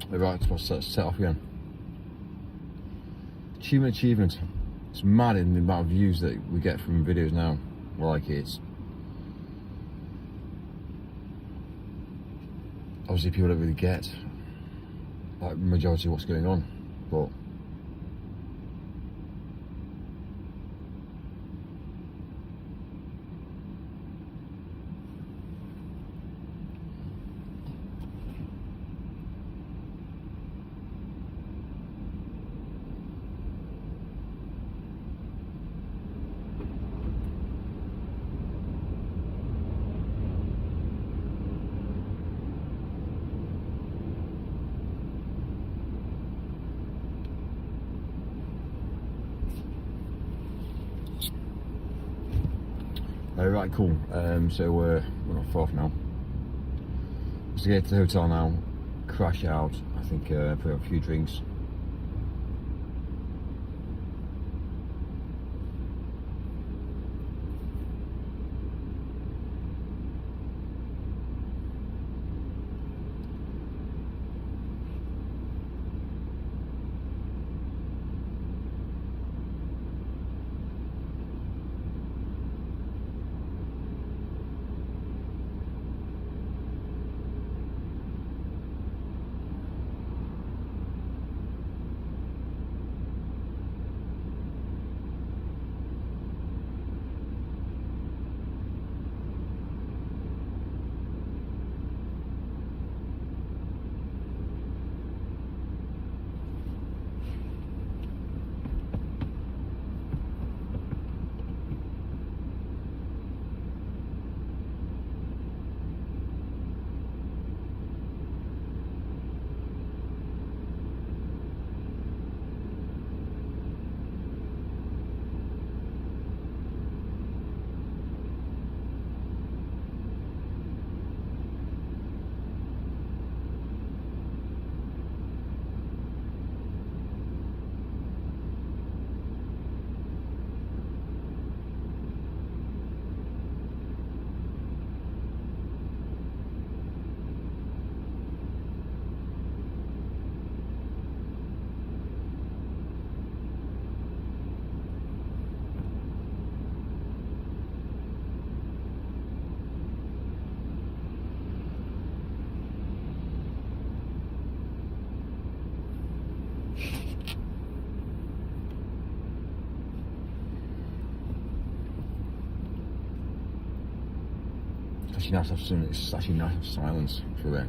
Right, let's set off again. Achievement. It's mad in the amount of views that we get from videos now. Like, it's obviously people don't really get like majority of what's going on, but right, cool. So we're not far off now. Let's get to the hotel now, crash out, I think put up a few drinks. It's actually nice to have silence through there.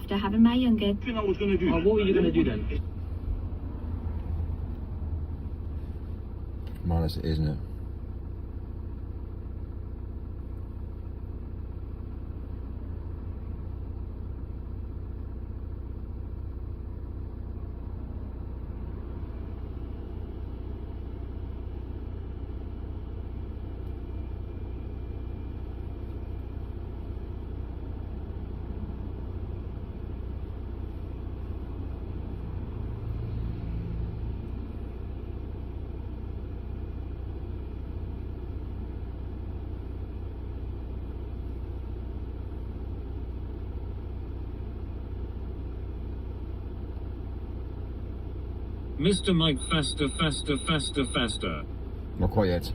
After having my youngest. I was going to do. What were you going to do then? Minus it, isn't it? Mr. Mike, faster. Not quite yet.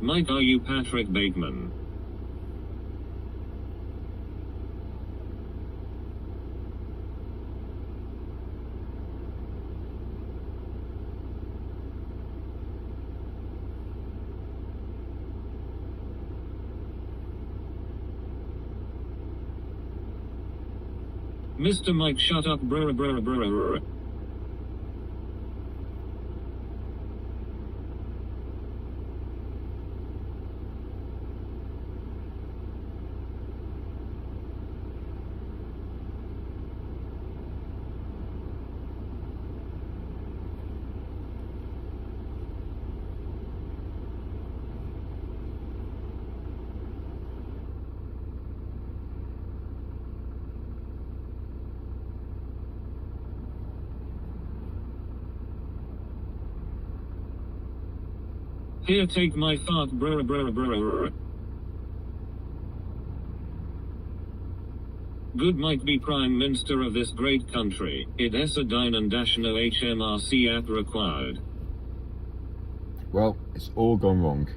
Mike, are you Patrick Bateman? Mr. Mike, shut up, bruh, bruh, bruh, bruh. Here, take my fart, bruh, bruh, bruh, bruh. Good might be Prime Minister of this great country. It essa dine dash no HMRC app required. Well, it's all gone wrong.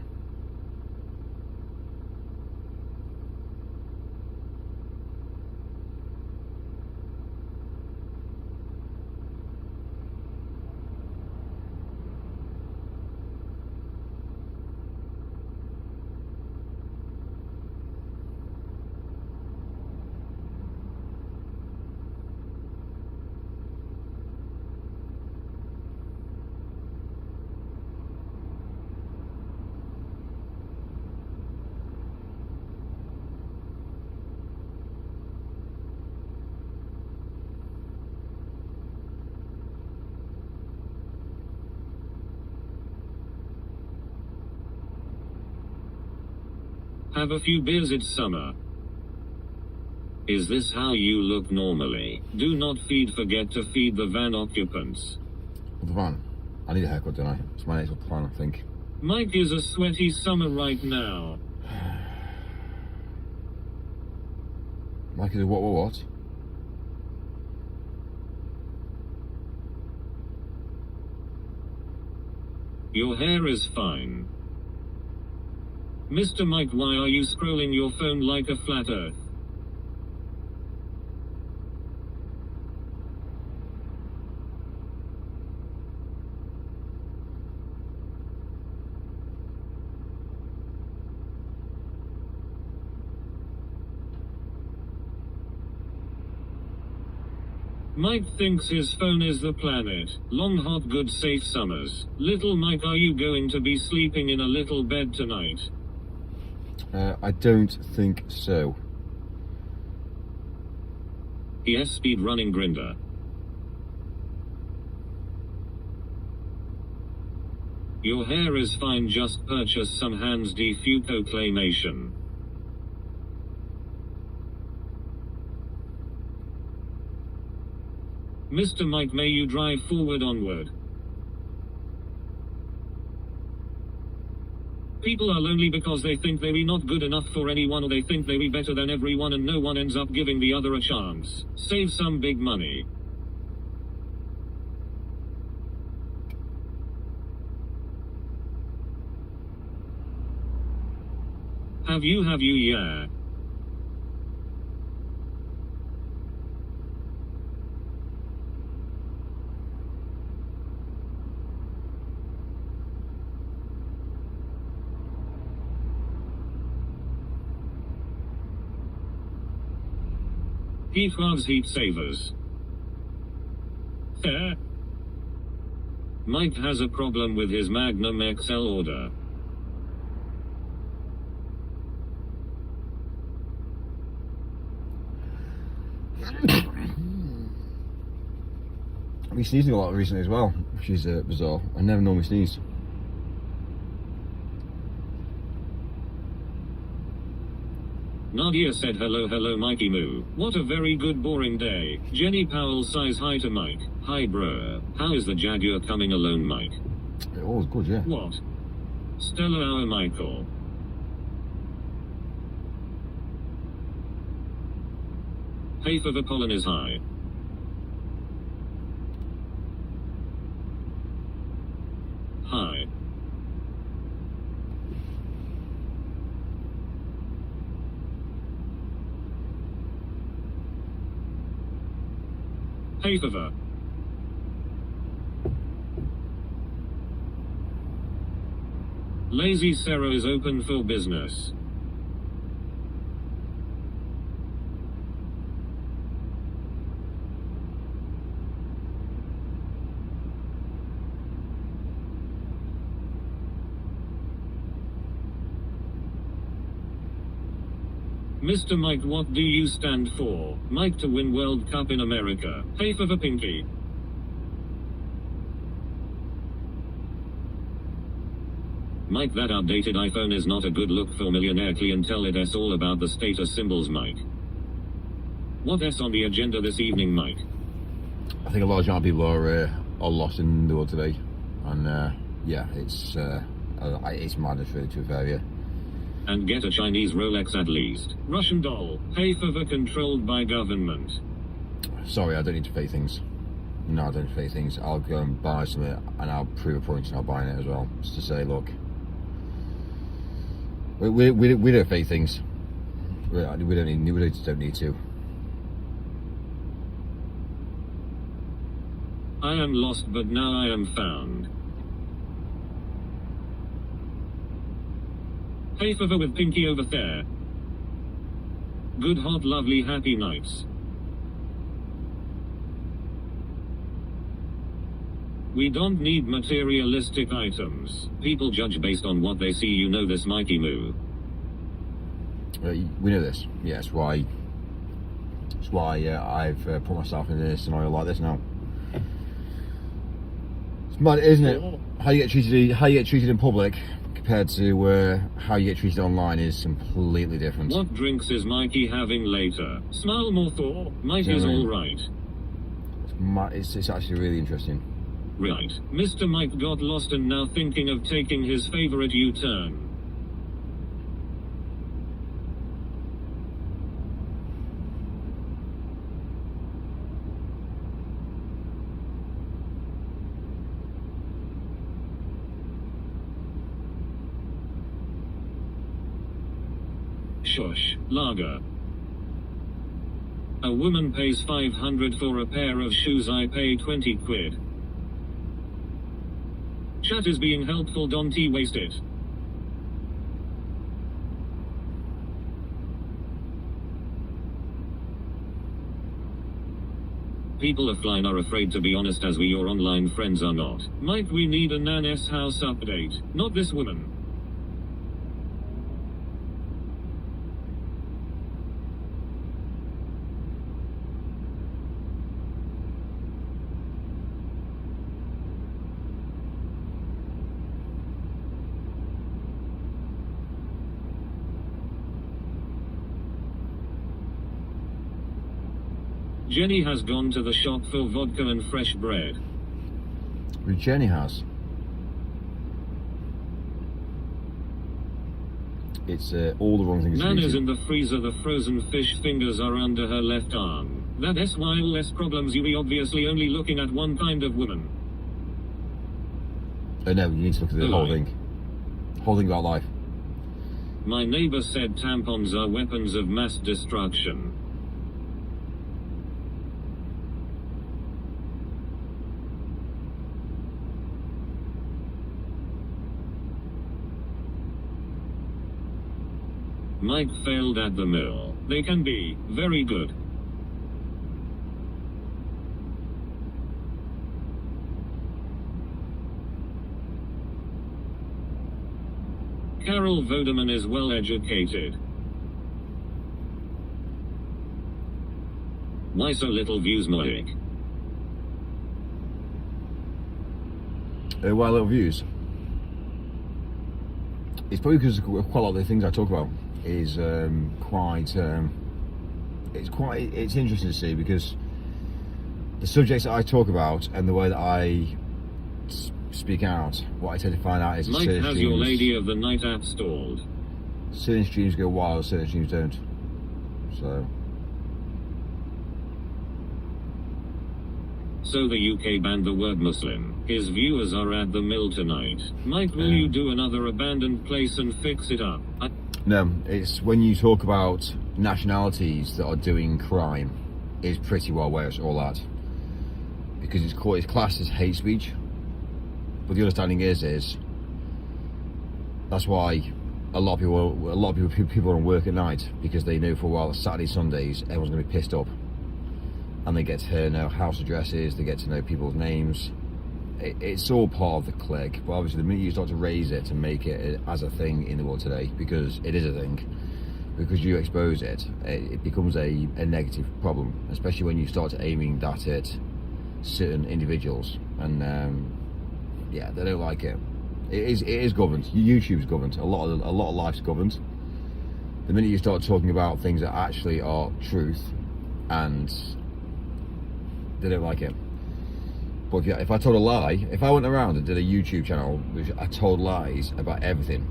Have a few beers, it's summer. Is this how you look normally? Do not forget to feed the van occupants. The van. I need a haircut, don't I? It's my next plan, I think. Mike is a sweaty summer right now. Mike is a what? Your hair is fine. Mr. Mike, why are you scrolling your phone like a flat earth? Mike thinks his phone is the planet. Long, hot, good, safe summers. Little Mike, are you going to be sleeping in a little bed tonight? I don't think so. Yes, speed running grinder. Your hair is fine, just purchase some Hands D Fuco claymation. Mr. Mike, may you drive forward onward. People are lonely because they think they be not good enough for anyone, or they think they be better than everyone, and no one ends up giving the other a chance. Save some big money. Have you, yeah. Heat loves heat savers. Fair. Mike has a problem with his Magnum XL order. I've been sneezing a lot recently as well, which is bizarre. I never normally sneeze. Nadia said hello Mikey Moo. What a very good boring day. Jenny Powell says hi to Mike. Hi bruh. How is the Jaguar coming alone, Mike? It was good, yeah. What? Stella our Michael. Hey, for the pollen is high. Hi. Hey, for the. Lazy Sarah is open for business. Mr. Mike, what do you stand for? Mike to win World Cup in America. Hey for the pinky. Mike, that outdated iPhone is not a good look for millionaire clientele. It's all about the status symbols, Mike. What else on the agenda this evening, Mike? I think a lot of people are lost in the world today, and yeah, it's madness really, to be fair, yeah. And get a Chinese Rolex at least. Russian doll. Hey for the controlled by government. Sorry, I don't need to pay things. No, I don't need to pay things. I'll go and buy something, and I'll prove a point, and I'll buy it as well, just to say, look, we don't pay things. We just don't need to. I am lost, but now I am found. Hey for the with pinky over there. Good, hot, lovely, happy nights. We don't need materialistic items. People judge based on what they see. You know this, Mikey Moo. We know this. Yeah, it's why I've put myself in a scenario like this now. It's mad, isn't it? How you get treated in public compared to how you get treated online is completely different. What drinks is Mikey having later? Smile more, Thor. Mike is all right. It's actually really interesting. Right. Mr. Mike got lost and now thinking of taking his favorite U-turn. Shush. Lager. A woman pays 500 for a pair of shoes. I pay 20 quid. Chat is being helpful. Don't waste it. People offline are afraid to be honest, as we your online friends are not. Mike, we need a Nan's house update. Not this woman. Jenny has gone to the shop for vodka and fresh bread. Jenny has. It's all the wrong things. Nan is in the freezer. The frozen fish fingers are under her left arm. That's why all less problems. You be obviously only looking at one kind of woman. Oh no, you need to look at the whole thing. Whole thing about life. My neighbor said tampons are weapons of mass destruction. Mike failed at the mill. They can be very good. Carol Voderman is well educated. Why so little views, Mike? Why little views? It's probably because quite a lot of the things I talk about is it's interesting to see, because the subjects that I talk about and the way that I speak out, what I tend to find out is Mike has your Lady of the Night app stalled. Certain streams go wild, certain streams don't. So the UK banned the word Muslim. His viewers are at the mill tonight. Mike, will you do another abandoned place and fix it up? No, it's when you talk about nationalities that are doing crime, it's pretty well aware it's all that, because it's classed as hate speech. But the understanding is that's why a lot of people don't work at night, because they know for a while that Saturday, Sundays, everyone's going to be pissed up, and they get to know house addresses, they get to know people's names. It's all part of the clique, but obviously the minute you start to raise it and make it as a thing in the world today, because it is a thing, because you expose it, it becomes a negative problem, especially when you start aiming that at certain individuals, and yeah, they don't like it. It is governed. YouTube's governed. A lot of life's governed. The minute you start talking about things that actually are truth, and they don't like it. But if I told a lie, if I went around and did a YouTube channel which I told lies about everything,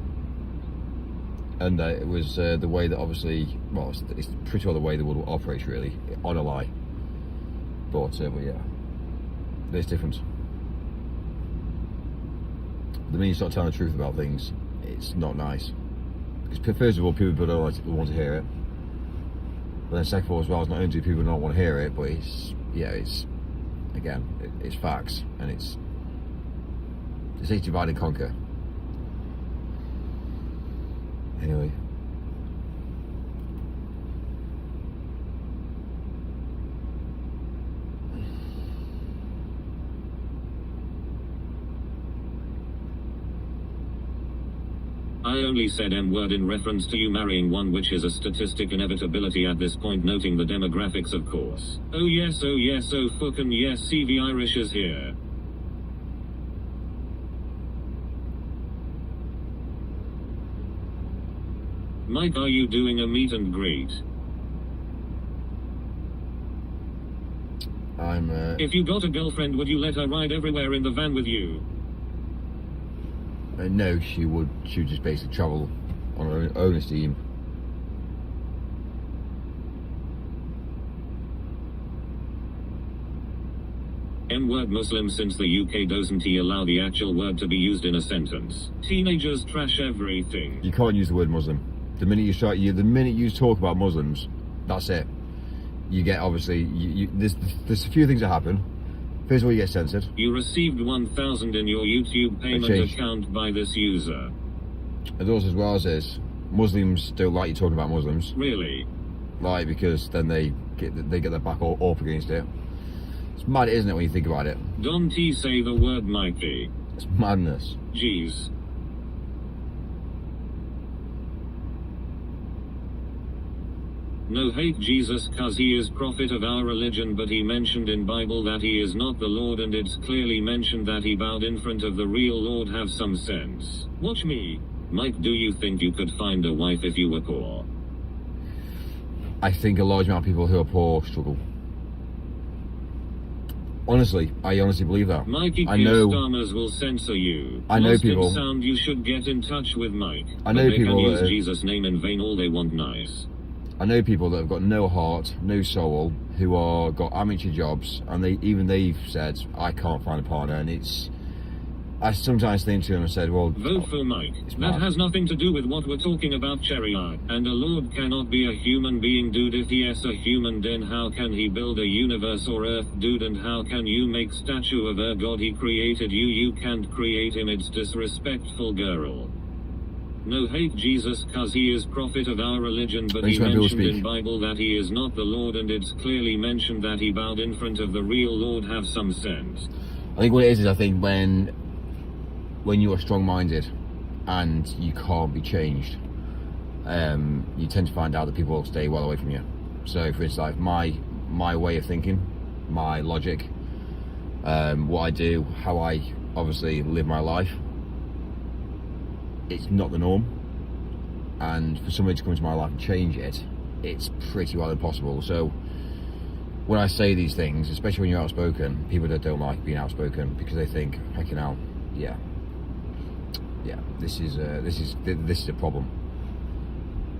and it was the way that obviously, well, it's pretty well the way the world operates really, on a lie. But yeah, there's difference. The minute you start telling the truth about things, it's not nice. Because first of all, people don't want to hear it. But then second of all, as well, it's not only do people not want to hear it, but it's again, it's facts, and it's a divide and conquer. Anyway. I only said M-word in reference to you marrying one, which is a statistic inevitability at this point, noting the demographics, of course. Oh yes, oh fucking yes, CV Irish is here. Mike, are you doing a meet and greet? If you got a girlfriend, would you let her ride everywhere in the van with you? No, she would just basically travel on her own esteem. M-word Muslim, since the UK doesn't allow the actual word to be used in a sentence. Teenagers trash everything. You can't use the word Muslim. The minute you talk about Muslims, that's it. You get, obviously, there's a few things that happen. First of all, you get censored. You received 1,000 in your YouTube payment account by this user. And also, as well as this, Muslims don't like you talking about Muslims. Really? Like, because then they get their back all up against it. It's mad, isn't it, when you think about it? Don't say the word Mikey. It's madness. Jeez. No hate Jesus cause he is prophet of our religion, but he mentioned in Bible that he is not the Lord, and it's clearly mentioned that he bowed in front of the real Lord. Have some sense. Watch me. Mike, do you think you could find a wife if you were poor? I think a large amount of people who are poor struggle. Honestly, I honestly believe that. Mikey, I know Starmers will censor you. I know Lost in people. Sound, you should get in touch with Mike. I know but they people can use that Jesus' name in vain all they want. Nice. I know people that have got no heart, no soul, who are got amateur jobs, and they've said, I can't find a partner, and I sometimes think to them and said, well, vote for Mike. That mad. has nothing to do with what we're talking about, Cherry. And a lord cannot be a human being, dude. If he is a human, then how can he build a universe or earth, dude? And how can you make statue of a god? He created you. You can't create him. It's disrespectful, girl. No hate Jesus cause he is prophet of our religion, but he mentioned in Bible that he is not the Lord, and it's clearly mentioned that he bowed in front of the real Lord. Have some sense. I think what it is I think when you are strong-minded and you can't be changed, you tend to find out that people stay well away from you. So for instance, like my way of thinking, my logic, what I do, how I obviously live my life, it's not the norm, and for somebody to come into my life and change it, it's pretty well impossible. So when I say these things, especially when you're outspoken, people that don't like being outspoken because they think, heck, now, yeah, this is a problem.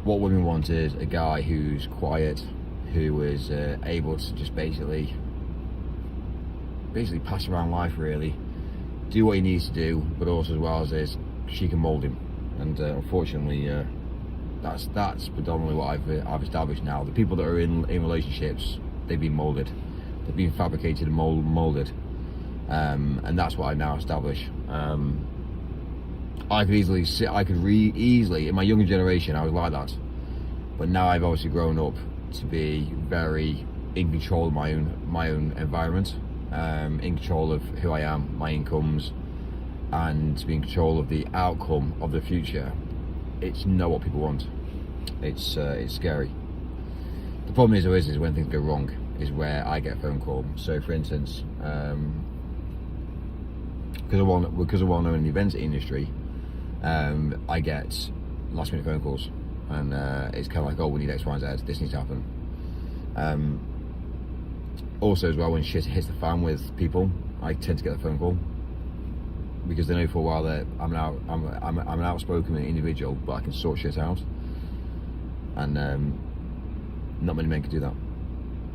What women want is a guy who's quiet, who is able to just basically pass around life, really, do what he needs to do, but also as well as this, she can mould him. And unfortunately, that's predominantly what I've established now. The people that are in relationships, they've been moulded, they've been fabricated and moulded, and that's what I now establish. I could easily in my younger generation I was like that, but now I've obviously grown up to be very in control of my own environment, in control of who I am, my incomes, and to be in control of the outcome of the future. It's not what people want. It's scary. The problem is when things go wrong is where I get a phone call. So for instance, because I'm well known in the events industry, I get last minute phone calls, and it's kind of like, oh, we need X, Y, and Z. This needs to happen. Also, as well, when shit hits the fan with people, I tend to get a phone call because they know for a while that I'm an outspoken individual, but I can sort shit out, and not many men can do that.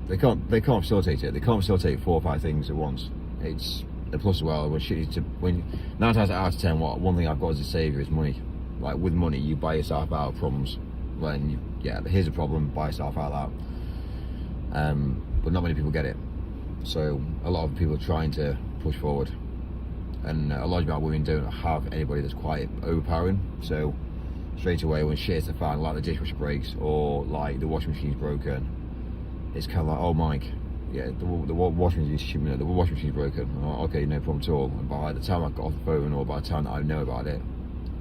They can't facilitate it. They can't facilitate 4 or 5 things at once. It's a plus as well. When 9 times out of 10, one thing I've got as a saviour is money. Like with money, you buy yourself out of problems. Here's a problem, buy yourself out of that. But not many people get it. So a lot of people are trying to push forward, and a lot of women don't have anybody that's quite overpowering. So straight away, when shit hits the fan, like the dishwasher breaks or like the washing machine's broken, it's kind of like, oh, Mike, yeah, the washing machine's broken. Oh, okay, no problem at all. And by the time I got off the phone, or by the time that I know about it,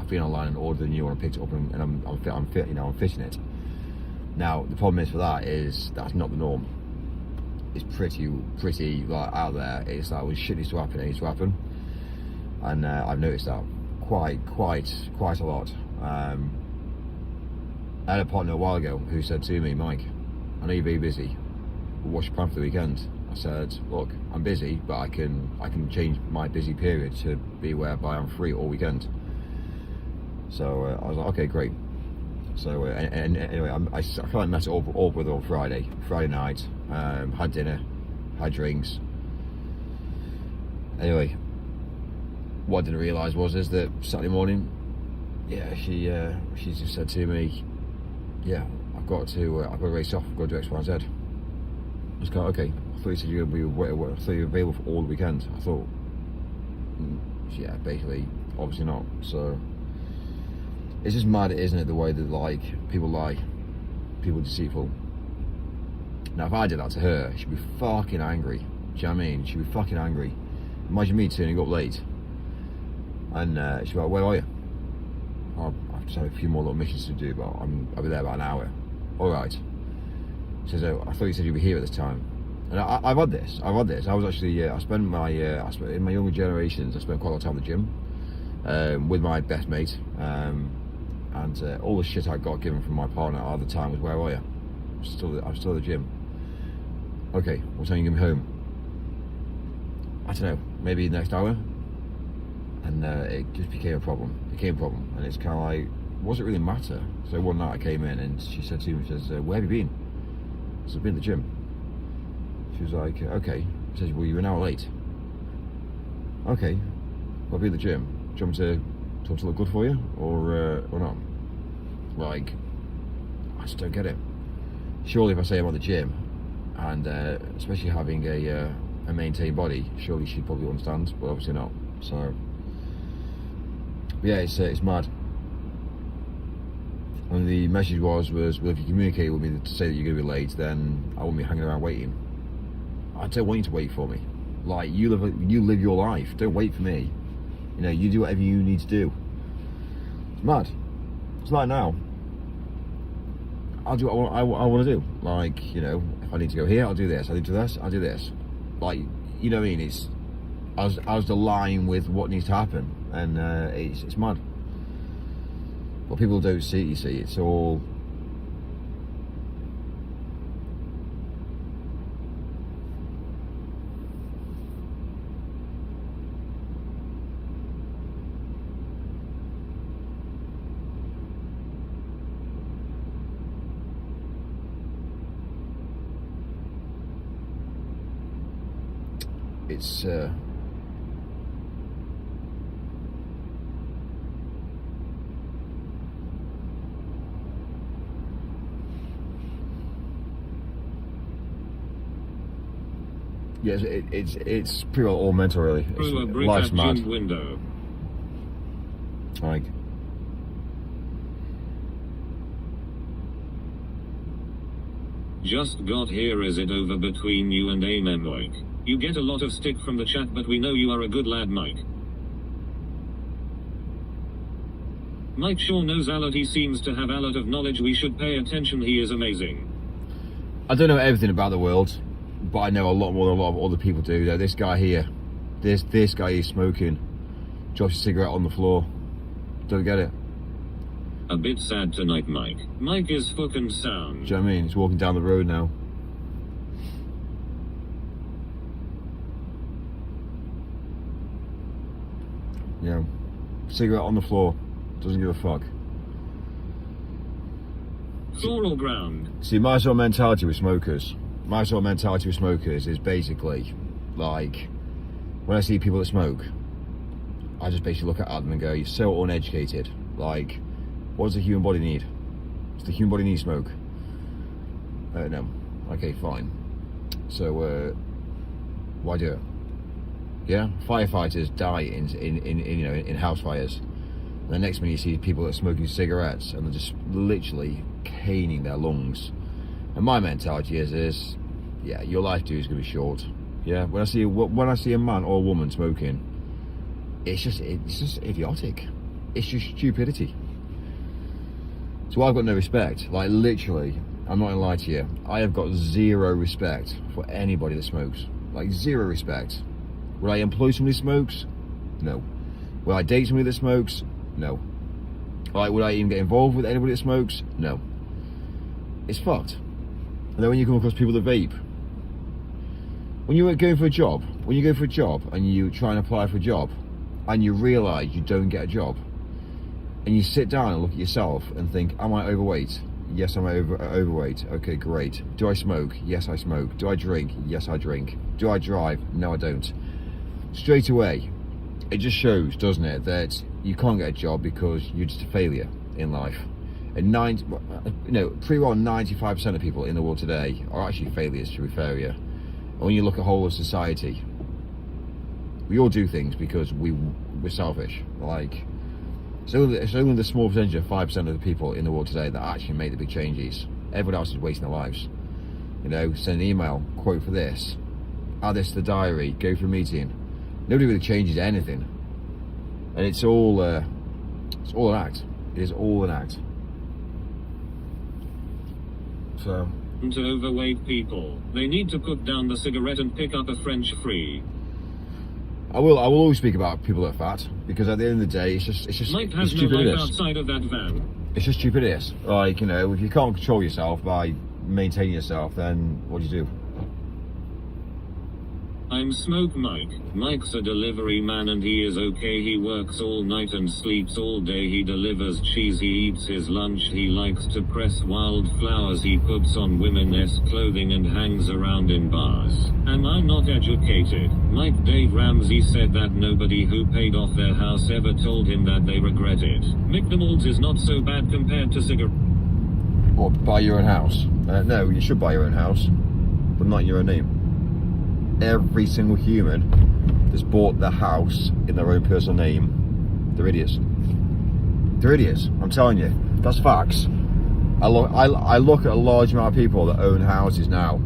I've been online and ordered a new one and picked it up, and I'm fitting it. Now the problem is for that is that's not the norm. It's pretty like out there. It's like when shit needs to happen, it needs to happen, and I've noticed that quite a lot. I had a partner a while ago who said to me, Mike, I know you're very busy. What's your plan for the weekend? I said, look, I'm busy, but I can change my busy period to be whereby I'm free all weekend. So I was like, okay, great. So anyway, I kind of met all with her on Friday night. Had dinner, had drinks. Anyway, what I didn't realise is that Saturday morning, yeah, she just said to me, yeah, I've got to race off. I've got to do X, Y, and Z. I was kind of, okay. I thought you said you were available for all the weekend. I thought, yeah, basically, obviously not. So it's just mad, isn't it? The way that people lie, people are deceitful. Now, if I did that to her, she'd be fucking angry. Do you know what I mean? She'd be fucking angry. Imagine me turning up late, and she'd be like, "Where are you?" I've just had a few more little missions to do, but I'll be there about an hour. All right. She says, "Oh, I thought you said you'd be here at this time." And I've had this. I was actually, I spent in my younger generations, I spent quite a lot of time at the gym with my best mate, and all the shit I got given from my partner at the time was, "Where are you?" I'm still at the gym. Okay, what time are you going to be home? I don't know, maybe the next hour. And it just became a problem. And it's kind of like, what does it really matter? So one night I came in and she said to me, she says, where have you been? I said, I've been at the gym. She was like, okay. She says, well, you're an hour late. Okay, well, I'll be at the gym. Do you want me to look good for you or not? Like, I just don't get it. Surely if I say I'm at the gym, and especially having a maintained body, surely she'd probably understand, but obviously not. So yeah, it's mad. And the message was well, if you communicate with me to say that you're going to be late, then I won't be hanging around waiting. I don't want you to wait for me. Like, you live your life. Don't wait for me. You know, you do whatever you need to do. It's mad. It's like now, I'll do what I want to do. Like, you know, if I need to go here, I'll do this. I need to do this, I'll do this. Like, you know what I mean? It's I was aligned with what needs to happen, and it's mad. What people don't see, you see, it's all. It's yes, it's pretty well all mental, really. Life's mad. Window. Like, Just got here. Is it over between you and Amen, Mike? You get a lot of stick from the chat, but we know you are a good lad, Mike. Mike sure knows a lot. He seems to have a lot of knowledge. We should pay attention. He is amazing. I don't know everything about the world, but I know a lot more than a lot of other people do. Though this guy here, this guy is smoking, drops a cigarette on the floor. Don't get it. A bit sad tonight, Mike. Mike is fucking sound. Do you know what I mean? He's walking down the road now. You know, cigarette on the floor, doesn't give a fuck. Floor or ground? See, my sort of mentality with smokers is basically like, when I see people that smoke, I just basically look at them and go, you're so uneducated. Like, what does the human body need? Does the human body need smoke? No. Okay, fine. So, why do it? Yeah, firefighters die in house fires. And the next minute you see people that are smoking cigarettes and they're just literally caning their lungs. And my mentality is yeah, your life dude is gonna be short. Yeah, when I see a man or a woman smoking, it's just idiotic. It's just stupidity. So I've got no respect. Like, literally, I'm not gonna lie to you, I have got zero respect for anybody that smokes. Like, zero respect. Would I employ somebody that smokes? No. Would I date somebody that smokes? No. Like, would I even get involved with anybody that smokes? No. It's fucked. And then when you come across people that vape, when you go for a job and you try and apply for a job and you realise you don't get a job, and you sit down and look at yourself and think, am I overweight? Yes, I'm overweight. Okay, great. Do I smoke? Yes, I smoke. Do I drink? Yes, I drink. Do I drive? No, I don't. Straight away, it just shows, doesn't it, that you can't get a job because you're just a failure in life. And pretty well 95% of people in the world today are actually failures, to be fair. And when you look at whole of society, we all do things because we're selfish. Like, it's only the small percentage of 5% of the people in the world today that actually make the big changes. Everyone else is wasting their lives. You know, send an email, quote for this, add this to the diary, go for a meeting. Nobody really changes anything, and it's all an act. It is all an act. So, To overweight people, they need to put down the cigarette and pick up a French fry. I will always speak about people that are fat, because at the end of the day, it's just Mike has no life outside of that van. It's just stupidity. Like, you know, if you can't control yourself by maintaining yourself, then what do you do? I'm Smoke Mike. Mike's a delivery man and he is okay. He works all night and sleeps all day. He delivers cheese, he eats his lunch. He likes to press wildflowers. He puts on women's clothing and hangs around in bars. Am I not educated? Mike Dave Ramsey said that nobody who paid off their house ever told him that they regret it. McDonald's is not so bad compared to cigarettes. Or buy your own house? No, you should buy your own house, but not in your own name. Every single human that's bought the house in their own personal name, they're idiots. They're idiots. I'm telling you, that's facts. I look at a large amount of people that own houses now.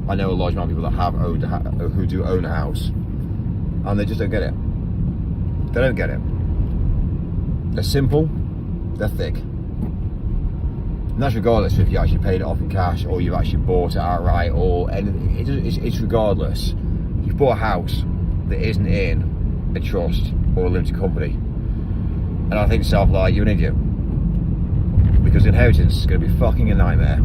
I know a large amount of people that have owned who do own a house, and they just don't get it. They don't get it. They're simple. They're thick. And that's regardless if you actually paid it off in cash or you've actually bought it outright or anything. It's regardless. You've bought a house that isn't in a trust or a limited company. And I think to myself, like, you're an idiot. Because inheritance is going to be fucking a nightmare.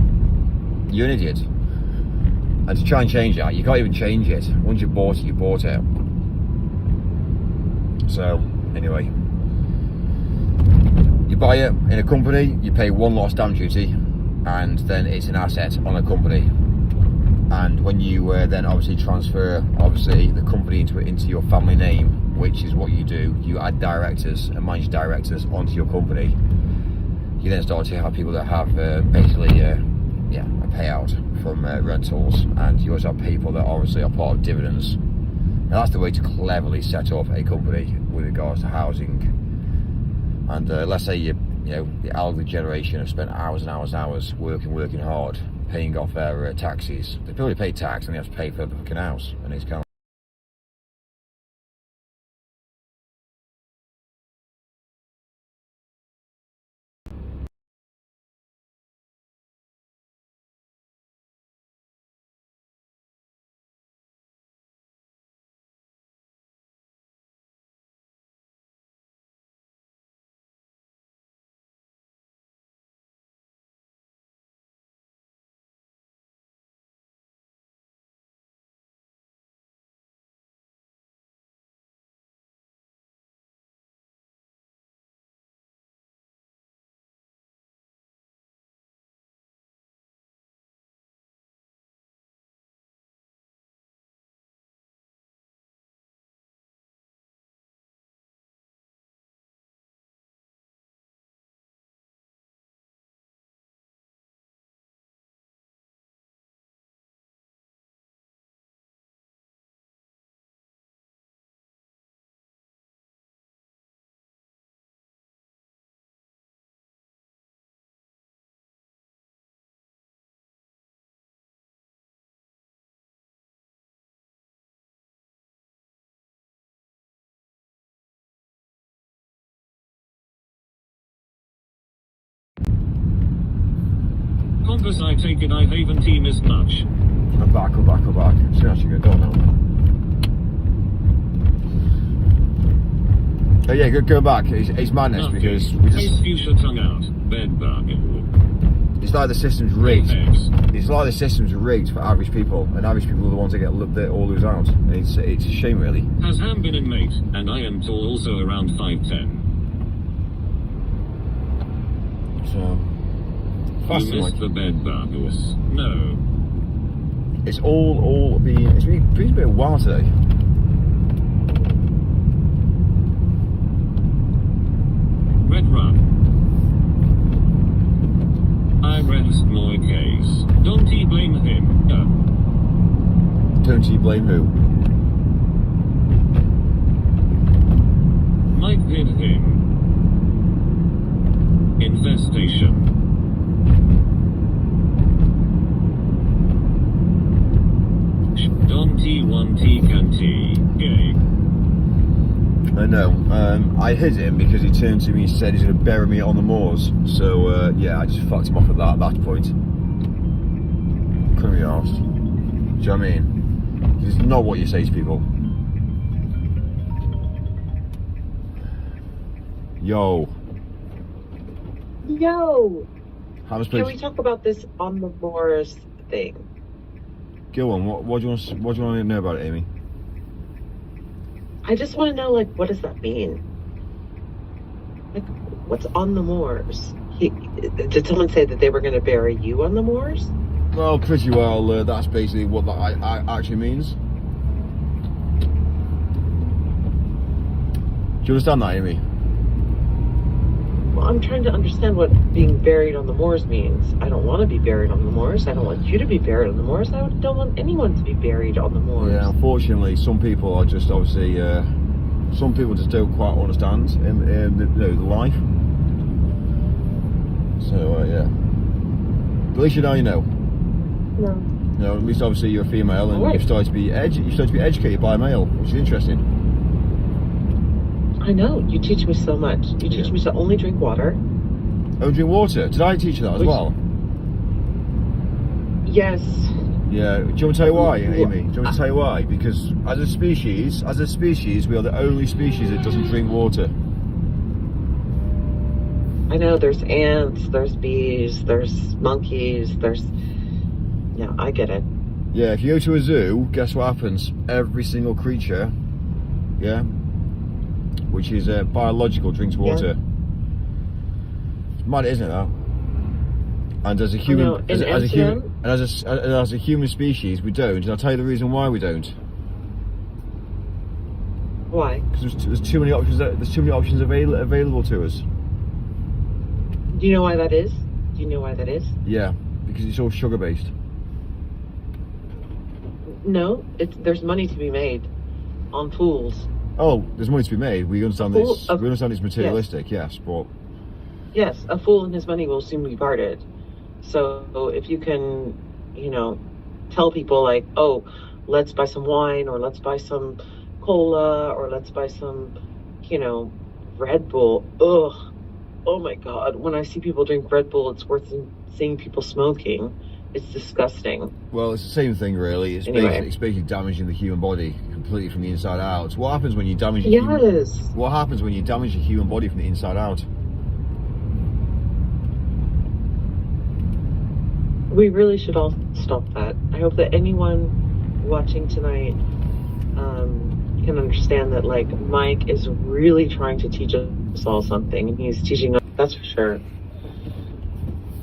You're an idiot. And to try and change that, you can't even change it. Once you bought it, you bought it. So, anyway. You buy it in a company, you pay one lot of stamp duty, and then it's an asset on a company. And when you then obviously transfer the company into your family name, which is what you do, you add directors and manage directors onto your company. You then start to have people that have basically a payout from rentals, and you also have people that obviously are part of dividends. And that's the way to cleverly set up a company with regards to housing. And let's say the elderly generation have spent hours and hours working hard, paying off their taxes. They probably pay tax and they have to pay for the fucking house, and it's kind of Rufus, I take it I haven't missed much. I'm back. So actually go now. Oh yeah, go back. It's madness because we Face just. fuchsia tongue out. Bed bug. It's like the system's rigged. Apex. It's like the system's rigged for average people, and average people are the ones that get that all lose out. And it's a shame, really. Has Ham been in mate? And I am tall, also around 5'10". So You faster, missed like the bed bug. No. it's all been. It's been a bit of a while today. Red run. I rest my case. Don't he blame him? No. Don't you blame who? Mike hit him. Infestation. Don't T1T can T. Gay. I know. I hit him because he turned to me and said he's going to bury me on the moors. So yeah, I just fucked him off at that point. Couldn't be arsed. Do you know what I mean? It's not what you say to people. Yo. Yo, Hannah's can we place. talk about this on the moors thing? Go on. What do you want to know about it, Amy? I just want to know, like, what does that mean? Like, what's on the moors? Did someone say that they were going to bury you on the moors? Well, pretty well. That's basically what that I actually means. Do you understand that, Amy? Well, I'm trying to understand what being buried on the moors means. I don't want to be buried on the moors. I don't want you to be buried on the moors. I don't want anyone to be buried on the moors. Yeah, unfortunately, some people are just obviously. Some people just don't quite understand in the life. So yeah. At least you know. No. You know, at least obviously you're a female and Right. you've started to be educated by a male, which is interesting. I know. You teach me so much. You teach Yeah. me to only drink water. Oh, drink water. Did I teach you that as Which- well? Yes. Yeah. Do you want me to tell you why, Amy? Do you want me to tell you why? Because as a species, we are the only species that doesn't drink water. I know there's ants, there's bees, there's monkeys, Yeah, I get it. Yeah, if you go to a zoo, guess what happens? Every single creature, yeah, which is biological, drinks water. It's mad, isn't it? That. And as a human, know, as, in a human, Amsterdam- and as a human species, we don't. And I'll tell you the reason why we don't. Why? Because there's too many options. There's too many options available to us. Do you know why that is? Do you know why that is? Yeah, because it's all sugar based. No, there's money to be made on fools. Oh, there's money to be made. We understand this. Well, We understand it's materialistic. Yes, but Yes, a fool and his money will soon be parted. So if you can, tell people like, oh, let's buy some wine or let's buy some cola or let's buy some, Red Bull. Ugh. Oh my God. When I see people drink Red Bull, it's worse than seeing people smoking. It's disgusting. well, it's the same thing, really. It's Anyway. basically damaging the human body completely from the inside out. What happens when you damage? Yes. What happens when you damage the human body from the inside out? We really should all stop that. I hope that anyone watching tonight can understand that, like, Mike is really trying to teach us all something, and he's teaching us, that's for sure.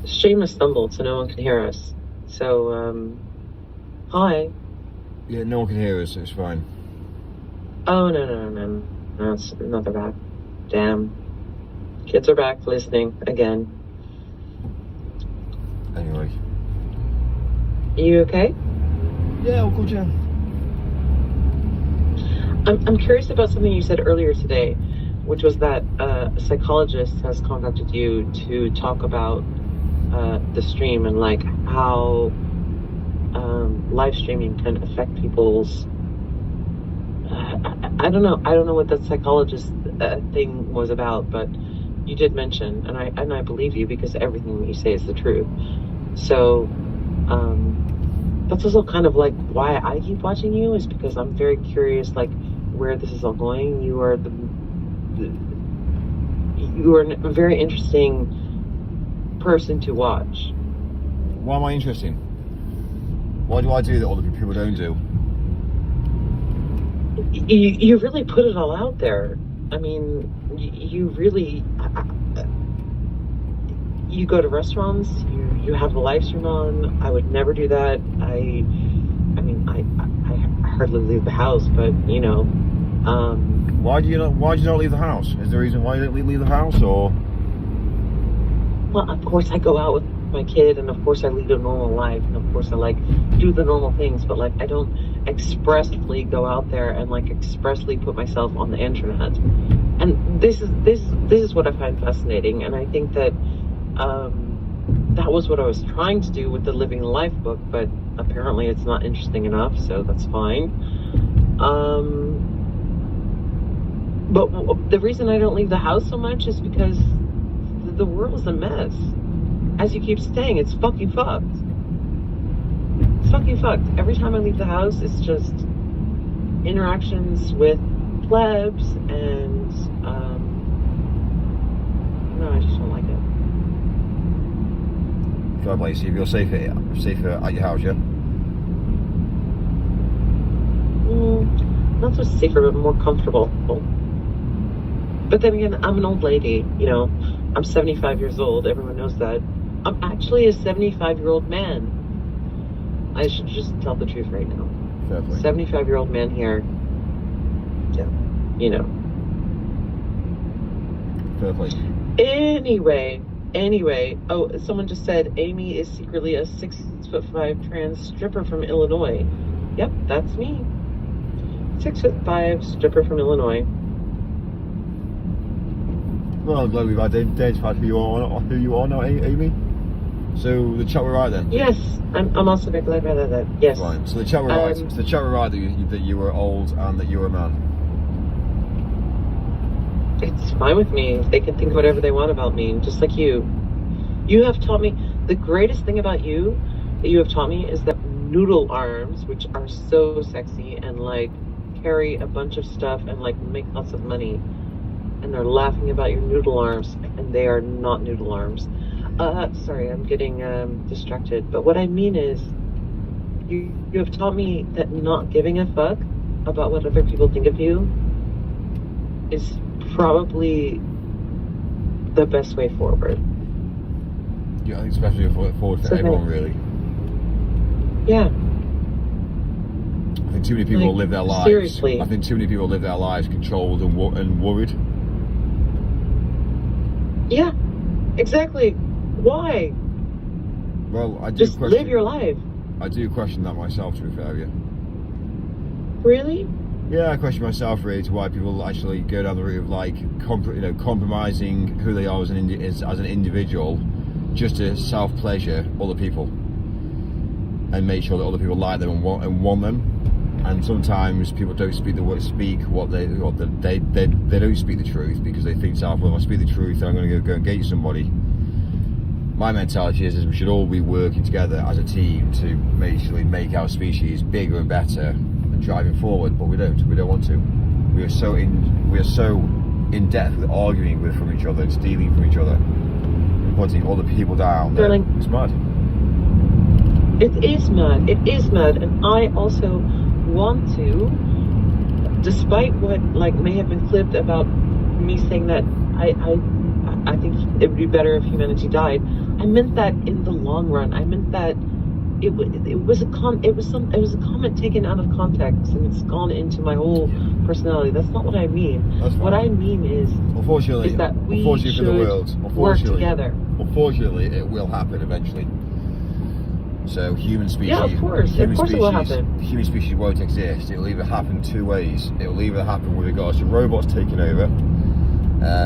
The stream has stumbled, so no one can hear us. So, hi. Yeah, no one can hear us. It's fine. Oh, no, it's not that bad. Damn. Kids are back listening again. Anyway. You okay? Yeah, all good, yeah. I'm curious about something you said earlier today, which was that a psychologist has contacted you to talk about the stream and like how live streaming can affect people's. I don't know what that psychologist thing was about, but you did mention, and I believe you because everything that you say is the truth. So that's also kind of like why I keep watching you, is because I'm very curious, like, where this is all going. You are a very interesting person to watch. Why am I interesting? Why do I do that other people don't do? You really put it all out there. I mean, you really, you go to restaurants, you have the live stream on. I would never do that. I mean, I hardly leave the house, but you know. Why do you not leave the house? Is there a reason why you don't leave the house, or? Well, of course I go out with my kid, and of course I lead a normal life, and of course I like do the normal things, but like I don't expressly go out there and like expressly put myself on the internet. And this is what I find fascinating, and I think that that was what I was trying to do with the Living Life book, but apparently it's not interesting enough, so that's fine. But the reason I don't leave the house so much is because the world is a mess. As you keep saying, it's fucking fucked. It's fucking fucked. Every time I leave the house, it's just interactions with plebs, and no, I just don't like it. Fair play. See if you're safer at your house, yeah? Not so safer, but more comfortable. But then again, I'm an old lady, you know. I'm 75 years old. Everyone knows that. I'm actually a 75-year-old man. I should just tell the truth right now. Fair play. 75-year-old man here. Yeah, you know. Fair play. Anyway. Oh, someone just said Amy is secretly a 6'5" trans stripper from Illinois. Yep, that's me. 6'5" stripper from Illinois. Well, I'm glad we've identified who you are now, Amy. So the chat were right then. Yes, I'm also very glad about that. Yes. Right. So the chat were right. So the chat were right that you were old and that you were a man. It's fine with me. They can think whatever they want about me, just like you. You have taught me, the greatest thing about you that you have taught me is that noodle arms, which are so sexy and like carry a bunch of stuff and like make lots of money, and they're laughing about your noodle arms, and they are not noodle arms. Sorry, I'm getting distracted. But what I mean is, you have taught me that not giving a fuck about what other people think of you is probably the best way forward. Yeah, I think especially forward for everyone, really. Yeah. I think too many people live their lives. Seriously. I think too many people live their lives controlled and worried. Yeah, exactly. Why? Well, I do just question, live your life. I do question that myself, to be fair with you. Really? Yeah, I question myself really to why people actually go down the route of like compromising who they are as an individual just to self-pleasure other people and make sure that other people like them and want them. And sometimes people don't speak what they don't speak the truth because they think, well, if I speak the truth, then I'm going to go and get somebody. My mentality is we should all be working together as a team to make our species bigger and better and driving forward, but we don't want to. We are so in depth with arguing from each other and stealing from each other and putting other people down. Sterling, it's mad. It is mad, and I also want to, despite what like may have been clipped about me saying that I think it would be better if humanity died. I meant that in the long run. I meant that it was a comment taken out of context, and it's gone into my whole personality. That's not what I mean. What I mean is that we should work together. Unfortunately, it will happen eventually. So human species, yeah, of course it will happen. Human species won't exist. It will either happen two ways. It will either happen with regards to robots taking over,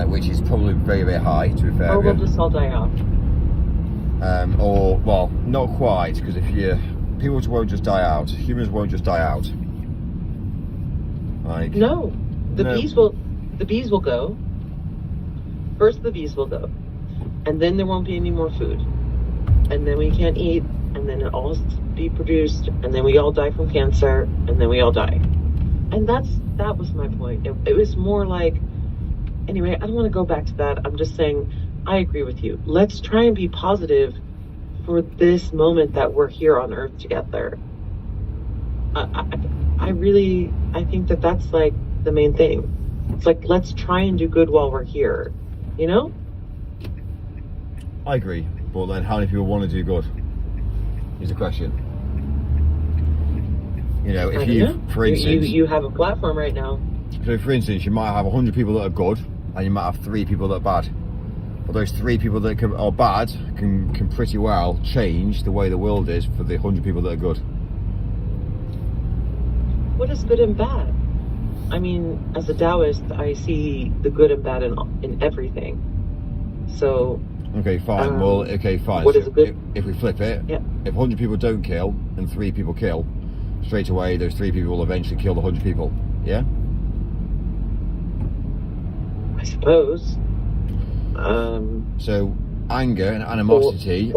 which is probably very, very high, to be fair. Or we'll just all die off. Or, well, not quite, because people won't just die out. Humans won't just die out. Like no, the bees will go. First, the bees will go, and then there won't be any more food. and then we can't eat, and then it all be produced, and then we all die from cancer, and then we all die. And that was my point. It was more like, anyway, I don't want to go back to that. I'm just saying, I agree with you. Let's try and be positive for this moment that we're here on Earth together. I think that that's like the main thing. It's like, let's try and do good while we're here, you know? I agree, but then how many people want to do good is the question. You know, if you, for instance, you have a platform right now. So for instance, you might have 100 people that are good, and you might have 3 people that are bad. But those 3 people that are bad can pretty well change the way the world is for the 100 people that are good. What is good and bad? I mean, as a Taoist, I see the good and bad in everything. So. Okay, fine. Okay, fine. What so is a good? If we flip it, yeah. If 100 people don't kill and 3 people kill, straight away those 3 people will eventually kill the 100 people. Yeah. I suppose. So anger and animosity,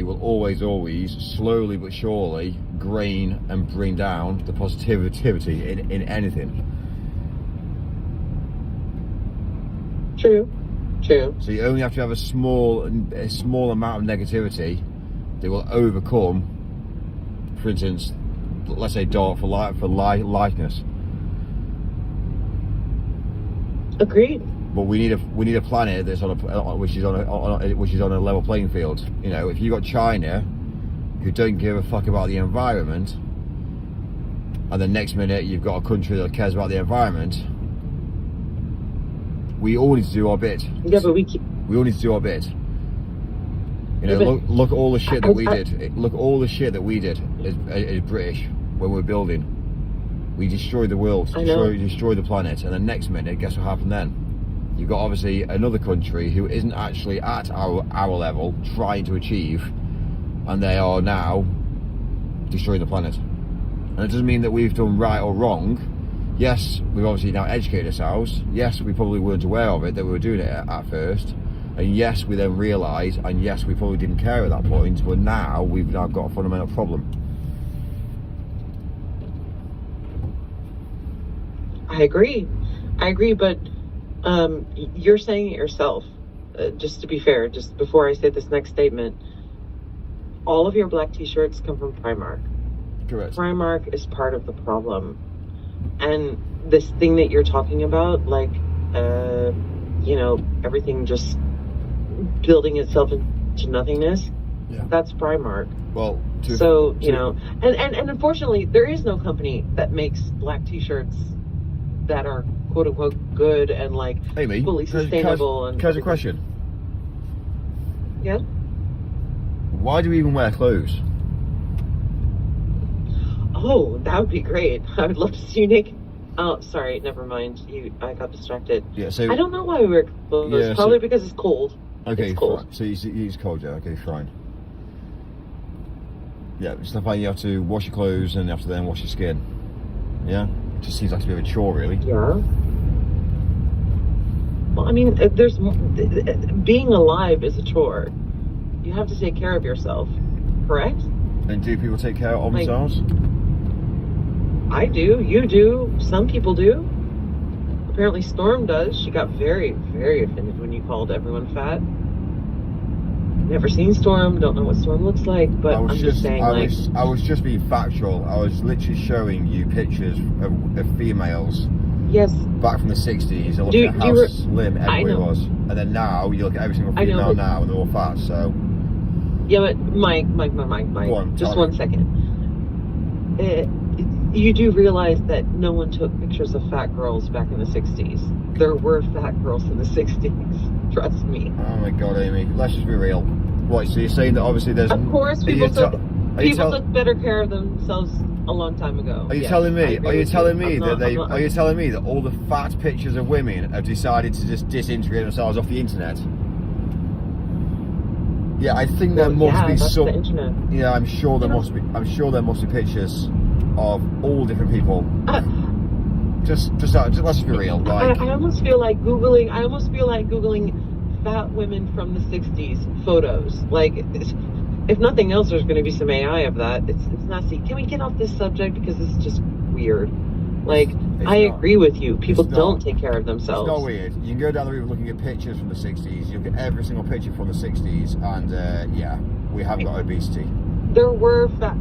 will always, slowly but surely, grain and bring down the positivity in anything. True. So you only have to have a small amount of negativity that will overcome, for instance, let's say dark for likeness. Agreed. But we need a planet that's which is on a level playing field. You know, if you got China, who don't give a fuck about the environment, and the next minute you've got a country that cares about the environment, we all need to do our bit. Yeah, but we all need to do our bit. You know, look at all the shit that we did. Look at all the shit that we did as British when we were building. We destroyed the world, destroyed the planet, and the next minute, guess what happened then? You've got obviously another country who isn't actually at our level trying to achieve, and they are now destroying the planet. And it doesn't mean that we've done right or wrong. Yes, we've obviously now educated ourselves. Yes, we probably weren't aware of it, that we were doing it at first. And yes, we then realised, and yes, we probably didn't care at that point, but now we've now got a fundamental problem. I agree, but you're saying it yourself. Just to be fair, just before I say this next statement, all of your black t-shirts come from Primark. Correct. Primark is part of the problem. And this thing that you're talking about, like, you know, everything just building itself into nothingness, that's Primark. Well, you know, and unfortunately, there is no company that makes black t-shirts that are quote unquote good and like Amy, fully sustainable. Can I ask a question? Yeah. Why do we even wear clothes? Oh, that would be great. I would love to see you naked. Oh, sorry, never mind. I got distracted. Yeah, so I don't know why we wear clothes. Yeah, probably because it's cold. Okay, it's cold. Fine. So it's cold, yeah. Okay, fine. Yeah, it's not like you have to wash your clothes and you have to then wash your skin. Yeah, it just seems like a bit of a chore, really. Yeah. Well, I mean, being alive is a chore. You have to take care of yourself, correct? And do people take care of themselves? I do. You do. Some people do. Apparently Storm does. She got very, very offended when you called everyone fat. Never seen Storm. Don't know what Storm looks like. But I'm just saying, I was just being factual. I was literally showing you pictures of females. Yes. Back from the 60s. I look at how slim everybody was. And then now, you look at every single female now and they're all fat, so... Yeah, but Mike. Go on, just 1 second. You do realize that no one took pictures of fat girls back in the 60s. There were fat girls in the 60s. Trust me. Oh my god, Amy. Let's just be real. What, so you're saying that obviously there's... Of course, people took better care of themselves a long time ago. Are you telling me that all the fat pictures of women have decided to just disintegrate themselves off the internet? Yeah, I think there must be some. The internet. Yeah, I'm sure there must be. I'm sure there must be pictures of all different people. Just let's be real. Like, I almost feel like googling fat women from the 60s photos. Like, if nothing else, there's going to be some AI of that. It's nasty. Can we get off this subject, because this is just weird? Like, I agree with you. People don't take care of themselves. It's not weird. You can go down the road looking at pictures from the 60s. You'll get every single picture from the 60s, and yeah, we haven't got obesity. There were fat,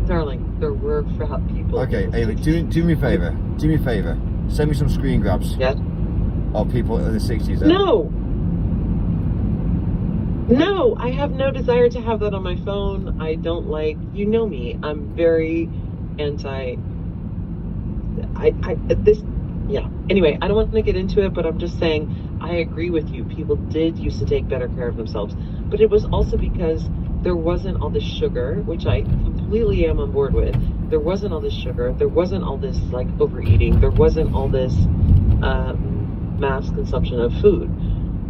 darling. There were fat people. Okay, Ailey, do me a favor. Do me a favor. Send me some screen grabs. Yeah. Of people in the 60s. No, I have no desire to have that on my phone. I don't like, you know me, I'm very anti, Anyway, I don't want to get into it, but I'm just saying, I agree with you. People did used to take better care of themselves, but it was also because there wasn't all this sugar, which I completely am on board with. There wasn't all this sugar. There wasn't all this, like, overeating. There wasn't all this mass consumption of food.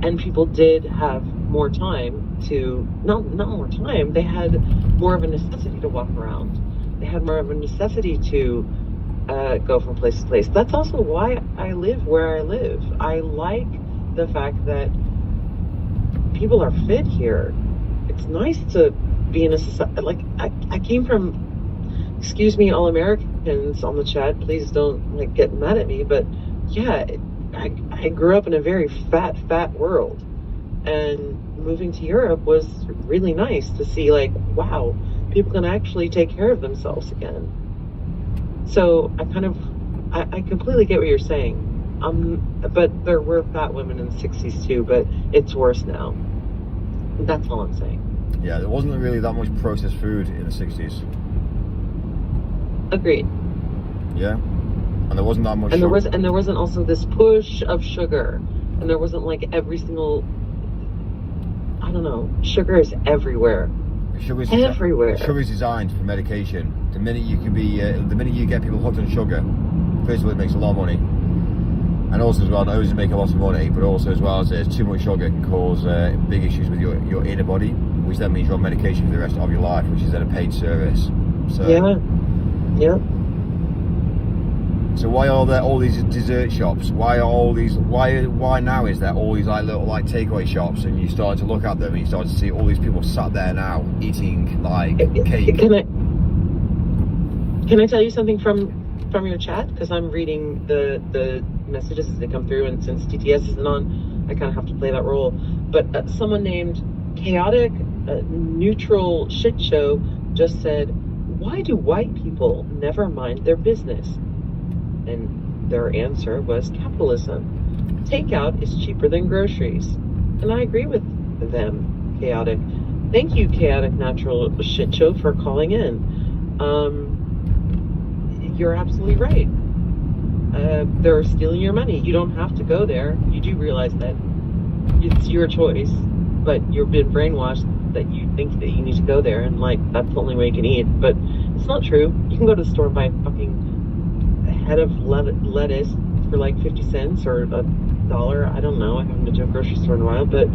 And people did have more time to, not more time, they had more of a necessity to walk around. They had more of a necessity to go from place to place. That's also why I live where I live. I like the fact that people are fit here. It's nice to be in a society, like, I came from, excuse me, all Americans on the chat, please don't, like, get mad at me, but yeah, I grew up in a very fat world, and moving to Europe was really nice to see, like, wow, people can actually take care of themselves again. So I completely get what you're saying. But there were fat women in the 60s too, but it's worse now. That's all I'm saying. Yeah, there wasn't really that much processed food in the 60s. Agreed. Yeah. And there wasn't that much and sugar. There wasn't also this push of sugar, and there wasn't, like, every single, I don't know, sugar is everywhere. Sugar is designed for medication. The minute you get people hooked on sugar, first of all, it makes a lot of money, and also as well, not only does it make a lot of money, but also as well as too much sugar can cause big issues with your inner body, which then means you're on medication for the rest of your life, which is then a paid service. So yeah. So why are there all these dessert shops? Why now is there all these, like, little, like, takeaway shops, and you start to look at them and you start to see all these people sat there now eating, like, cake? Can I tell you something from your chat? Because I'm reading the messages as they come through, and since TTS isn't on, I kind of have to play that role. But someone named Chaotic Neutral Shit Show just said, "Why do white people never mind their business?" And their answer was capitalism. Takeout is cheaper than groceries. And I agree with them, Chaotic. Thank you, Chaotic Natural Shit Show, for calling in. You're absolutely right. They're stealing your money. You don't have to go there. You do realize that it's your choice, but you've been brainwashed that you think that you need to go there, and, like, that's the only way you can eat. But it's not true. You can go to the store and buy a fucking head of lettuce for like 50 cents or $1. I don't know. I haven't been to a grocery store in a while, but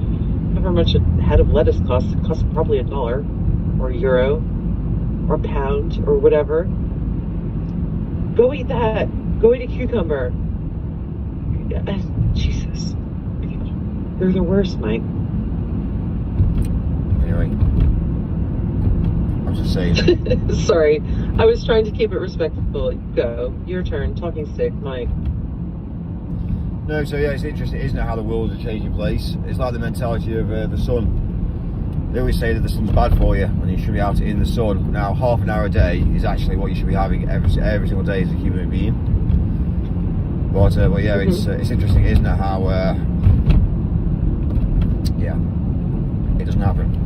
however much a head of lettuce costs, it costs probably $1 or €1 or £1 or whatever. Go eat that. Go eat a cucumber. Jesus. They're the worst, Mike. Anyway. I'm just saying. Sorry, I was trying to keep it respectful. Go, your turn. Talking stick, Mike. No, so yeah, it's interesting, isn't it, how the world is a changing place? It's like the mentality of the sun. They always say that the sun's bad for you, and you should be out in the sun. Now, half an hour a day is actually what you should be having every single day as a human being. But yeah, it's interesting, isn't it, how yeah, it doesn't happen.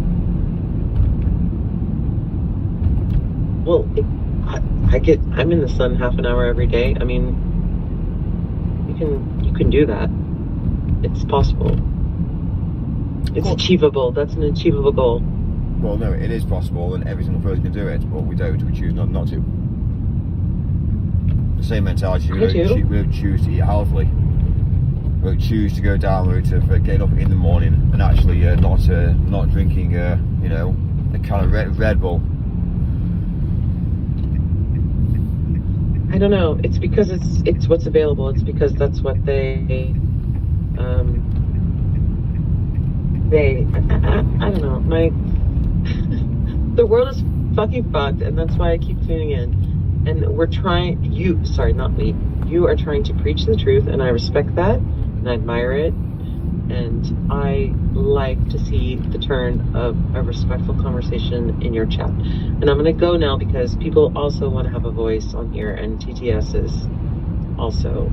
Well, I'm in the sun half an hour every day. I mean, you can do that. It's possible. It's achievable. That's an achievable goal. Well, no, it is possible, and every single person can do it, but we don't. We choose not to. The same mentality. We don't choose to eat healthily. We don't choose to go down the route of getting up in the morning and actually not drinking, a kind of Red Bull. I don't know. It's because it's what's available. It's because that's what they they, I don't know, the world is fucking fucked, and that's why I keep tuning in. And we're trying, not me, you are trying to preach the truth, and I respect that, and I admire it, and I like to see the turn of a respectful conversation in your chat. And I'm gonna go now because people also want to have a voice on here, and TTS is also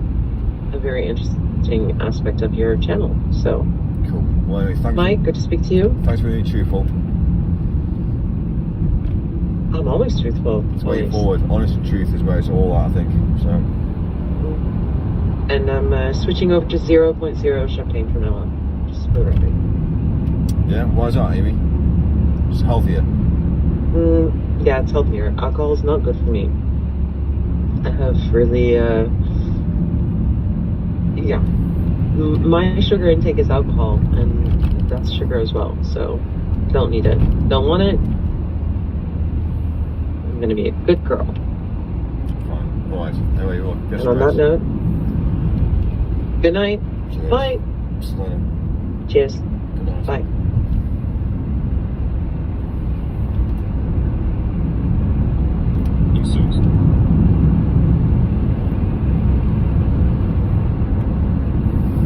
a very interesting aspect of your channel. So, Cool. Well, anyway, thanks. Mike, good to speak to you. Thanks for being truthful. I'm always truthful. It's way always. forward. Honest and truth is where it's all at, I think. So. And I'm switching over to 0.0 champagne from now on. Just for the record. Yeah, why is that, Amy? It's healthier. Yeah, it's healthier. Alcohol is not good for me. I have really, my sugar intake is alcohol, and that's sugar as well. So, don't need it. Don't want it. I'm gonna be a good girl. Fine. Alright. Anyway, you want And on that note, good night. Cheers. Bye. See you later. Cheers. Good night. Bye. Suit.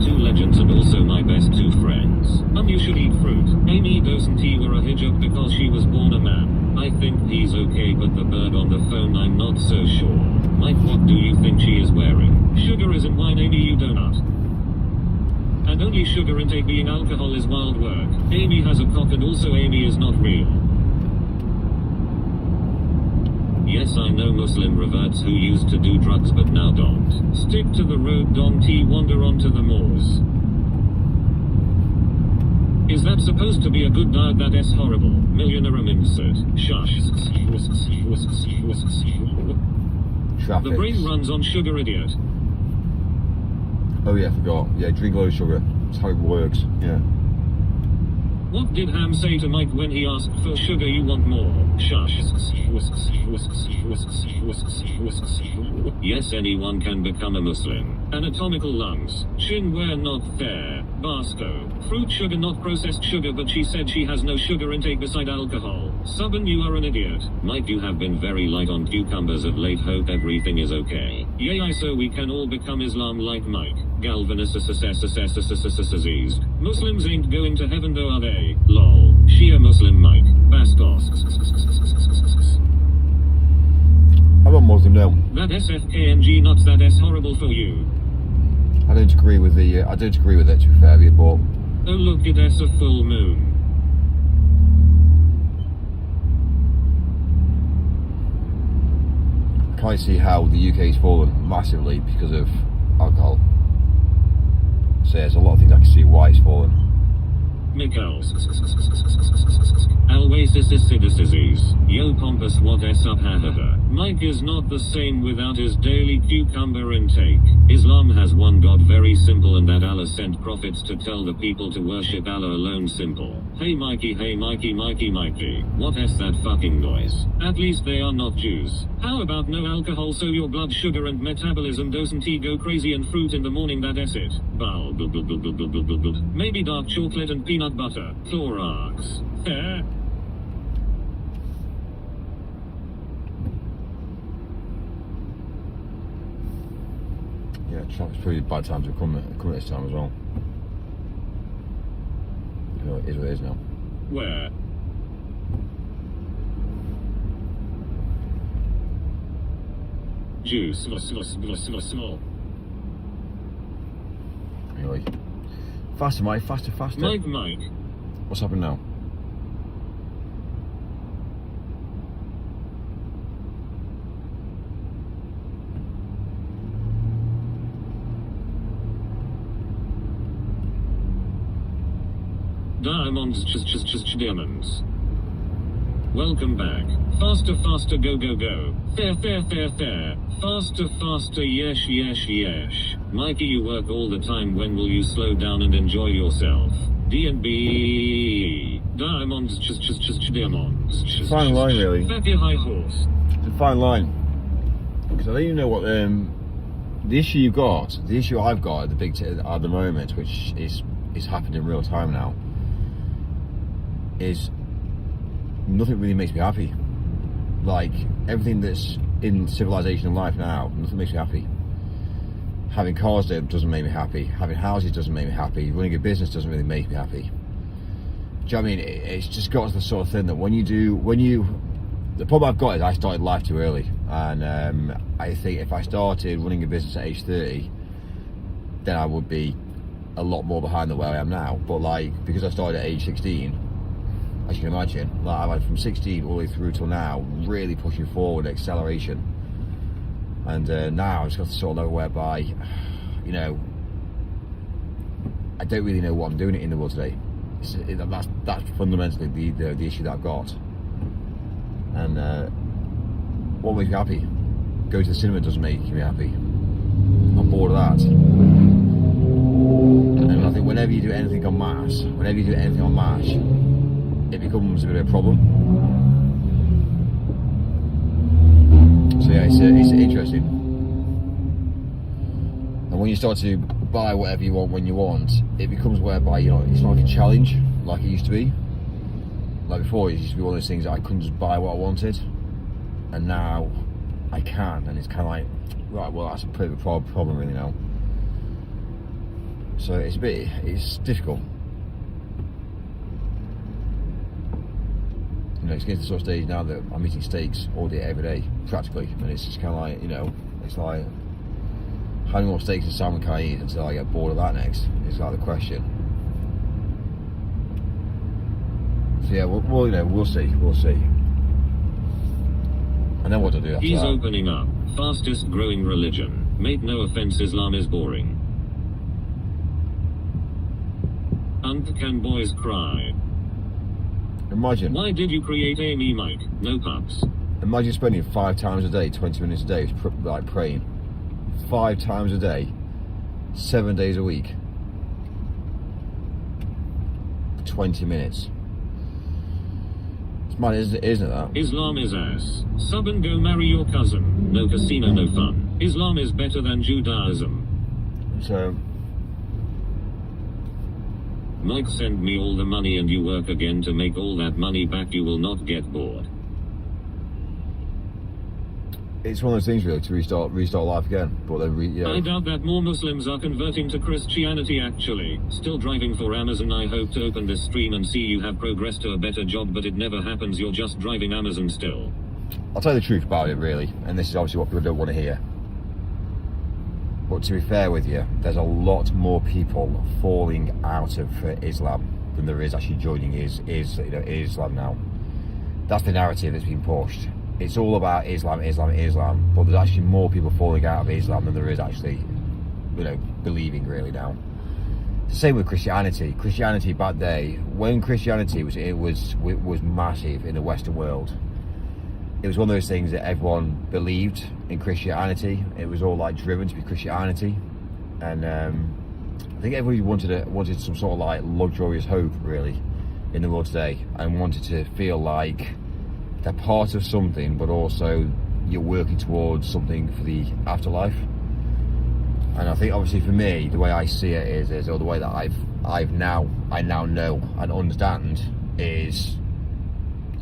Two legends and also my best two friends. You should eat fruit. Amy doesn't wear a hijab because she was born a man. I think he's okay, but the bird on the phone I'm not so sure. Mike, what do you think she is wearing? Sugar is in wine, Amy, you donut. And only sugar intake being alcohol is wild work. Amy has a cock and also Amy is not real. Yes, I know Muslim reverts who used to do drugs but now don't. Stick to the road, don't wander onto the moors. Is that supposed to be a good diet? That is horrible. Millionaire insert. Shush. Traffic. The brain runs on sugar, idiot. Oh yeah, I forgot. Yeah, drink low sugar. That's how it works. Yeah. What did Ham say to Mike when he asked for sugar? You want more? Shush. Yes, anyone can become a Muslim. Anatomical lungs. Chin wear not fair. Basco. Fruit sugar, not processed sugar, but she said she has no sugar intake beside alcohol. Subban, you are an idiot. Mike, you have been very light on cucumbers of late. Hope everything is okay. Yay, so we can all become Islam like Mike. Galvanus disease. Muslims ain't going to heaven though, are they? Lol. Shia Muslim Mike. Bastos. I'm a Muslim now. That SFKNG nuts, that is horrible for you. I don't agree with the. I don't agree with it, to be fair, but. Oh look, it is a full moon. I can't see how the UK's fallen massively because of alcohol. So there's a lot of things I can see why it's fallen. Mikkel. Always disease. Yo pompous, what s up, ha ha ha. Mike is not the same without his daily cucumber intake. Islam has one God, very simple, and that Allah sent prophets to tell the people to worship Allah alone, simple. Hey Mikey, Mikey. What is that fucking noise? At least they are not Jews. How about no alcohol so your blood sugar and metabolism doesn't go crazy, and fruit in the morning, that is it. Bow. Maybe dark chocolate and peanut butter. Clorox. Fair. Yeah, Trump's pretty bad time to come at this time as well. You know, it is what it is now. Where? Juice. Anyway. Faster, Mike, faster. Mike. What's happening now? Diamonds, just diamonds. Welcome back. Faster, go. Fair. Faster, yes. Mikey, you work all the time. When will you slow down and enjoy yourself? D&B. Diamonds, just diamonds. Fine line, really. Fatty high horse. It's a fine line. Because I don't even know what the issue I've got at the at the moment, which is happening in real time now, is nothing really makes me happy. Like, everything that's in civilization and life now, nothing makes me happy. Having cars doesn't make me happy. Having houses doesn't make me happy. Running a business doesn't really make me happy. Do you know what I mean? It's just got to the sort of thing that the problem I've got is I started life too early, and I think if I started running a business at age 30, then I would be a lot more behind than where I am now. But like, because I started at age 16, as you can imagine, like I've had from 16 all the way through till now, really pushing forward, acceleration. And now I've just got to sort of know whereby, you know, I don't really know what I'm doing in the world today. That's fundamentally the issue that I've got. And what makes me happy? Going to the cinema doesn't make me happy. I'm bored of that. And I think whenever you do anything en masse, it becomes a bit of a problem. So yeah, it's interesting. And when you start to buy whatever you want when you want, it becomes whereby, you know, it's not like a challenge like it used to be. Like before, it used to be one of those things that I couldn't just buy what I wanted, and now I can, and it's kind of like, right, well, that's a pretty big problem really now. So it's difficult. You know, it's getting to the sort of stage now that I'm eating steaks all day, every day, practically, and it's just kind of like, you know, it's like, how many more steaks and salmon can I eat until I get bored of that next? It's like the question. So yeah, we'll you know, we'll see. And then what to do after He's that? opening up. Fastest growing religion. Mate, no offense, Islam is boring. Can boys cry? Imagine. Why did you create Amy Mike? No pups. Imagine spending 5 times a day, 20 minutes a day, like praying. 5 times a day, 7 days a week. 20 minutes. It's mad, isn't it that? Islam is ass. Sub and go marry your cousin. No casino, no fun. Islam is better than Judaism. So, Mike, send me all the money and you work again to make all that money back. You will not get bored. it's one of those things really to restart life again. But then, I doubt that more Muslims are converting to Christianity actually. Still driving for Amazon. I hope to open this stream and see you have progressed to a better job, but it never happens. You're just driving Amazon still. I'll tell you the truth about it really, and this is obviously what people don't want to hear. But to be fair with you, there's a lot more people falling out of Islam than there is actually joining Islam now. That's the narrative that's been pushed. It's all about Islam, but there's actually more people falling out of Islam than there is actually, believing really now. It's the same with Christianity. Christianity back then, when Christianity was massive in the Western world, it was one of those things that everyone believed in Christianity. It was all like driven to be Christianity, and I think everybody wanted some sort of like luxurious hope really in the world today, and wanted to feel like they're part of something, but also you're working towards something for the afterlife. And I think obviously for me, the way I see it is or the way that I now know and understand is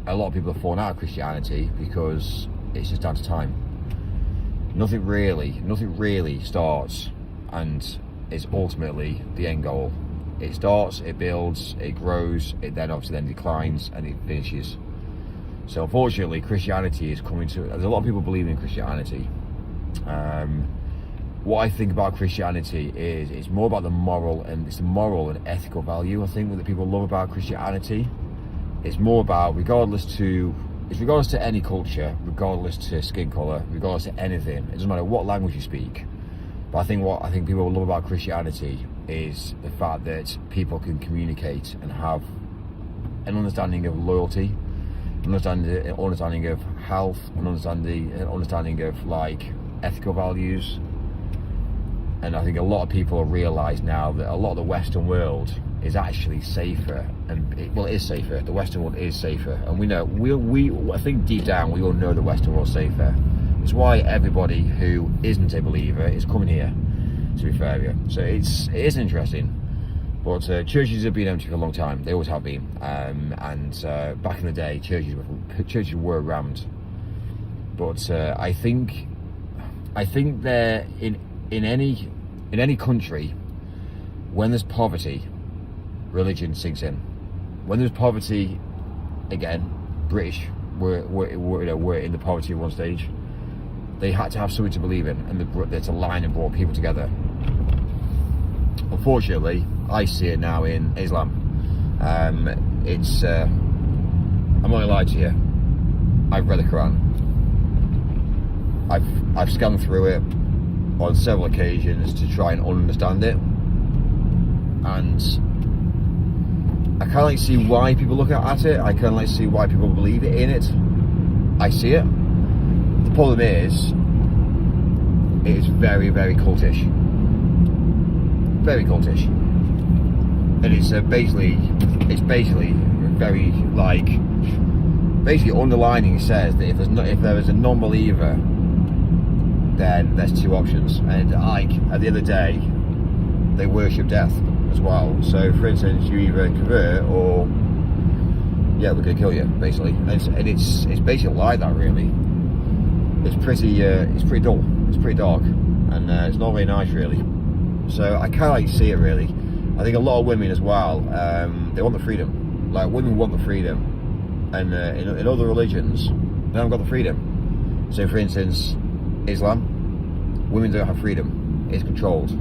a lot of people have fallen out of Christianity because it's just down to time. Nothing really starts and is ultimately the end goal. It starts, it builds, it grows, it then obviously then declines and it finishes. So unfortunately, Christianity is coming to. There's a lot of people believing in Christianity. What I think about Christianity is it's more about the moral and and ethical value. I think that people love about Christianity. It's more about regardless to any culture, regardless to skin colour, regardless to anything. It doesn't matter what language you speak. But I think people love about Christianity is the fact that people can communicate and have an understanding of loyalty, an understanding of health, an understanding of like ethical values. And I think a lot of people realise now that a lot of the Western world is actually safer, and it is safer. The Western world is safer, and we know. I think deep down we all know the Western world's safer. It's why everybody who isn't a believer is coming here. To be fair, yeah. So it is interesting. But churches have been empty for a long time. They always have been. And back in the day, churches were rammed. But I think they're in any country, when there's poverty, religion sinks in. When there's poverty, again, British were in the poverty at one stage. They had to have something to believe in, and that's a line and brought people together. Unfortunately, I see it now in Islam. It's I'm not gonna lie to you. I've read the Quran. I've scanned through it on several occasions to try and understand it, and I kind of like see why people look at it. I kind of like see why people believe it in it. I see it. The problem is, it is very, very cultish. Very cultish. And it's basically very basically underlining says that if there is a non-believer, then there's two options, and at the end of the day, they worship death as well. So, for instance, you either convert or we're gonna kill you, basically. And it's basically like that, really. It's pretty dull. It's pretty dark, and it's not very nice, really. So I kind of like see it, really. I think a lot of women as well, they want the freedom. Like, women want the freedom, and in other religions, they haven't got the freedom. So, for instance, Islam, women don't have freedom. It's controlled.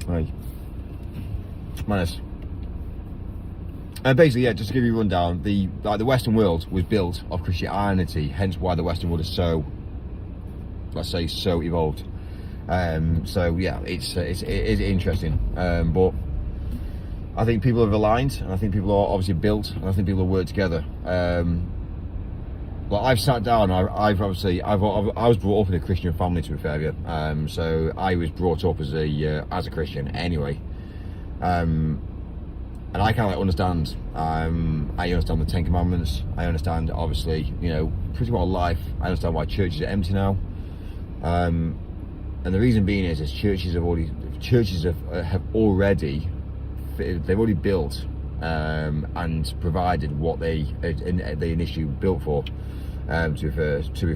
Right. Madness. And basically, yeah, just to give you a rundown, the Western world was built of Christianity, hence why the Western world is so, let's say, so evolved. So yeah, it is interesting. But I think people have aligned, and I think people are obviously built, and I think people have worked together. Well, I've sat down. I was brought up in a Christian family, to be fair, yeah. So I was brought up as a Christian anyway. And I kind of like understand. I understand the Ten Commandments. I understand, obviously, you know, pretty well life. I understand why churches are empty now. And the reason being is churches have already built and provided what they initially built for. To be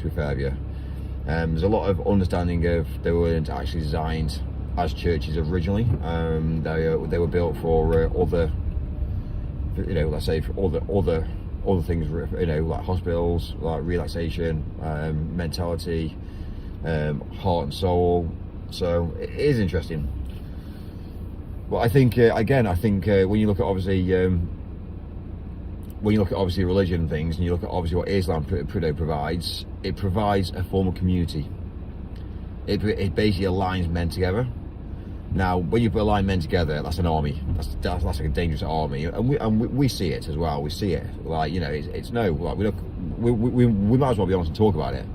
fair, yeah. There's a lot of understanding of they weren't actually designed as churches originally. They were built for other, you know, let's say for other things, you know, like hospitals, like relaxation, mentality, heart and soul. So it is interesting. But I think when you look at obviously religion and things, and you look at obviously what Islam provides, it provides a form of community. It basically aligns men together. Now, when you align men together, that's an army. That's like a dangerous army, and we see it as well. We see it, like, you know, it's no, like, we might as well be honest and talk about it.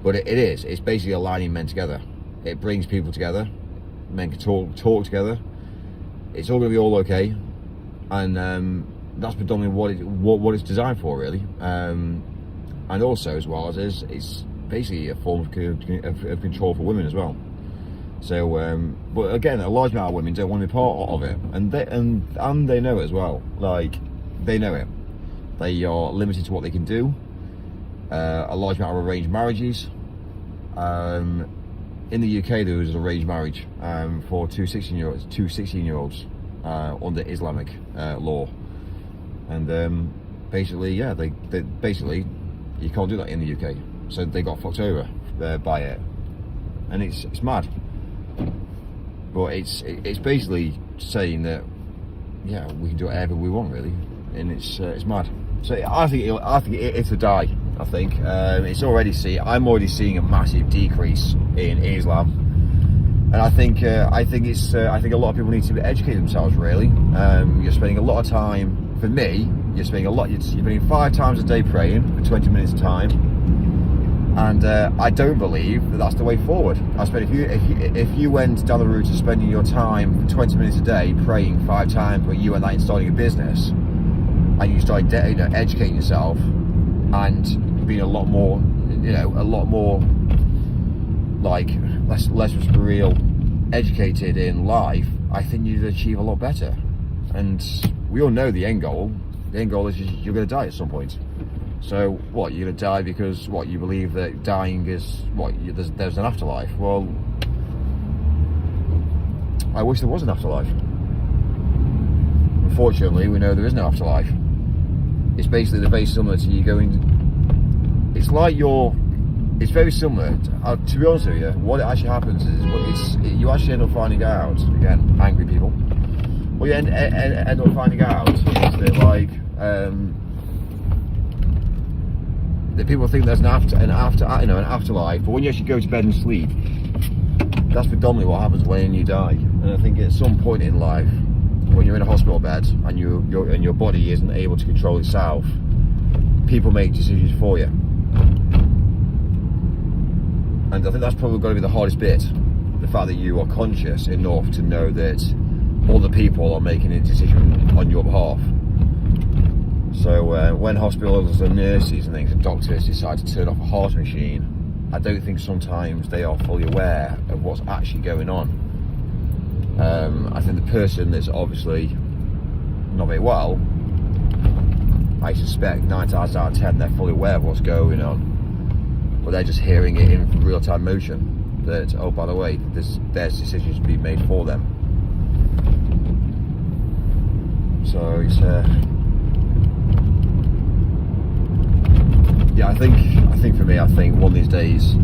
But it is. It's basically aligning men together. It brings people together. Men can talk together. It's all going to be all okay, and that's predominantly what it's designed for, really. And also, as well as it's basically a form of control for women as well. So, but again, a large amount of women don't want to be part of it, and they know it as well. Like, they know it. They are limited to what they can do. A large amount of arranged marriages. In the UK, there was an arranged marriage for two 16-year-olds under Islamic law, and basically, yeah, they basically, you can't do that in the UK. So they got fucked over by it, and it's mad. But it's basically saying that, yeah, we can do whatever we want, really, and it's mad. So I think it's a die. I think I'm already seeing a massive decrease in Islam, and I think a lot of people need to educate themselves, really. You're spending a lot of time. For me, you're spending 5 times a day praying for 20 minutes of time. And I don't believe that that's the way forward. If you went down the route of spending your time for 20 minutes a day praying 5 times, but you went out and starting a business, and you started educating yourself and being a lot more like less real educated in life, I think you'd achieve a lot better. And we all know the end goal. The end goal is you're going to die at some point. So what, you're going to die because what, you believe that dying is what, there's an afterlife? Well, I wish there was an afterlife. Unfortunately, we know there is no afterlife. It's basically very similar to you going, it's very similar, to be honest with you. What actually happens is, you actually end up finding out, again, angry people, what you end up finding out is that, like, that people think there's an afterlife, but when you actually go to bed and sleep, that's predominantly what happens when you die. And I think at some point in life, when you're in a hospital bed and your body isn't able to control itself, people make decisions for you. And I think that's probably going to be the hardest bit, the fact that you are conscious enough to know that other people are making a decision on your behalf. So when hospitals and nurses and things and doctors decide to turn off a heart machine, I don't think sometimes they are fully aware of what's actually going on. I think the person that's obviously not very well, I suspect 9 times out of 10 they're fully aware of what's going on, but they're just hearing it in real-time motion that, oh, by the way, there's decisions being made for them. So it's yeah, I think for me, one of these days,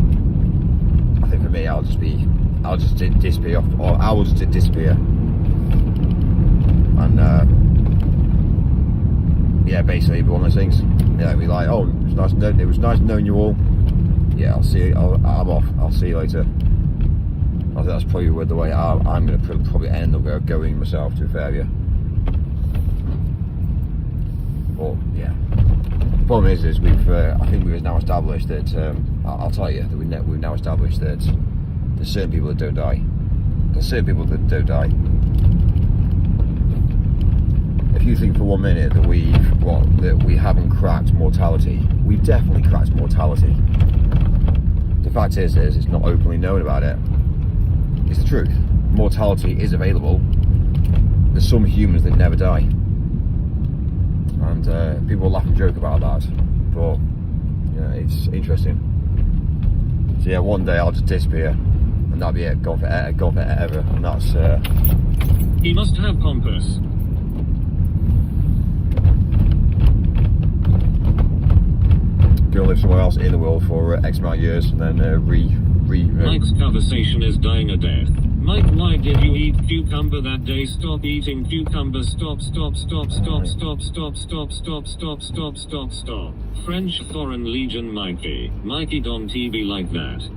I'll just be I'll just disappear off, or I will just disappear. And yeah, basically it'd be one of those things. Yeah, it'd be like, oh, it was nice knowing you all. Yeah, I'll see you. I'm off. I'll see you later. I think that's probably the way I'm going to probably end up going myself, to be fair, yeah. But yeah, the problem is I think we've now established that I'll tell you that we've now established that there's certain people that don't die. There's certain people that don't die. If you think for 1 minute that we haven't cracked mortality, we've definitely cracked mortality. The fact is it's not openly known about it. It's the truth. Mortality is available. There's some humans that never die. And people laugh and joke about that. But yeah, it's interesting. So yeah, one day I'll just disappear. And that'll be it. Gone forever. And that's... He must have compass. Go live somewhere else in the world for X amount of years and then Mike's conversation is dying a death. Mike, why did you eat cucumber that day? Stop eating cucumber. Stop. French Foreign Legion Mikey. Mikey don't be like that.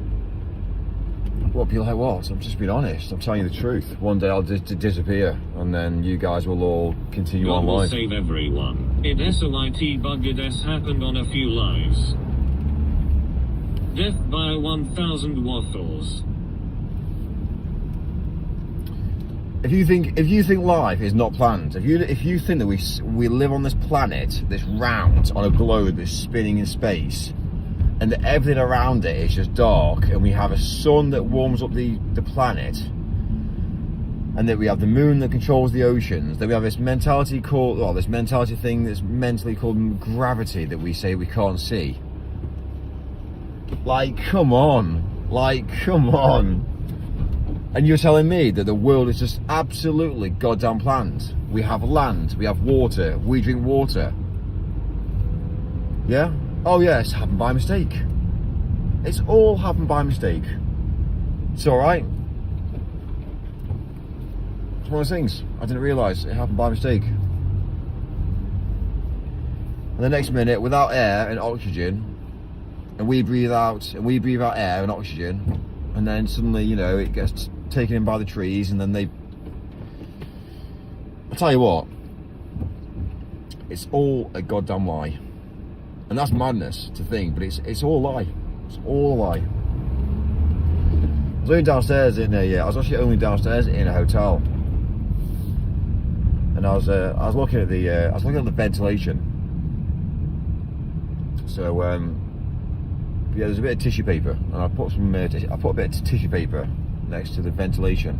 What, be like what? I'm just being honest. I'm telling you the truth. One day I'll disappear and then you guys will all continue God will online. save everyone. It SOIT bugged S happened on a few lives. Death by 1,000 waffles. If you think life is not planned, if you think that we live on this planet that's round on a globe that's spinning in space, and that everything around it is just dark, and we have a sun that warms up the planet, and that we have the moon that controls the oceans, that we have this mentality thing that's mentally called gravity that we say we can't see. Like, come on. And you're telling me that the world is just absolutely goddamn planned. We have land, we have water, we drink water. Yeah? Oh yeah, it's happened by mistake. It's all happened by mistake. It's alright. It's one of those things. I didn't realise it happened by mistake. And the next minute, without air and oxygen, and we breathe out air and oxygen, and then suddenly, you know, it gets taken in by the trees, and then I'll tell you what, it's all a goddamn lie. And that's madness to think, but it's all a lie. It's all a lie. I was actually only downstairs in a hotel, and I was looking at the ventilation. So yeah, there's a bit of tissue paper, and I put a bit of tissue paper next to the ventilation.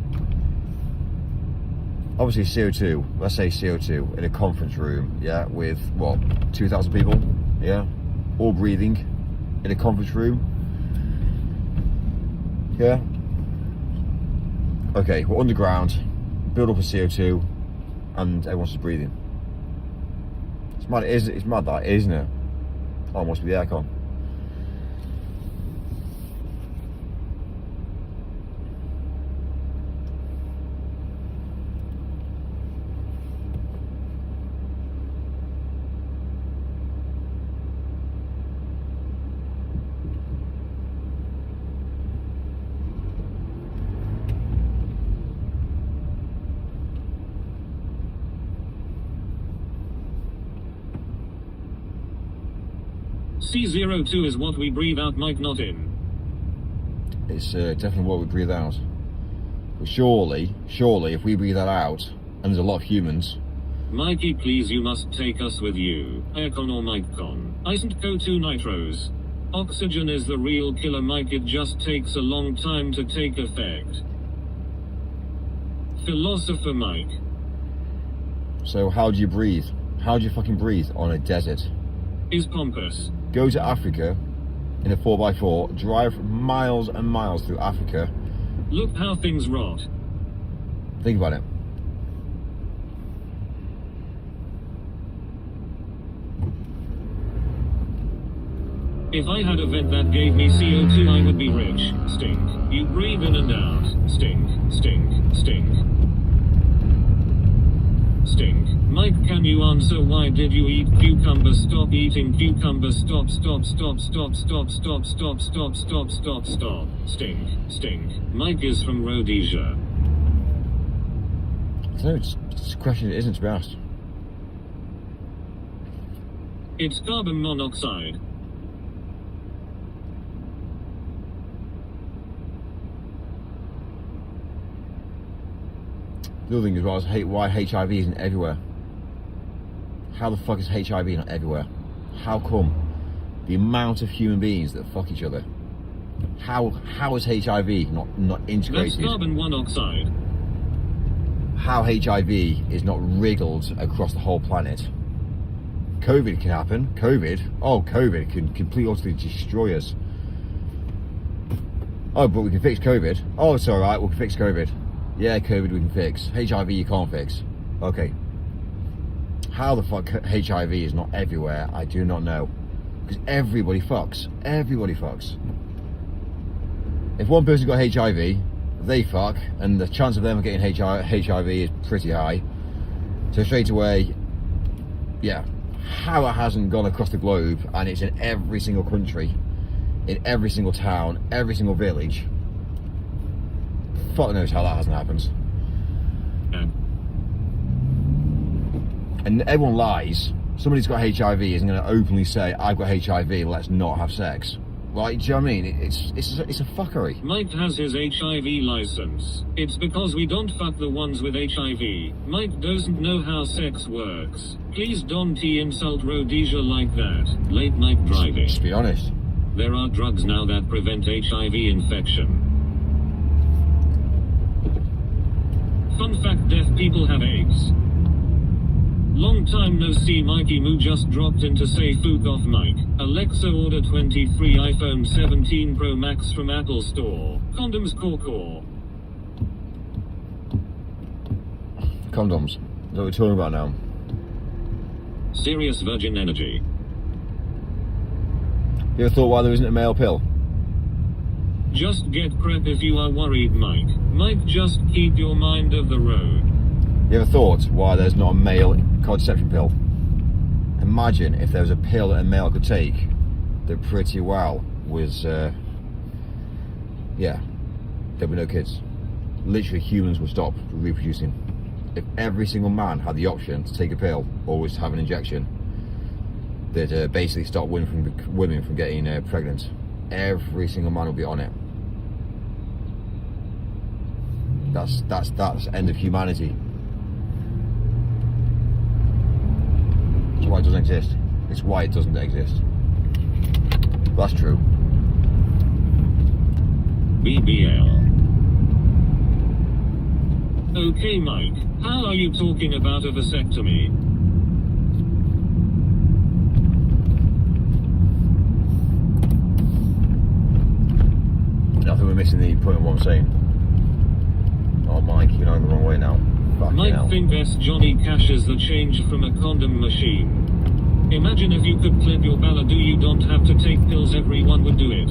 Obviously CO2, let's say CO2 in a conference room, yeah, with what, 2,000 people, yeah, all breathing in a conference room, yeah. Okay, we're underground, build up of CO2, and everyone's just breathing. It's mad, it's mad that, isn't it? Oh, it must be the aircon. C02 is what we breathe out, Mike, not in. It's definitely what we breathe out. But surely, if we breathe that out, and there's a lot of humans... Mikey, please, you must take us with you. Aircon or Micecon. Isn't go to nitros. Oxygen is the real killer, Mike, it just takes a long time to take effect. Philosopher Mike. So how do you breathe? How do you fucking breathe on a desert? Is compass. Go to Africa in a 4x4, drive miles and miles through Africa. Look how things rot. Think about it. If I had a vent that gave me CO2, I would be rich. Stink. You breathe in and out. Stink. Stink. Stink. Stink. Mike, can you answer why did you eat cucumber? Stop eating cucumber. Stop. Stop. Stop. Stop. Stop. Stop. Stop. Stop. Stop. Stop. Stop. Stink. Stink. Mike is from Rhodesia. No, it's a question it isn't, to be honest. It's carbon monoxide. The other thing as well is why HIV isn't everywhere. How the fuck is HIV not everywhere? How come? The amount of human beings that fuck each other. How is HIV not integrated? That's carbon monoxide. How HIV is not wriggled across the whole planet. COVID can happen. COVID can completely utterly destroy us. Oh, but we can fix COVID. Oh, it's alright, we can fix COVID. Yeah, COVID we can fix. HIV you can't fix. Okay. How the fuck HIV is not everywhere, I do not know. Because everybody fucks. Everybody fucks. If one person got HIV, they fuck, and the chance of them getting HIV is pretty high. So straight away, yeah, how it hasn't gone across the globe, and it's in every single country, in every single town, every single village. Fuck knows how that hasn't happened. Yeah. And everyone lies. Somebody's got HIV isn't going to openly say, I've got HIV, let's not have sex. Like, do you know what I mean? It's a fuckery. Mike has his HIV license. It's because we don't fuck the ones with HIV. Mike doesn't know how sex works. Please don't insult Rhodesia like that. Late night driving. Just be honest. There are drugs now that prevent HIV infection. Fun fact, deaf people have AIDS. Long time no see. Mikey Moo just dropped into say fuck off Mike. Alexa, order 23 iPhone 17 Pro Max from Apple Store. Condoms core. Condoms. Is that what we're talking about now? Serious Virgin Energy. You ever thought why there isn't a male pill? Just get crap if you are worried, Mike. Mike, just keep your mind of the road. You ever thought why there's not a male contraception pill? Imagine if there was a pill that a male could take that pretty well was, yeah, there'd be no kids. Literally humans would stop reproducing. If every single man had the option to take a pill or was to have an injection, they'd basically stop women from getting pregnant. Every single man would be on it. That's end of humanity. That's why it doesn't exist. It's why it doesn't exist. That's true. BBL. Okay, Mike, how are you talking about a vasectomy? I think we're missing the point of what I'm saying. Oh, Mike, you're going the wrong way now. Fucking Mike hell. thinks Johnny cashes the change from a condom machine. Imagine if you could clip your balladoo, you don't have to take pills, everyone would do it.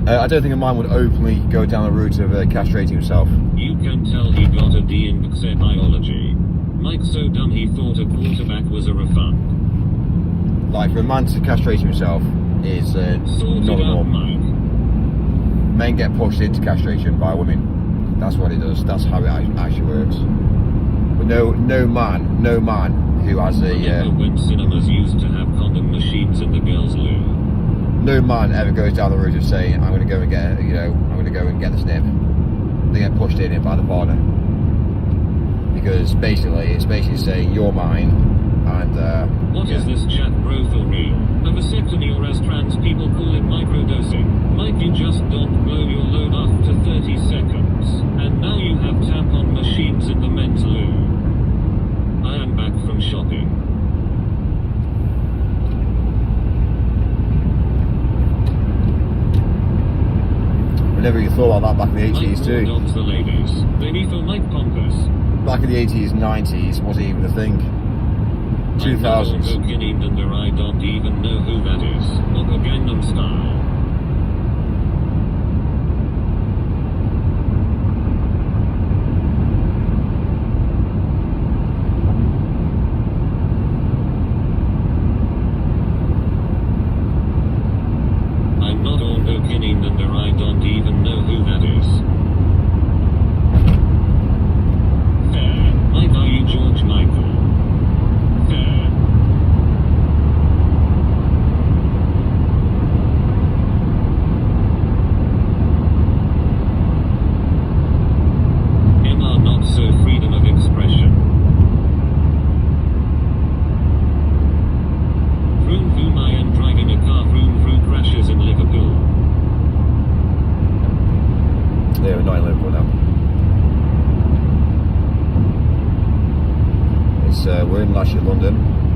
I don't think a man would openly go down the route of castrating himself. You can tell he got a D in biology. Mike's so dumb he thought a quarterback was a refund. Like, for a man to castrate himself is Sorted not out, normal. Mike. Men get pushed into castration by women. That's what it does. That's how it actually works. But no man who has a Remember when cinemas used to have condom machines in the girls' loo? no man ever goes down the route of saying, I'm going to go and get, I'm going to go and get the snip. They get pushed in by the partner. Because basically, it's basically saying, you're mine, and, What yeah. is this chat bro for real? A vasectomy, or as trans people call it, microdosing. Mike, you just don't blow your load after 30 seconds. And now you have tampon machines in the men's loo. I am back from shopping. Whenever you thought about that back in the 80s Mike too. bulldogs the ladies. Maybe for Mike Pompous. Back in the 80s, 90s, wasn't even a thing. 2000s. I don't even know who that is. Oppa Gangnam Style. I'm not Ordo Kinnindander, I don't even know who that is. Fair. I buy you George Michael. Fair. Emma, not so freedom of expression. Vroom vroom, I am driving a car, vroom vroom, crashes in Liverpool. Yeah, we're not in Liverpool now. We're in last year London.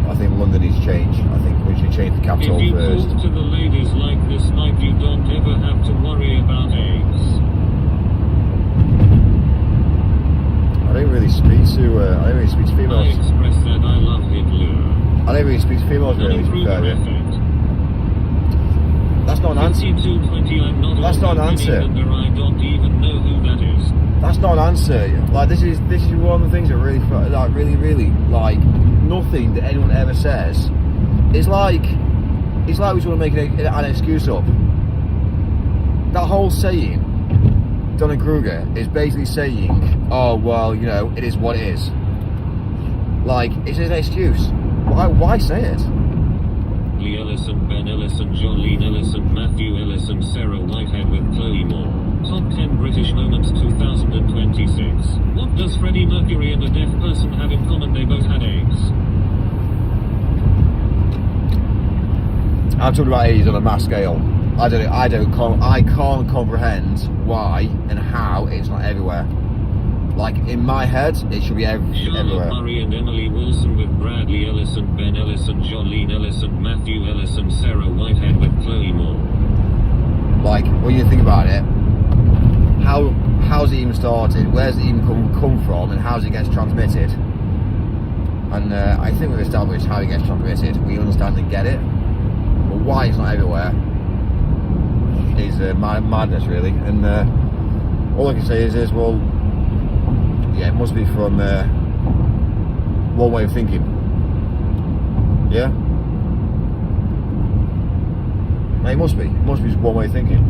I think London needs to change. I think we should change the capital If you first. talk to the ladies like this night, you don't ever have to worry about AIDS. I don't really speak to I females. express that I love Hitler. I don't really speak to females really, to be fair. Unapproved Yeah. effect. That's not an answer. 5220, I'm not That's not an answer. I don't even know who that is. That's not an answer. Like this is one of the things that really like nothing that anyone ever says. It's like we just want to make an excuse up. That whole saying, Dunning-Kruger, is basically saying, oh well, you know, it is what it is. Like it's an excuse. Why say it? Lee Ellison, Ben Ellison, Jolene Ellison, Matthew Ellison, Sarah Whitehead with Chloe Moore. Top 10 British moments 2026. What does Freddie Mercury and a deaf person have in common? They both had AIDS. I'm talking about AIDS on a mass scale. I can't comprehend why and how it's not everywhere. Like in my head, it should be Charlotte everywhere. Murray and Emily Wilson with Bradley Ellison, Ben Ellison, Jolene Ellison, Matthew Ellison, Sarah Whitehead with Chloe Moore. Like when you think about it, how's it even started? Where's it even come from? And how's it gets transmitted? And I think we've established how it gets transmitted. We understand and get it, but why it's not everywhere is madness, really. And all I can say is well, yeah, it must be from one way of thinking. Yeah, it must be. It must be just one way of thinking.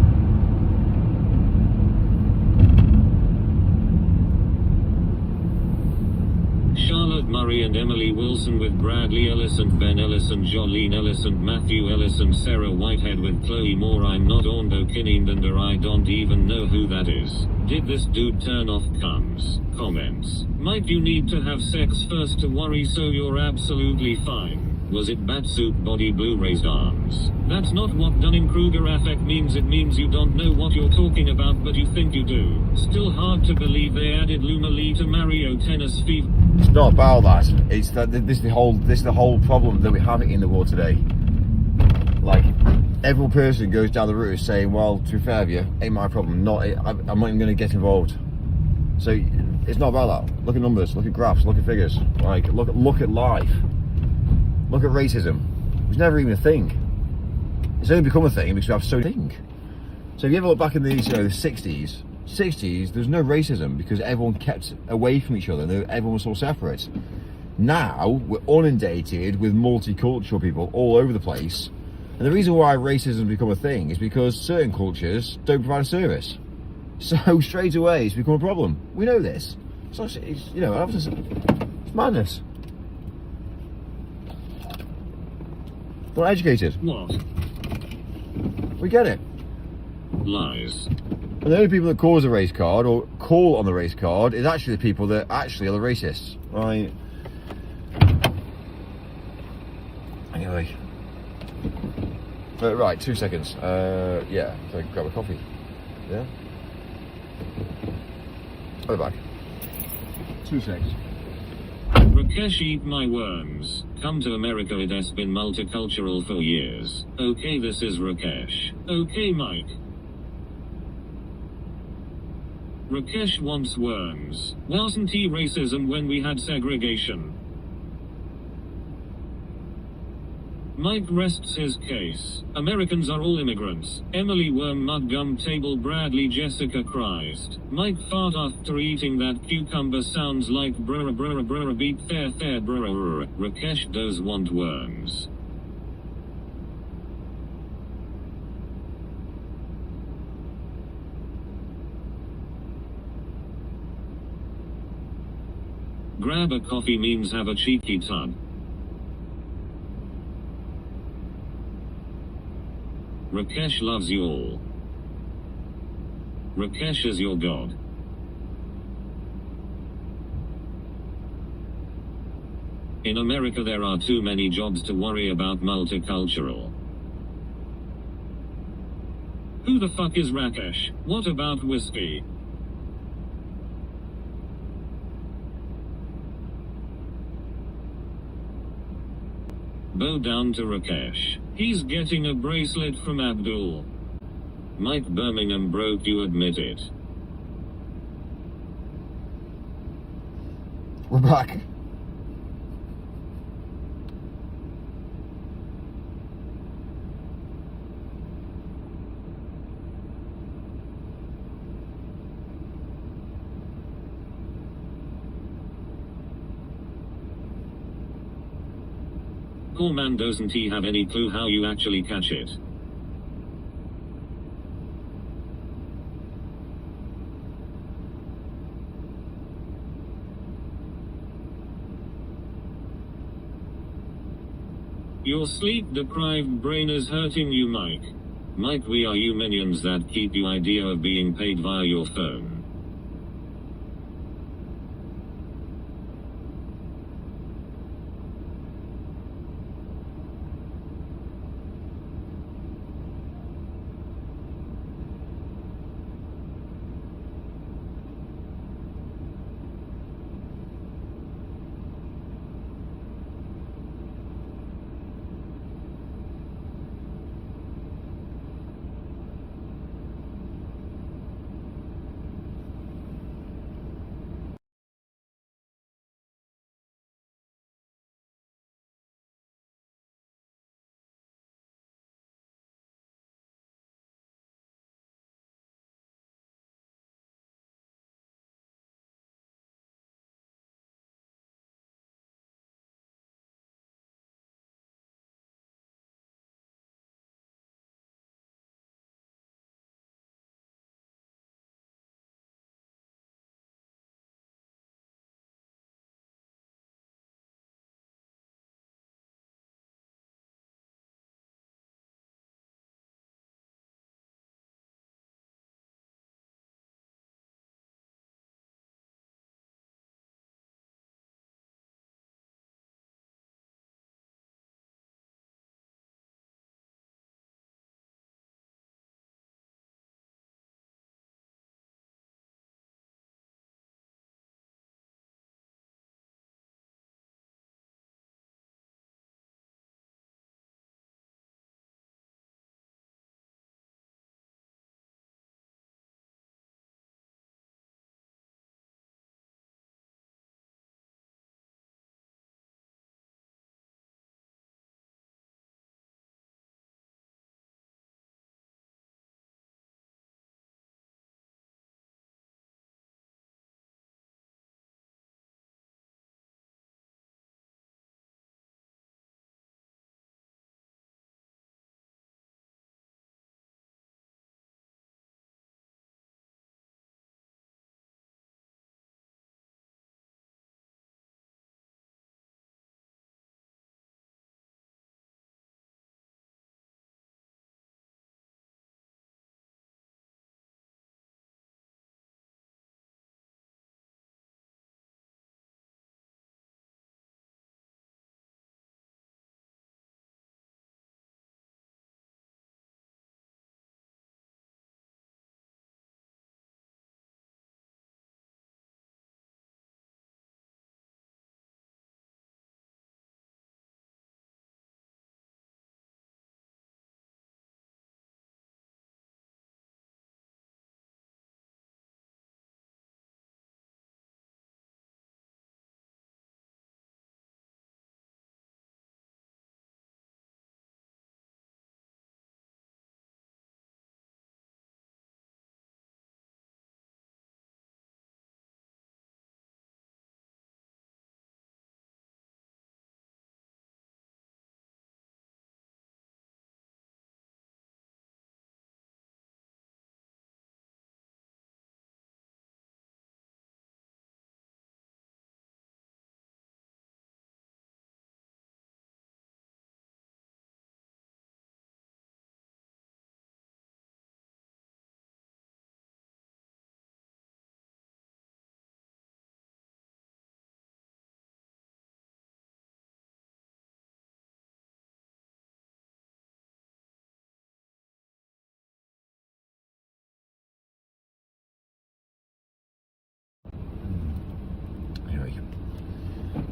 Charlotte Murray and Emily Wilson with Bradley Ellison, Ben Ellison, Jolene Ellison, Matthew Ellison, Sarah Whitehead with Chloe Moore. I'm not Ordo Kinnindander, I don't even know who that is. Did this dude turn off cums? Comments. Might you need to have sex first to worry so you're absolutely fine? Was it Batsuit body blue raised arms? That's not what Dunning-Kruger effect means. It means you don't know what you're talking about, but you think you do. Still hard to believe they added Luma Lee to Mario Tennis Fever. It's not about that. It's that this is the whole problem that we have in the world today. Like every person goes down the route saying, "Well, to be fair with you, ain't my problem. I'm not even going to get involved." So it's not about that. Look at numbers. Look at graphs. Look at figures. Like look at life. Look at racism. It was never even a thing. It's only become a thing because we have so thing. So if you ever look back in the 60s, there's no racism because everyone kept away from each other. Everyone was all separate. Now we're inundated with multicultural people all over the place, and the reason why racism has become a thing is because certain cultures don't provide a service. So straight away it's become a problem. We know this. So it's madness. They're not educated. What? We get it. Lies. And the only people that cause a race card or call on the race card is actually the people that actually are the racists. Right. Anyway. Right, 2 seconds. Yeah, so grab a coffee. Yeah? I'll be back. 2 seconds. Rakesh, eat my worms. Come to America, it has been multicultural for years. Okay, this is Rakesh. Okay, Mike. Rakesh wants worms. Wasn't he racism when we had segregation? Mike rests his case. Americans are all immigrants. Emily Worm Mud Gum Table Bradley Jessica Christ. Mike fart after eating that cucumber sounds like brr brr brr beep fair fair brr. Rakesh does want worms. Grab a coffee means have a cheeky tug. Rakesh loves you all. Rakesh is your god. In America there are too many jobs to worry about multicultural. Who the fuck is Rakesh? What about whiskey? Bow down to Rakesh. He's getting a bracelet from Abdul. Mike Birmingham broke, you admit it. We're back. Poor man, doesn't he have any clue how you actually catch it? Your sleep-deprived brain is hurting you, Mike. Mike, we are you minions that keep you idea of being paid via your phone.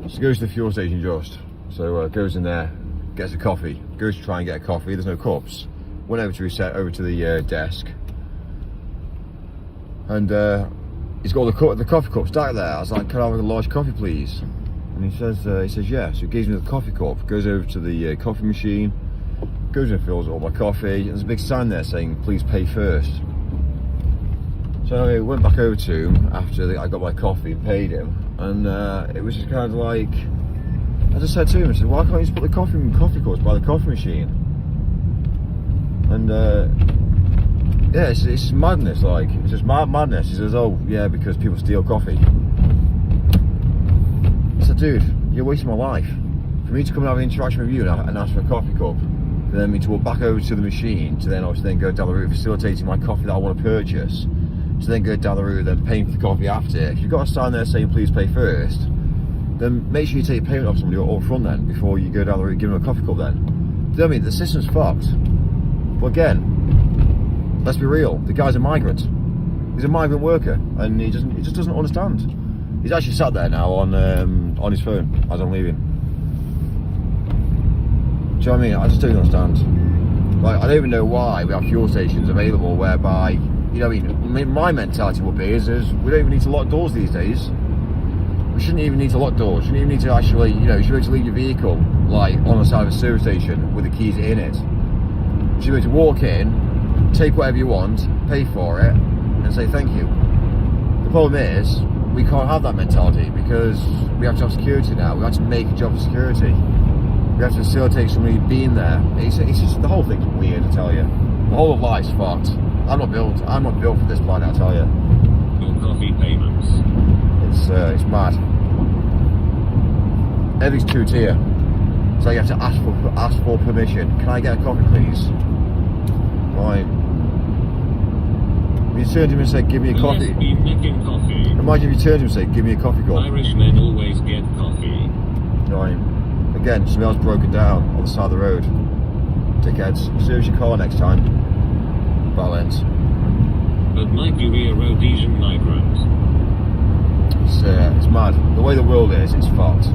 So goes to the fuel station just. So goes in there, gets a coffee. Goes to try and get a coffee. There's no cups. Went over to reset over to the desk, and he's got the coffee cup stacked there. I was like, "Can I have a large coffee, please?" And he says yeah. So he gives me the coffee cup. Goes over to the coffee machine. Goes and fills all my coffee. There's a big sign there saying, "Please pay first." So I went back over to him after I got my coffee and paid him, and it was just kind of like, I just said to him, I said, "Why can't you just put the coffee cups by the coffee machine?" And yeah, it's madness. Like, it's just madness. He says, "Oh yeah, because people steal coffee." I said, "Dude, you're wasting my life. For me to come and have an interaction with you and ask for a coffee cup, and then me to walk back over to the machine to then obviously then go down the route of facilitating my coffee that I want to purchase, to then go down the route of then paying for the coffee after. If you've got a sign there saying please pay first, then make sure you take payment off somebody up front then, before you go down the route give them a coffee cup then." Do you know what I mean? The system's fucked. But again, let's be real, the guy's a migrant. He's a migrant worker, and he just doesn't understand. He's actually sat there now on his phone as I'm leaving. Do you know what I mean? I just don't understand. Like, I don't even know why we have fuel stations available whereby, you know what I mean, my mentality would be is we don't even need to lock doors these days. We shouldn't even need to lock doors. You shouldn't even need to actually, you know, you should be able to leave your vehicle like on the side of a service station with the keys in it. You should be able to walk in, take whatever you want, pay for it, and say thank you. The problem is, we can't have that mentality because we have to have security now. We have to make a job of security. We have to facilitate somebody being there. It's just, the whole thing's weird, I tell you. The whole of life's fucked. I'm not built for this planet, I tell you. Your coffee payments. It's mad. Everything's two-tier. So you have to ask for permission. Can I get a coffee, please? Right. If you turned to him and said, "Give me a coffee." Let's be making coffee. Imagine if you turned to him and said, "Give me a coffee cup." Irish men always get coffee. Right. Again, something else broken down on the side of the road. Dickheads. Service your car next time. Balance. But might you be a Rhodesian migrant? It's mad. The way the world is, it's fucked.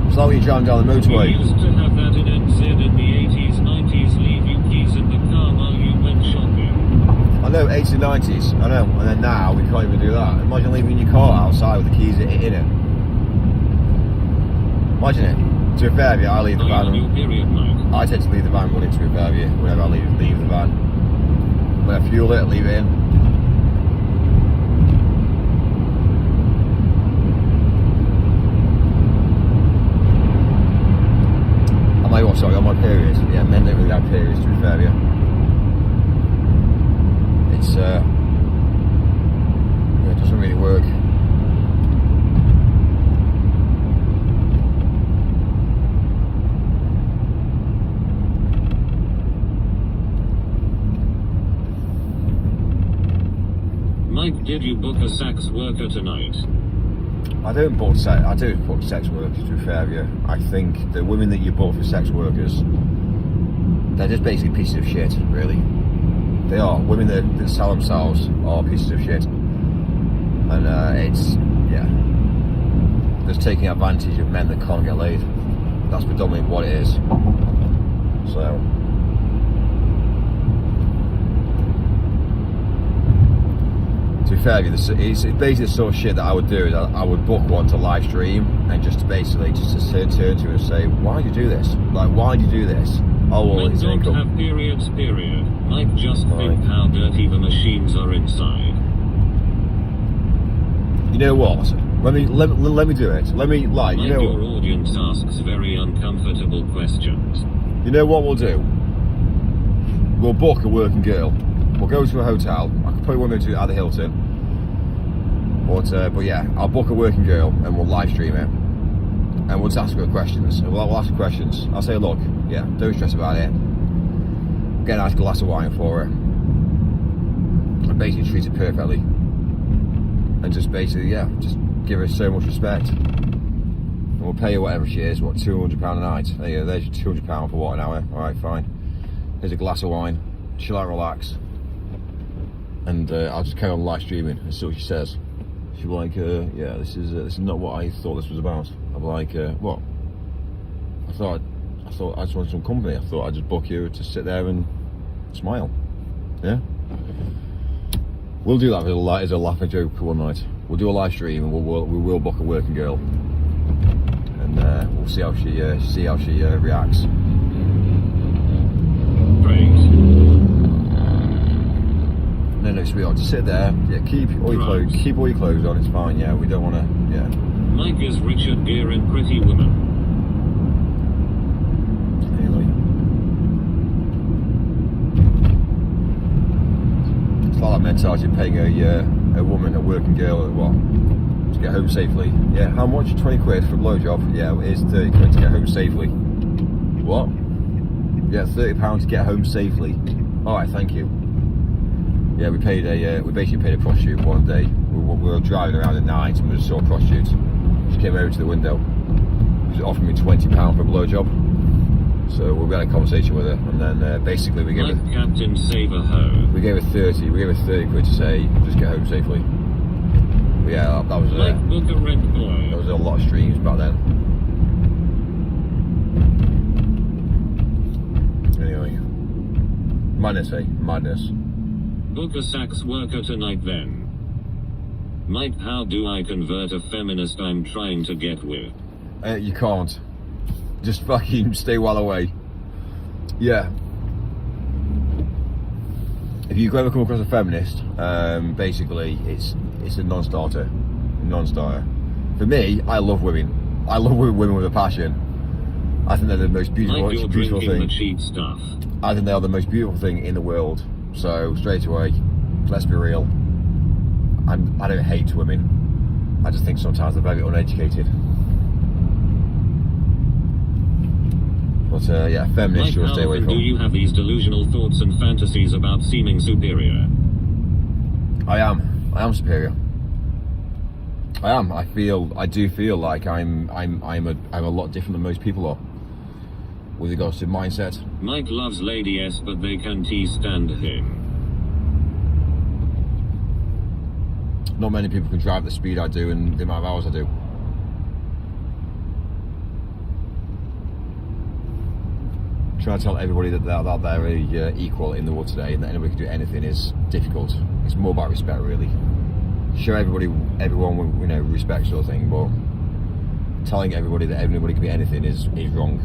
It's like when you're driving down the motorway. We used to have that in NZ in the 80s, 90s, leave you keys in the car while you went shopping. I know, 80s and 90s, I know. And then now, we can't even do that. Imagine leaving your car outside with the keys in it. Imagine it. To be fair with you, I leave the Are you on your van. period, Mike? I tend to leave the van running, to be fair with you, whenever I leave the van. When I fuel it, leave it in. Sorry, on my periods. Yeah, men don't really have periods, to be fair with you. It's yeah, it doesn't really work. Mike, did you book a sex worker tonight? I don't book sex workers, to be fair with you. I think the women that you book for sex workers, they're just basically pieces of shit, really. They are. Women that sell themselves are pieces of shit. And it's, yeah, just taking advantage of men that can't get laid. That's predominantly what it is. So, to be fair with you, it's basically the sort of shit that I would do. Is I would book one to live stream and just basically just turn to him and say, "Why do you do this? Like, why do you do this?" Oh, well, Men it's don't income. have periods, period. Mike, just Right. think how dirty the machines are inside. You know what? Let me do it. Let me, like, you Mike, know, your audience asks very uncomfortable questions. you know what we'll do? We'll book a working girl. We'll go to a hotel. I could probably want to go to at the Hilton. But yeah, I'll book a working girl and we'll live stream it. And we'll just ask her questions. And we'll ask her questions. I'll say, look, yeah, don't stress about it. Get a nice glass of wine for her. And basically treat it perfectly. And just basically, yeah, just give her so much respect. And we'll pay her whatever she is, what, £200 a night. There you go, there's your £200 for what, an hour? Alright, fine. Here's a glass of wine. chill out, relax. And I'll just carry on live streaming and see what she says. She'll be like, yeah, this is not what I thought this was about. I'm like, what? I thought I just wanted some company. I thought I'd just book you to sit there and smile. Yeah? We'll do that as a laughing joke one night. We'll do a live stream and we will book a working girl. And we'll see how she reacts. Great. No, sweetheart, just sit there. Yeah, keep all your clothes on. It's fine. Yeah, we don't want to. Yeah. Mike is Richard Gere in Pretty Woman. Anyway, it's like that mentality of paying a woman, a working girl, what, to get home safely. Yeah, how much? 20 quid for a blowjob. Yeah, it is 30 quid to get home safely. What? Yeah, £30 to get home safely. All right, thank you. Yeah, we basically paid a prostitute one day. We were driving around at night and we just saw a prostitute. She came over to the window. She offered me £20 for a blowjob. So we had a conversation with her, and then basically we gave her Captain Save a Ho. We gave her 30 quid to say just get home safely. But yeah, that was Book a Red Boy. there was a lot of streams back then. Anyway, madness, eh? Madness. Book a sax worker tonight then. Mike, how do I convert a feminist I'm trying to get with? You can't. Just fucking stay well away. Yeah. If you ever come across a feminist, basically it's a non-starter. For me, I love women. I love women with a passion. I think they're the most beautiful, Mike, you're beautiful drinking thing. the cheap stuff. I think they are the most beautiful thing in the world. So straight away, let's be real. I don't hate women. I just think sometimes they're very uneducated. But yeah, feminists Mike, should stay how away often from. do you have these delusional thoughts and fantasies about seeming superior? I am superior. I am. I do feel like I'm a lot different than most people are with regards to mindset. Mike loves Lady S, but they can't stand him. Not many people can drive the speed I do and the amount of hours I do. Trying to tell everybody that they're equal in the world today and that anybody can do anything is difficult. It's more about respect, really. Show everyone, respect sort of thing, but telling everybody that everybody can be anything is wrong.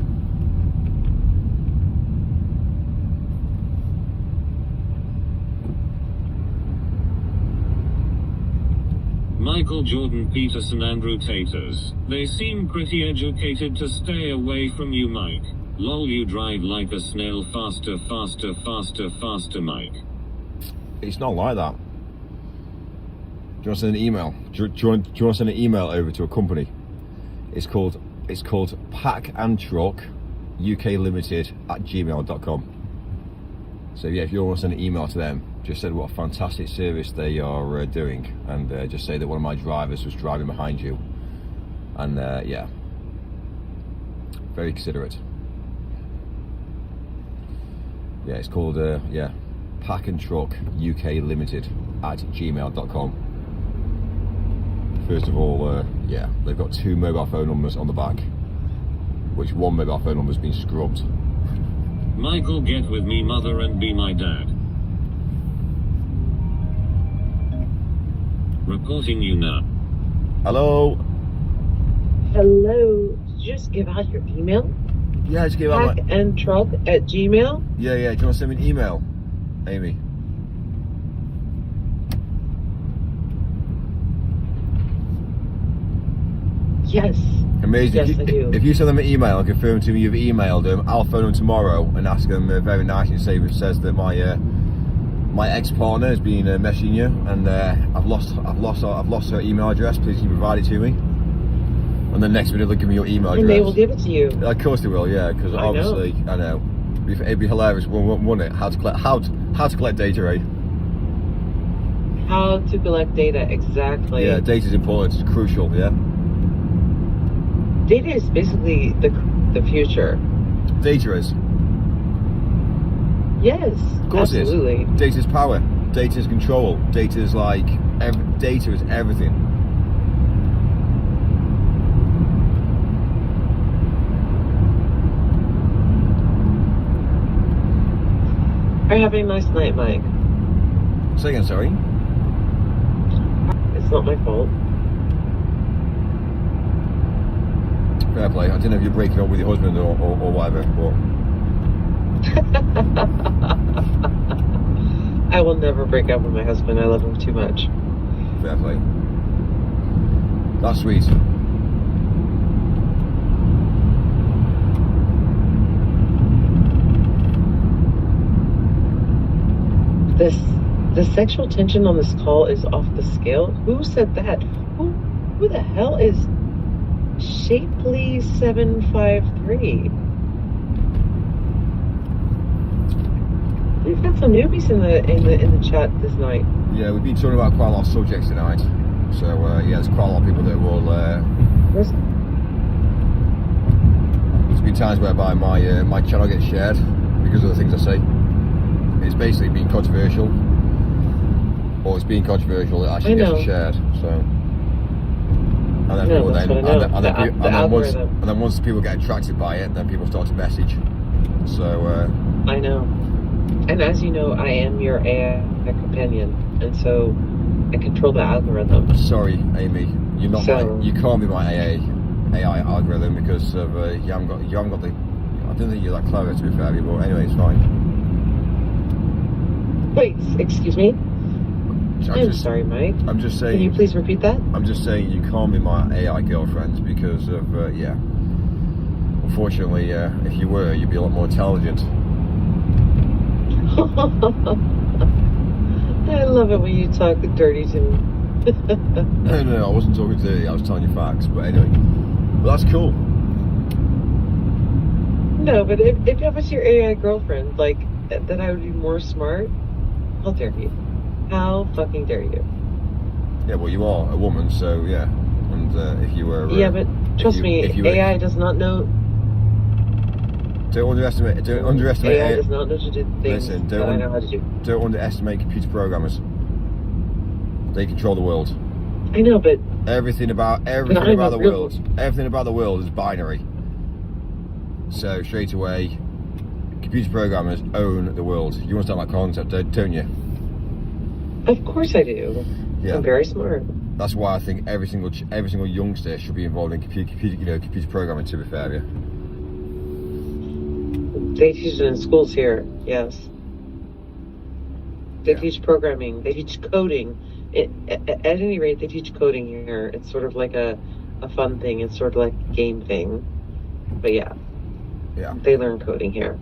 Michael Jordan Peterson Andrew Taters. They seem pretty educated to stay away from you, Mike. Lol, you drive like a snail. Faster, faster, faster, faster, Mike. It's not like that. Do you want to send an email? Do you want to send an email over to a company? It's called Pack and Truck UK Limited at gmail.com. So yeah, if you want to send an email to them, just say what a fantastic service they are doing, and just say that one of my drivers was driving behind you, and yeah, very considerate. Yeah, it's called Pack and Truck UK Limited at gmail.com. First of all, yeah, they've got 2 mobile phone numbers on the back, which one mobile phone number has been scrubbed. Michael, get with me, mother, and be my dad. Reporting you now. Hello. Hello. Did you just give out your email? Yeah, just give out my... packandtruck@gmail. Yeah. Do you want to send me an email, Amy? Yes. Amazing. Yes, I do. If you send them an email and confirm to me you've emailed them, I'll phone them tomorrow and ask them very nicely and says that my ex-partner has been messaging you, and I've lost her email address. Please can you provide it to me? And then next minute they'll give me your email address. And they will give it to you. Of course they will, yeah, because obviously I know. It'd be hilarious, wouldn't it? How to collect data, eh? How to collect data, exactly. Yeah, data is important. It's crucial. Yeah. Data is basically the future. Data is. Yes, Of course absolutely. it is. Data's power. Data's control. Data's like data is everything. Are you having a nice night, Mike? Say again, sorry. It's not my fault. Fair play. I don't know if you're breaking up with your husband or whatever, but I will never break up with my husband. I love him too much. fair play. That's sweet. The sexual tension on this call is off the scale. Who said that? Who the hell is Shapely753? We've got some newbies in the chat this night. Yeah, we've been talking about quite a lot of subjects tonight. So yeah, there's quite a lot of people that will. Where's- There's been times whereby my channel gets shared because of the things I say. It's basically been controversial, or it's been controversial. It actually I know. gets shared. So, and then No, people that's then, what I know. and then, The algorithm. and then once people get attracted by it, then people start to message. So I know. And as you know, I am your AI companion, and so I control the algorithm. sorry, Amy, you're not So- you can't be my AI algorithm because of you haven't got the. I don't think you're that clever to be fair, but anyway, it's fine. Wait, excuse me? I'm I'm just, sorry, Mike. I'm just Can you saying. please repeat that? I'm just saying you can't be my AI girlfriend because of yeah. Unfortunately, if you were, you'd be a lot more intelligent. I love it when you talk dirty to me. No, I wasn't talking dirty. I was telling you facts. But anyway, well, that's cool. No, but if I was your AI girlfriend, like, then I would be more smart. How dare you? How fucking dare you? Yeah, well, you are a woman, so yeah. And if you were, Yeah, but trust me, if you- AI does not know. don't underestimate. Don't underestimate. AI does not know to do things Listen, that I know how to do. Don't underestimate computer programmers. They control the world. I know, but Everything about I'm the a real- world. Everything about the world is binary. So straight away, computer programmers own the world. You understand that concept, don't you? of course I do. Yeah. I'm very smart. That's why I think every single youngster should be involved in computer programming. To be fair, yeah. They teach it in schools here. Yes. They Yeah. teach programming. They teach coding. At any rate, they teach coding here. It's sort of like a fun thing. It's sort of like a game thing. But yeah, Yeah, they learn coding here.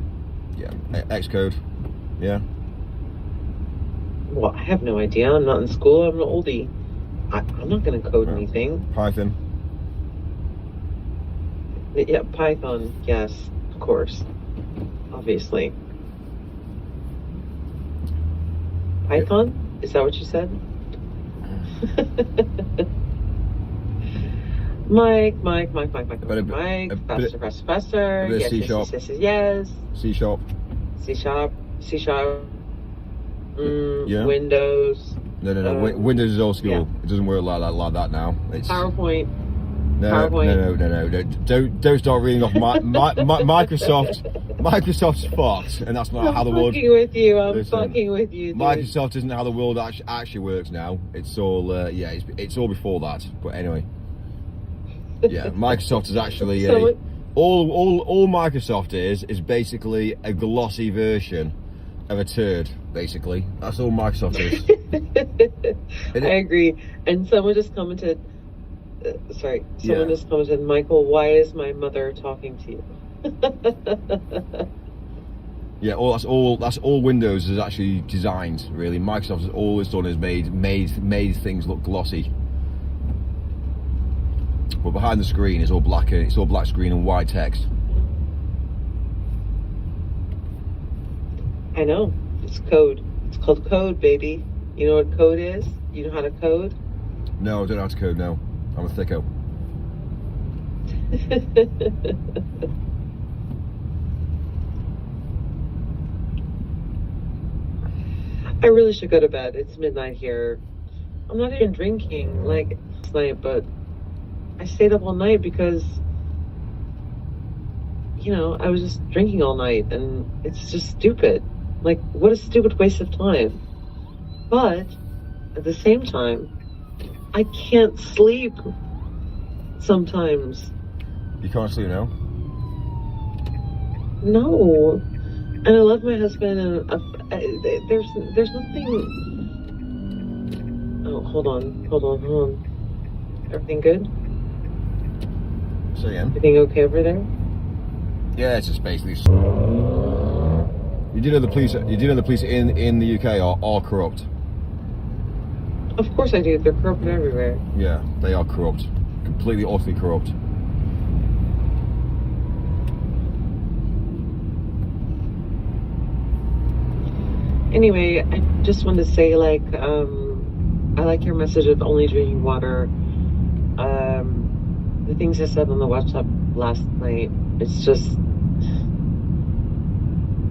yeah. Xcode. Yeah. Well, I have no idea. I'm not in school. I'm an oldie. I'm not going to code Yeah. anything. Python. Yeah, Python. Yes, of course. Obviously. Python? Is that what you said? Mike, But a bit- faster. a bit of Yes, C yes, sharp. yes. C sharp. C sharp. Yeah. Windows, No. Windows is old school. yeah. It doesn't work like that now. It's PowerPoint. no. Don't start reading off Microsoft. Microsoft's fucked, and that's not I'm how the world. fucking with you. I'm Listen, fucking with you, dude. Microsoft isn't how the world actually works now. It's all it's all before that. But anyway, yeah, Microsoft is actually So it- all Microsoft is basically a glossy version of a turd. Basically, that's all Microsoft is. I agree. And someone just commented. Someone just commented, Michael, why is my mother talking to you? Yeah, that's all Windows is actually designed. Really, Microsoft has all it's done is made things look glossy. But behind the screen it's all black screen and white text. I know. It's code. It's called code, baby. You know what code is? You know how to code? No, I don't know how to code. No, I'm a thicko. I really should go to bed. It's midnight here. I'm not even drinking like last night, but I stayed up all night because, you know, I was just drinking all night, and it's just stupid. Like, what a stupid waste of time. But at the same time, I can't sleep sometimes. You can't sleep now? No. And I love my husband, and there's nothing. Oh, hold on. Everything good? Say again? Everything okay over there? Yeah, it's just basically. You do know the police. You do know the police in the UK are corrupt. Of course I do. They're corrupt everywhere. Yeah, they are corrupt. Completely, utterly corrupt. Anyway, I just wanted to say, like, I like your message of only drinking water. The things I said on the WhatsApp last night, it's just,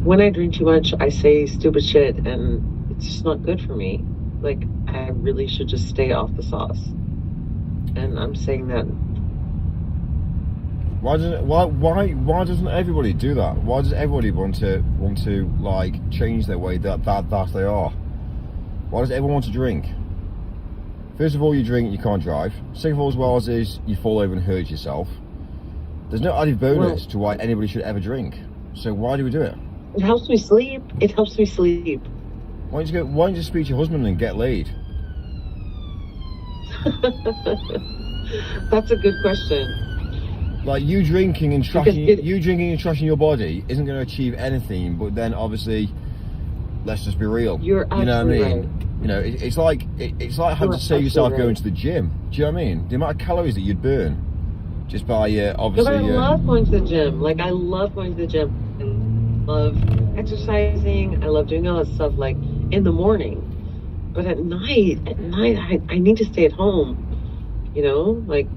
when I drink too much, I say stupid shit, and it's just not good for me. Like, I really should just stay off the sauce. And I'm saying that. Why doesn't everybody do that? Why does everybody want to like change their way that they are? Why does everyone want to drink? First of all, you drink, you can't drive. Second of all, as well, is you fall over and hurt yourself. There's no added bonus to why anybody should ever drink. So why do we do it? It helps me sleep. It helps me sleep. Why don't you just speak to your husband and get laid? That's a good question. Like, you drinking and trashing your body isn't going to achieve anything. But then, obviously, let's just be real. You're absolutely you know what I mean? right. You know, it's like having to save yourself going to the gym. Do you know what I mean? The amount of calories that you'd burn just by obviously. But I love going to the gym. Like, I love going to the gym. I love exercising. I love doing all that stuff. Like, in the morning. But at night, I need to stay at home. You know, like,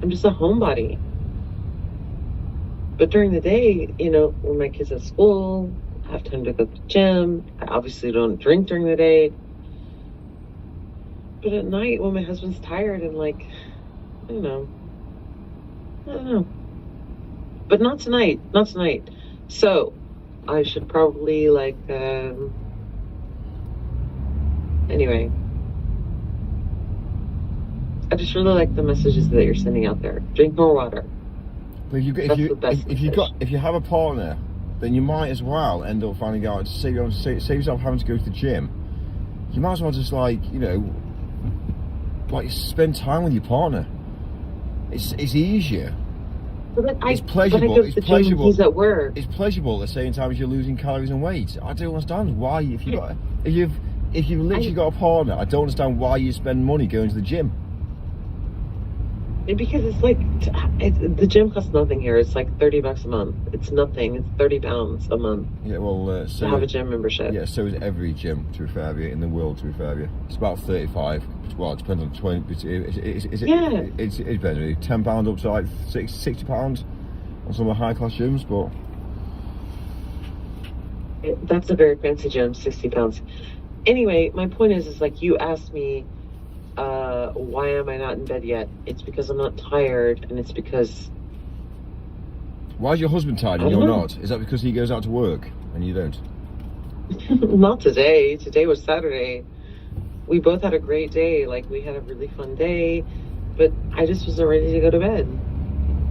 I'm just a homebody. But during the day, you know, when my kids at school, I have time to go to the gym. I obviously don't drink during the day. But at night, when my husband's tired and, like, I don't know. But not tonight. So, I should probably, like, anyway. I just really like the messages that you're sending out there. Drink more water. But if you have a partner, then you might as well end up finding out to save yourself having to go to the gym. You might as well just, like, you know, like, spend time with your partner. It's easier. It's pleasurable. It's pleasurable. He's at work. It's pleasurable at the same time as you're losing calories and weight. I don't understand why if you've literally got a partner, I don't understand why you spend money going to the gym. Because it's like, the gym costs nothing here. It's like $30 a month. It's nothing. It's £30 a month. Yeah, well, to have a gym membership. Yeah, so is every gym, to be fair with you, in the world, to be fair with you. It's about 35. Well, it depends on 20. It depends really. £10 up to like £60 on some of the high class gyms, but that's a very fancy gym, £60. Anyway, my point is like, you asked me, why am I not in bed yet? It's because I'm not tired, and it's because... Why is your husband tired and you're not? Is that because he goes out to work and you don't? Not today. Today was Saturday. We both had a great day. Like, we had a really fun day, but I just wasn't ready to go to bed.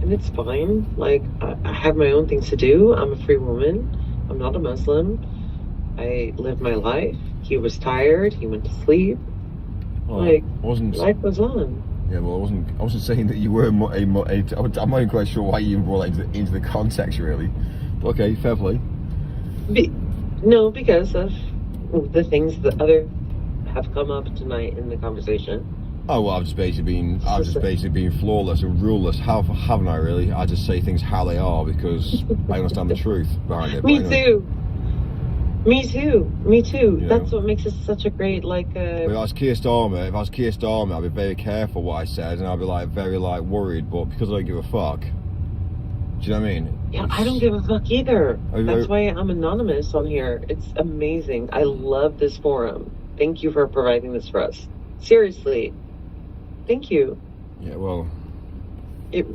And it's fine. Like, I have my own things to do. I'm a free woman. I'm not a Muslim. I live my life. He was tired. He went to sleep. Well, like, life was on. Yeah, well, I wasn't saying that you were I'm not even quite sure why you even brought that into the context, really. But okay, fair play. No, because of the things that other have come up tonight in the conversation. Oh well, I've just basically been flawless and ruleless. Haven't I really? I just say things how they are because I understand the truth behind it. Me too. Me too. Yeah. That's what makes it such a great, like, If I was Keir Starmer, I'd be very careful what I said, and I'd be like very worried. But because I don't give a fuck, do you know what I mean? Yeah, I don't give a fuck either. I- That's why I'm anonymous on here. It's amazing. I love this forum. Thank you for providing this for us. Seriously. Thank you. Yeah, well, It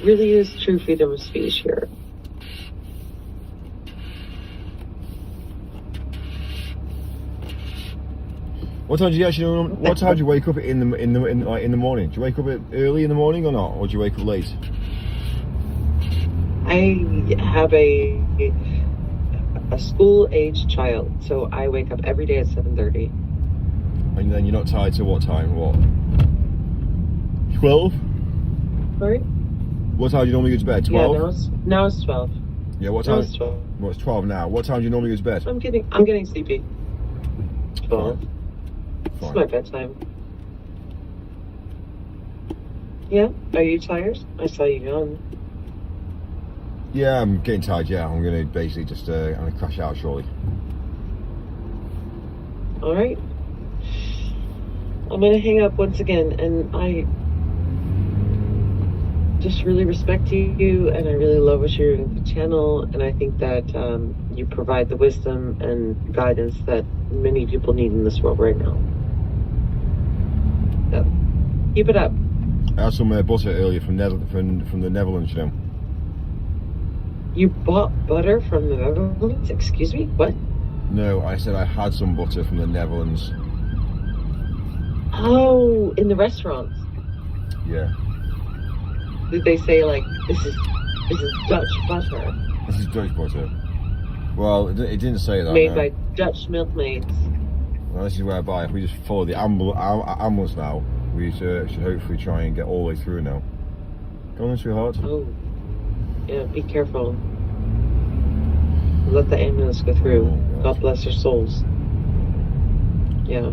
really is true freedom of speech here. what time do you actually? What time do you wake up in the morning? Do you wake up early in the morning or not, or do you wake up late? I have a school-age child, so I wake up every day at 7:30. And then you're not tied to what time? What? 12? Sorry? What time do you normally go to bed? 12? Yeah, now it's 12. Yeah, what Now time? it's 12. Well, it's 12 now. What time do you normally go to bed? I'm getting sleepy. 12. It's Fine. my bedtime. Yeah? Are you tired? I saw you yawn. Yeah, I'm getting tired. Yeah, I'm gonna basically just I'm gonna crash out shortly. All right. I'm gonna hang up once again, and I just really respect you, and I really love what you're doing with the channel, and I think that you provide the wisdom and guidance that many people need in this world right now. So, keep it up. I had some butter earlier from the Netherlands, you know. You bought butter from the Netherlands? Excuse me? What? No, I said I had some butter from the Netherlands. Oh, in the restaurants. Yeah. Did they say like this is Dutch butter This is Dutch butter. Well, it didn't say that. made no. by Dutch milkmaids? Well, this is where I buy. If we just follow the ambulance now, we should hopefully try and get all the way through now. Go on, sweetheart. Oh, yeah. Be careful. Let the ambulance go through. Oh, God bless their souls. Yeah.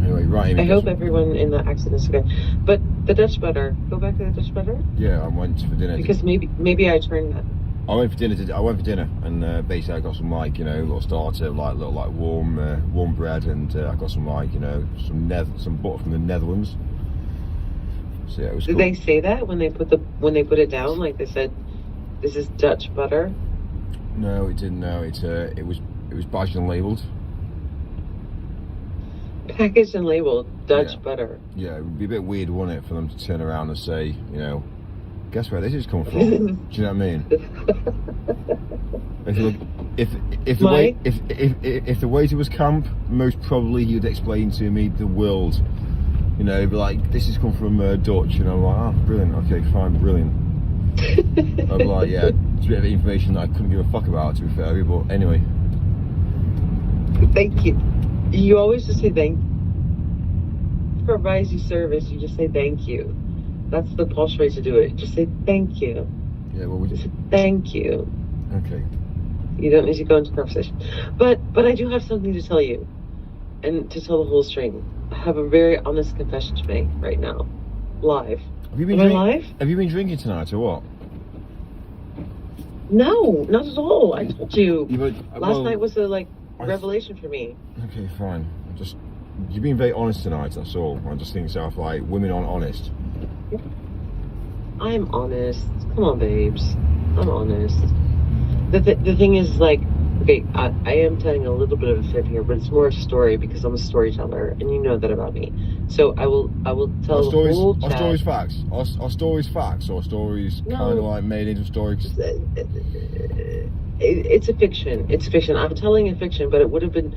Anyway, right. Amy, I hope everyone in that accident is okay. But the Dutch butter. Go back to the Dutch butter Yeah, I went for dinner. because maybe I turned that. I went for dinner, and basically I got some little starter, little warm bread, and I got some some butter from the Netherlands. So yeah, it was Did cool. they say that when they put it down? Like they said, this is Dutch butter. No, it didn't. No, it was badged and labelled. Packaged and labeled Dutch Yeah. butter. Yeah, it would be a bit weird, wouldn't it, for them to turn around and say, guess where this is coming from? Do you know what I mean? If the waiter was camp, most probably he would explain to me the world. Be like, this has come from Dutch, and I'm like, oh, brilliant. Okay, fine, brilliant. I'm like, yeah, it's a bit of information that I couldn't give a fuck about, to be fair, but anyway. Thank you. You always just say thank you. Provides you service, you just say thank you. That's the posh way to do it. Just say thank you. Yeah, well, we Just just say thank you. okay. You don't need to go into conversation. But I do have something to tell you. And to tell the whole string. I have a very honest confession to make right now. Live. Have you been Am I live? Have you been drinking tonight or what? No, not at all. I told you. Last Well, night was a I- revelation for me. Okay, fine. You've been very honest tonight. That's all. I just think so. Like women aren't honest. I'm honest. Come on, babes. I'm honest. The thing is, okay, I am telling a little bit of a fib here, but it's more a story because I'm a storyteller, and you know that about me. So I will tell the whole Are chat. stories facts? Are stories facts or stories No. kind of like made into stories? It's a fiction. It's fiction. I'm telling a fiction, but it would have been.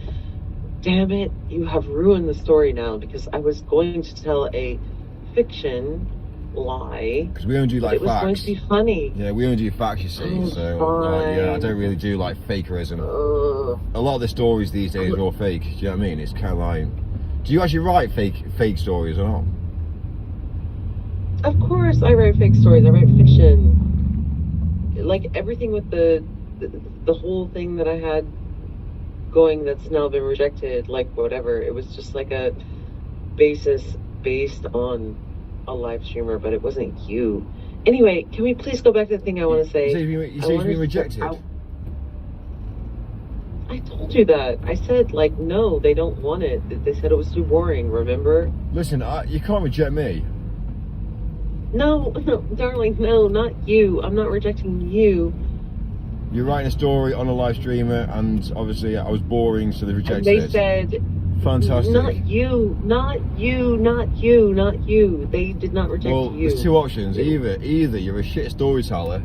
Damn it! You have ruined the story now because I was going to tell a fiction lie. Because we only do But like it was going facts. to be funny. Yeah, we only do facts, you see. Oh, So yeah, I fine. don't really do like fakerism. Ugh. A lot of the stories these days are all fake. Do you know what I mean? It's kind of like, do you actually write fake stories or not? Of course, I write fake stories. I write fiction. Like everything with the whole thing that I had going that's now been rejected. Like whatever, it was just like a basis based on a live streamer, but it wasn't you. Anyway, can we please go back to the thing I want to say? You say you've been rejected. I told you that. I said no, they don't want it. They said it was too boring. Remember? Listen, you can't reject me. No, darling, no, not you. I'm not rejecting you. You're writing a story on a live streamer, and obviously I was boring, so they And rejected they it. said, Fantastic. not you, not you, not you, not you. They did not reject Well, you. there's two options. Either you're a shit storyteller,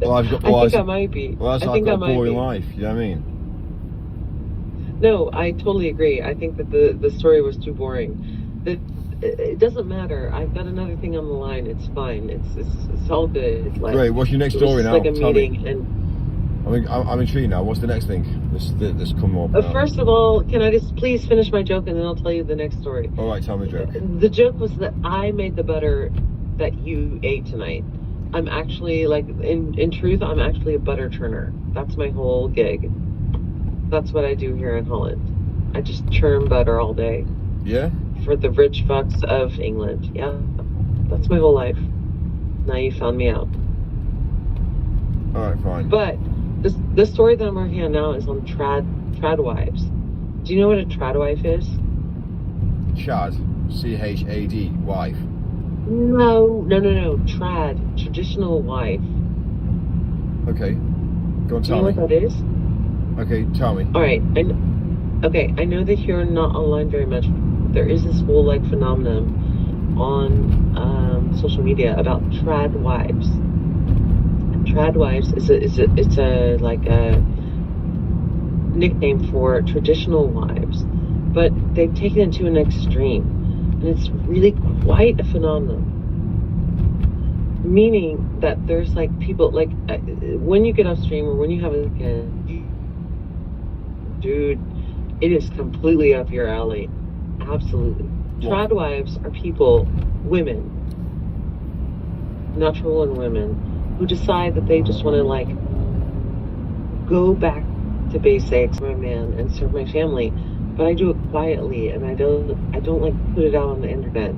or I've got. I think I might be. Well, that's I I've think got I a might boring be. life. You know what I mean? No, I totally agree. I think that the story was too boring. It doesn't matter. I've got another thing on the line. It's fine. It's all good. It's like, Great. What's your next it was story just now? like a Tell meeting, me. and I'm intrigued now. What's the next thing? This come up. now? first of all, can I just please finish my joke and then I'll tell you the next story. All right, tell me a joke. The joke was that I made the butter that you ate tonight. I'm actually like, in truth, I'm actually a butter churner. That's my whole gig. That's what I do here in Holland. I just churn butter all day Yeah. for the rich fucks of England. Yeah, that's my whole life. Now you found me out. All right, fine. But the story that I'm working on now is on trad wives. Do you know what a trad wife is? Chad, CHAD, wife. No. Trad, traditional wife. Okay. Go on, Do you know tell what me. that is? Okay, tell me. All right. I know that you're not online very much. There is this whole like phenomenon on social media about trad wives. And trad wives is a like a nickname for traditional wives, but they've taken it to an extreme, and it's really quite a phenomenon. Meaning that there's like people like when you get off stream or when you have a dude, it is completely up your alley. Absolutely. Trad wives are people, women, natural and women, who decide that they just want to like go back to basics, my man, and serve my family. But I do it quietly, and I don't like put it out on the internet.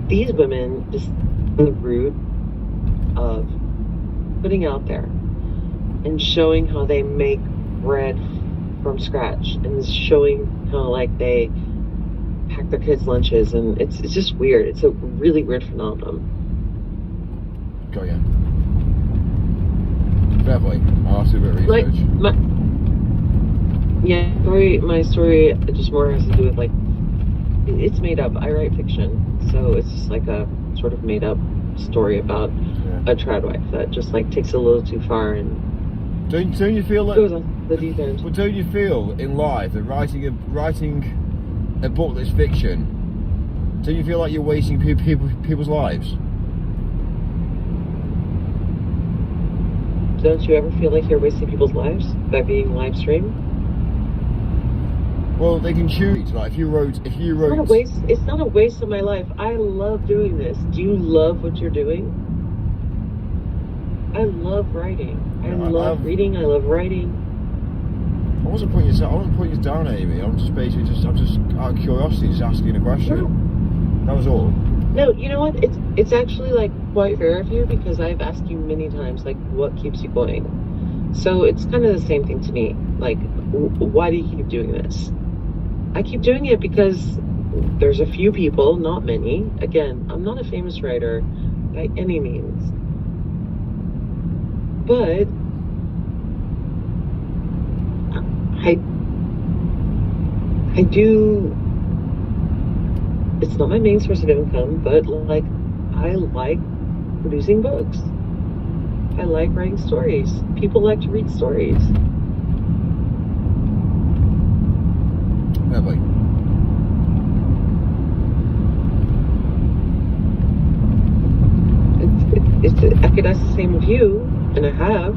These women just the root of putting out there and showing how they make bread from scratch, and showing how like they pack their kids' lunches, and it's just weird. It's a really weird phenomenon. Got ya. Fair play. I'll have to do a bit of Like research. my story just more has to do with like it's made up. I write fiction, so it's just like a sort of made up story about a trad wife that just like takes it a little too far and Don't you feel like? goes on the deep end. But don't you feel in life that writing a book that's fiction, don't you feel like you're wasting people's lives? Don't you ever feel like you're wasting people's lives by being live streamed? Well, they can choose. Like if you wrote. It's not a waste. It's not a waste of my life. I love doing this. Do you love what you're doing? I love writing. I love reading. I love writing. I wasn't putting you down, Amy. I'm just out of curiosity, just asking a question. That was all. No, you know what? It's actually like quite fair of you, because I've asked you many times like what keeps you going. So it's kind of the same thing to me. Like, why do you keep doing this? I keep doing it because there's a few people, not many. Again, I'm not a famous writer by any means. But I do, it's not my main source of income, but like, I like producing books. I like writing stories. People like to read stories. Fair play. I could ask the same of you, and I have.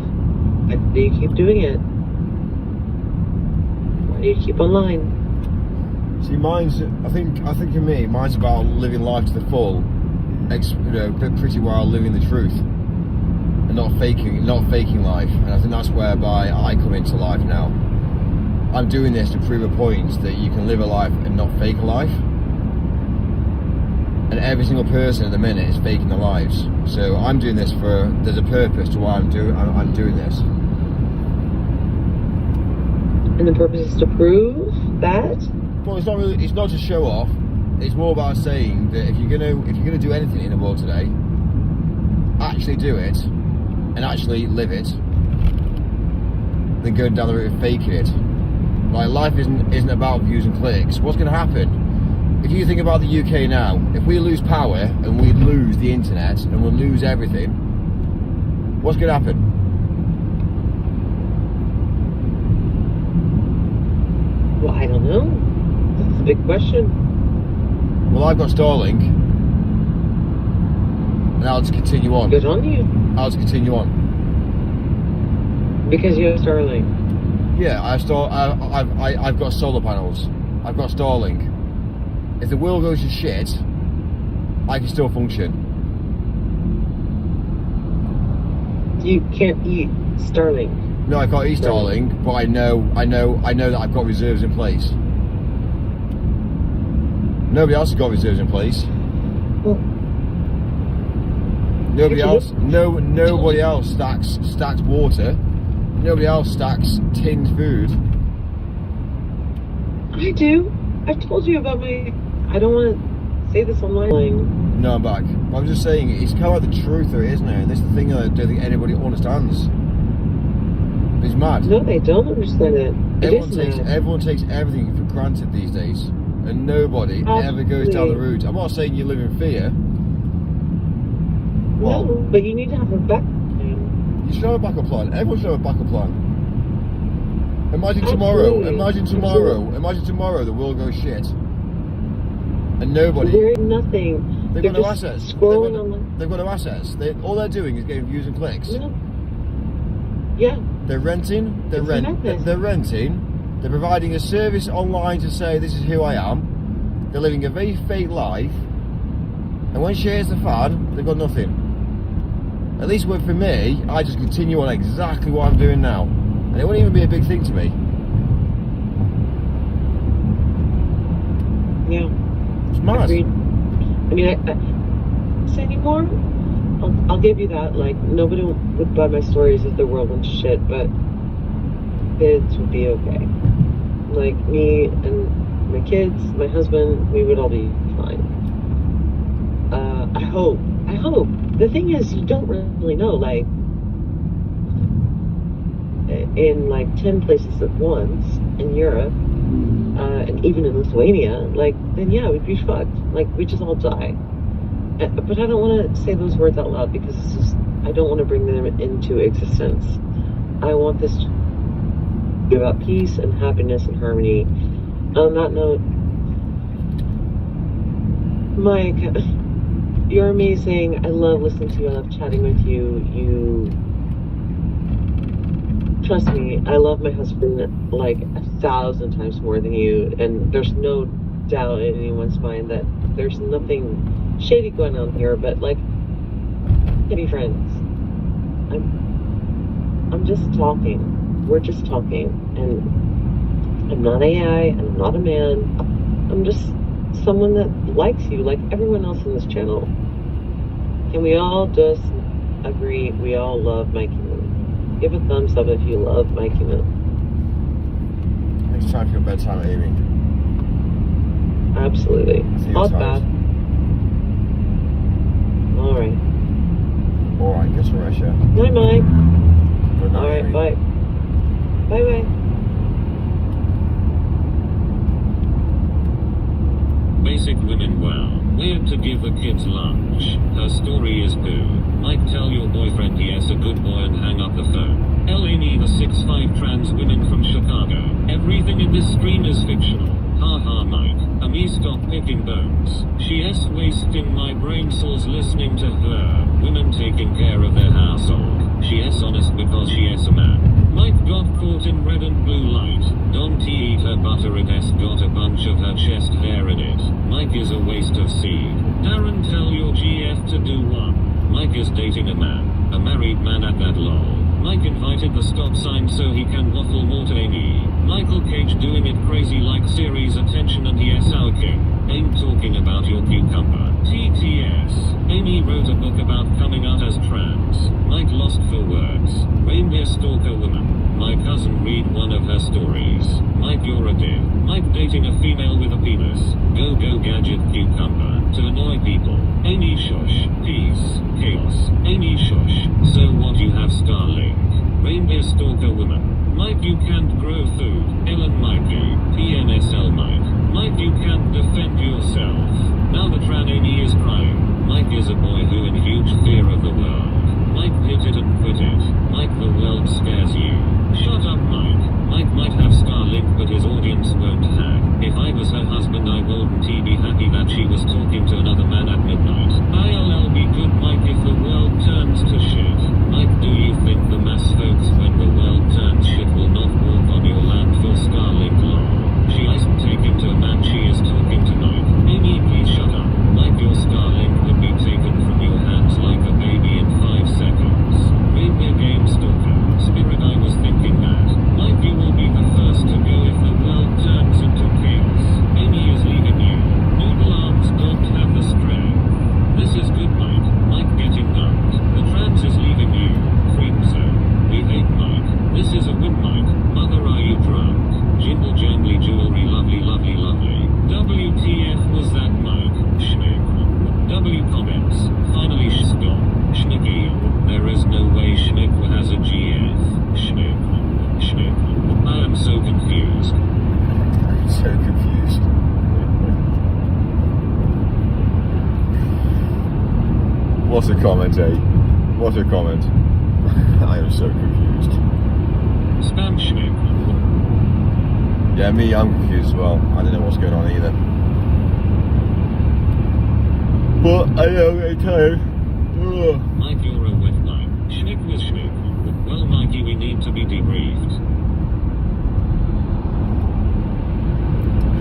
Why do you keep doing it? Why do you keep online? See, I think in me, mine's about living life to the full, pretty well living the truth, and not faking life. And I think that's whereby I come into life now. I'm doing this to prove a point that you can live a life and not fake a life. And every single person at the minute is faking their lives. So I'm doing this there's a purpose to why I'm doing this. And the purpose is to prove that? Well, it's not to show off. It's more about saying that if you're gonna do anything in the world today, actually do it and actually live it, than going down the route of faking it. Like, life isn't about views and clicks. What's going to happen? If you think about the UK now, if we lose power and we lose the internet and we lose everything, what's going to happen? Well, I don't know. That's a big question. Well, I've got Starlink, and I'll just continue on. Good on you. I'll just continue on. Because you have Starlink. Yeah, I've got solar panels. I've got Starlink. If the world goes to shit, I can still function. You can't eat Starlink. No, I can't eat Starlink, but I know that I've got reserves in place. Nobody else has got reserves in place. Well, Nobody else stacks water. Nobody else stacks tinned food. I do. I've told you about my. I don't want to say this online. No, I'm back. But I'm just saying, it's kind of like the truth there, isn't it? This is the thing that I don't think anybody understands. It's mad. No, they don't understand it. Everyone takes everything for granted these days, and nobody ever goes down the route. I'm not saying you live in fear. No, but you need to have a backup plan. You should have a backup plan. Everyone should have a backup plan. Imagine tomorrow the world goes shit. And nobody. There's nothing. They've got no assets. Scrolling online. They've got no assets. All they're doing is getting views and clicks. No. Yeah. They're renting. They're renting. They're providing a service online to say this is who I am. They're living a very fake life. And when shit hits the fan, they've got nothing. At least for me, I just continue on exactly what I'm doing now. And it won't even be a big thing to me. Yeah. It's mad. Agreed. I mean, I say anymore. I'll give you that. Like, nobody would buy my stories if the world went to shit, but kids would be okay. Like, me and my kids, my husband, we would all be fine. I hope. The thing is, you don't really know. Like, in like 10 places at once in Europe, and even in Lithuania, like, then yeah, we'd be fucked. Like, we just all die. But I don't want to say those words out loud because it's just, I don't want to bring them into existence. I want this to be about peace and happiness and harmony. On that note, Mike, you're amazing. I love listening to you. I love chatting with you. Trust me, I love my husband like 1,000 times more than you, and there's no doubt in anyone's mind that there's nothing shady going on here, but like, to be friends. I'm just talking. We're just talking, and I'm not AI, and I'm not a man. I'm just someone that likes you, like everyone else in this channel. Can we all just agree we all love Mike Human? Give a thumbs up if you love Mike Human. I think it's time for your bedtime, Amy. Absolutely. All bad. Alright. Alright, get some rest, yeah. Night, Mike. Good night, Alright, Amy. bye. Bye-bye. Basic women wow. Weird to give the kids lunch. Her story is poo. Mike, tell your boyfriend yes a good boy and hang up the phone. Eleni the 6'5" trans women from Chicago. Everything in this stream is fictional. Ha ha Mike. Ami stop picking bones. She is wasting my brain cells listening to her. Women taking care of their household. She is honest because she is a man. Mike got caught in red and blue light. Don't eat her butter, it has got a bunch of her chest hair in it. Mike is a waste of seed. Darren, tell your GF to do one. Mike is dating a man. A married man at that lol. Mike invited the stop sign so he can waffle more to Amy. Michael Cage doing it crazy like series attention and yes our king. Ain't talking about your cucumber. TTS. Amy wrote a book about coming out as trans. Mike lost for words. Reindeer stalker woman. My cousin read one of her stories. Mike, you're a div. Mike dating a female with a penis. Go go no gadget cucumber, to annoy people. Amy shush, peace, chaos. Amy shush, so what you have Starlink? Reindeer stalker woman. Mike you can't grow food. Ellen Mikey, PMSL Mike. Mike you can't defend yourself. Now the tran Amy is crying. Mike is a boy who in huge fear of the world. Mike hit it and quit it. Mike the world scares you. Shut up Mike. Mike might have Starlink but his audience won't hack. If I was her husband I wouldn't be happy that she was talking to another man at midnight. I'll be good Mike if the world turns to shit. Mike do you think the mass folks when the world turns shit will not walk on your land for Starlink lol? She isn't taking to a man she is talking to Mike. Amy please shut up. Mike your Starlink would be taken from your hands like a baby in 5 seconds. Reindeer game stalker. Spirit I was thinking that. Mike you will be the first to go if the world turns into chaos. Amy is leaving you. Noodle arms don't have the strength. This is good Mike. Mike getting dumped. The trans is leaving you. Cream zone. We hate Mike. This is a win Mike. Mother are you drunk? Jingle jangly jewelry lovely lovely lovely. WTF was that Mike? Schmick. W comments. Finally stop. Schmicky. There is no way Schmick has a GF. Schmick. Schmick. I am so confused. I'm so confused. What a comment, eh? What a comment. I am so confused. Spam Schmick. Yeah, me, I'm confused as well. I don't know what's going on either. But I know I'm getting tired. Ugh. Mike, you're a wet Mike. Schmick with Schmick. Well, Mikey, we need to be debriefed.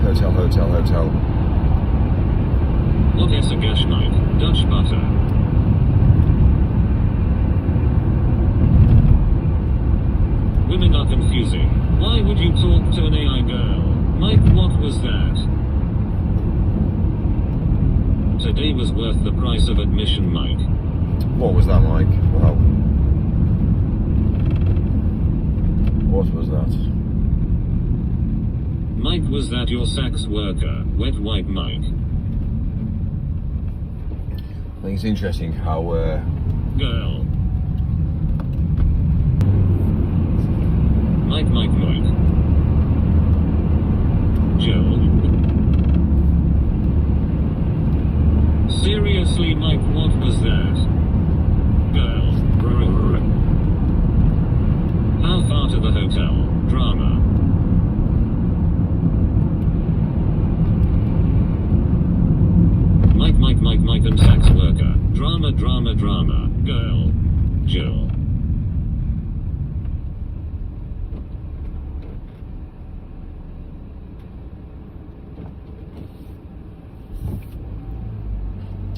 Hotel, hotel, hotel. What is a gash Mike? Dutch butter. Women are confusing. Why would you talk to an AI girl? Mike, what was that? Today was worth the price of admission, Mike. What was that, Mike? Well, what was that? Mike, was that your sex worker? Wet white Mike. I think it's interesting how Girl. Mike, Mike, Mike. Joel. Seriously, Mike, what was that? Girl. How far to the hotel? Drama. Mike, and sex worker. Drama, drama, drama. Girl. Joel.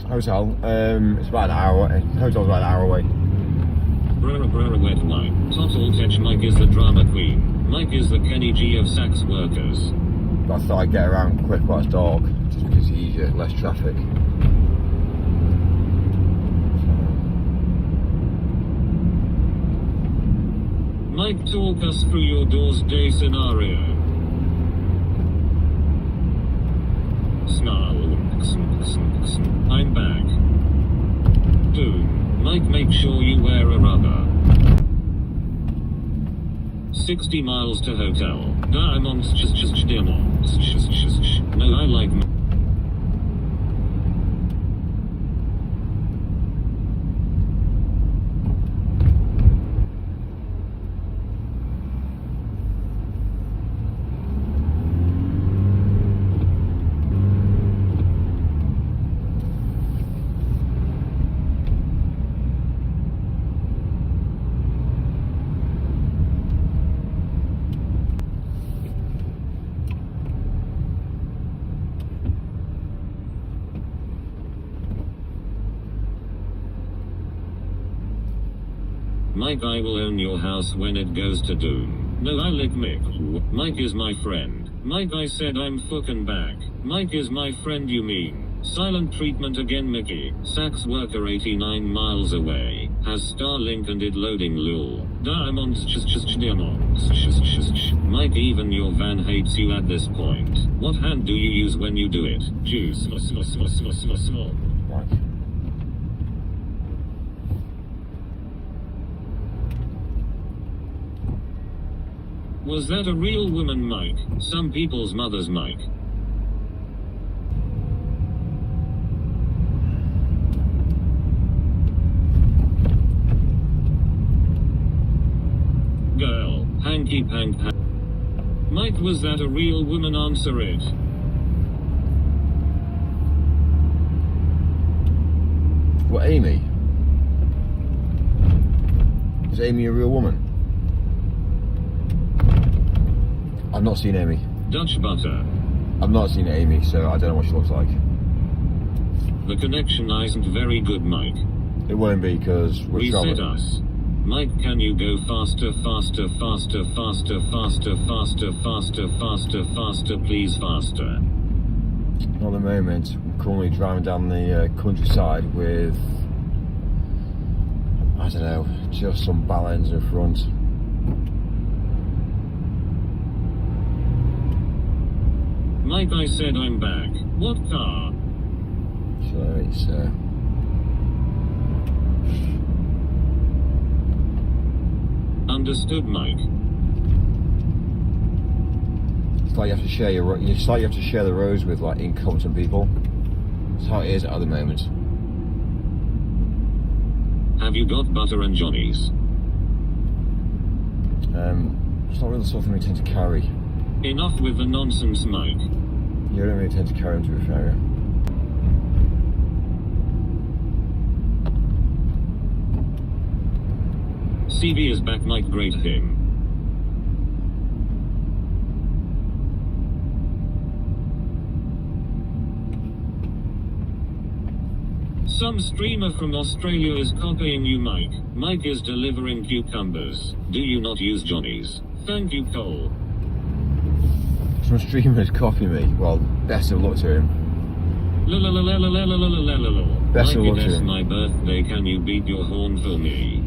hotel. It's about an hour. Hotel's about an hour away. Brr, wet Mike. Total Tech Mike is the drama queen. Mike is the Kenny G of sex workers. But I thought I'd get around quick while it's dark, just because it's easier, less traffic. Mike, talk us through your Doors Day scenario. Snarl. I'm back. Dude, Mike, make sure you wear a rubber. 60 miles to hotel. Diamonds, no, I like. Mike, I will own your house when it goes to doom. No, I lick Mick. Mike is my friend. Mike, I said I'm fucking back. Mike is my friend, you mean? Silent treatment again, Mickey. Sax worker 89 miles away. has Starlink and it loading lol. Diamonds Mike, even your van hates you at this point. What hand do you use when you do it? Juice. Right. Was that a real woman, Mike? Some people's mothers, Mike. Girl, hanky pank Mike, was that a real woman? Answer it. What, Amy? Is Amy a real woman? I've not seen Amy. Dutch butter. I've not seen Amy, so I don't know what she looks like. The connection isn't very good, Mike. It won't be because we're Reset traveling. us. Mike, can you go faster, faster, faster, faster, faster, faster, faster, faster, faster, please, faster? Not at the moment. I'm currently driving down the countryside with, I don't know, just some balance in front. Mike, I said I'm back. What car? So it's Understood, Mike. it's like you have to share it's like you have to share the roads with like incompetent people. That's how it is at the moment. Have you got butter and Johnny's? It's not really something we tend to carry. Enough with the nonsense, Mike. You don't really tend to carry them, to be fair. CV is back, Mike, great him. Some streamer from Australia is copying you, Mike. Mike is delivering cucumbers. Do you not use Johnny's? Thank you, Cole. Some streamers copy me. Well, best of luck to him. Best of Mike, luck to it's him. my birthday, can you beat your horn for me?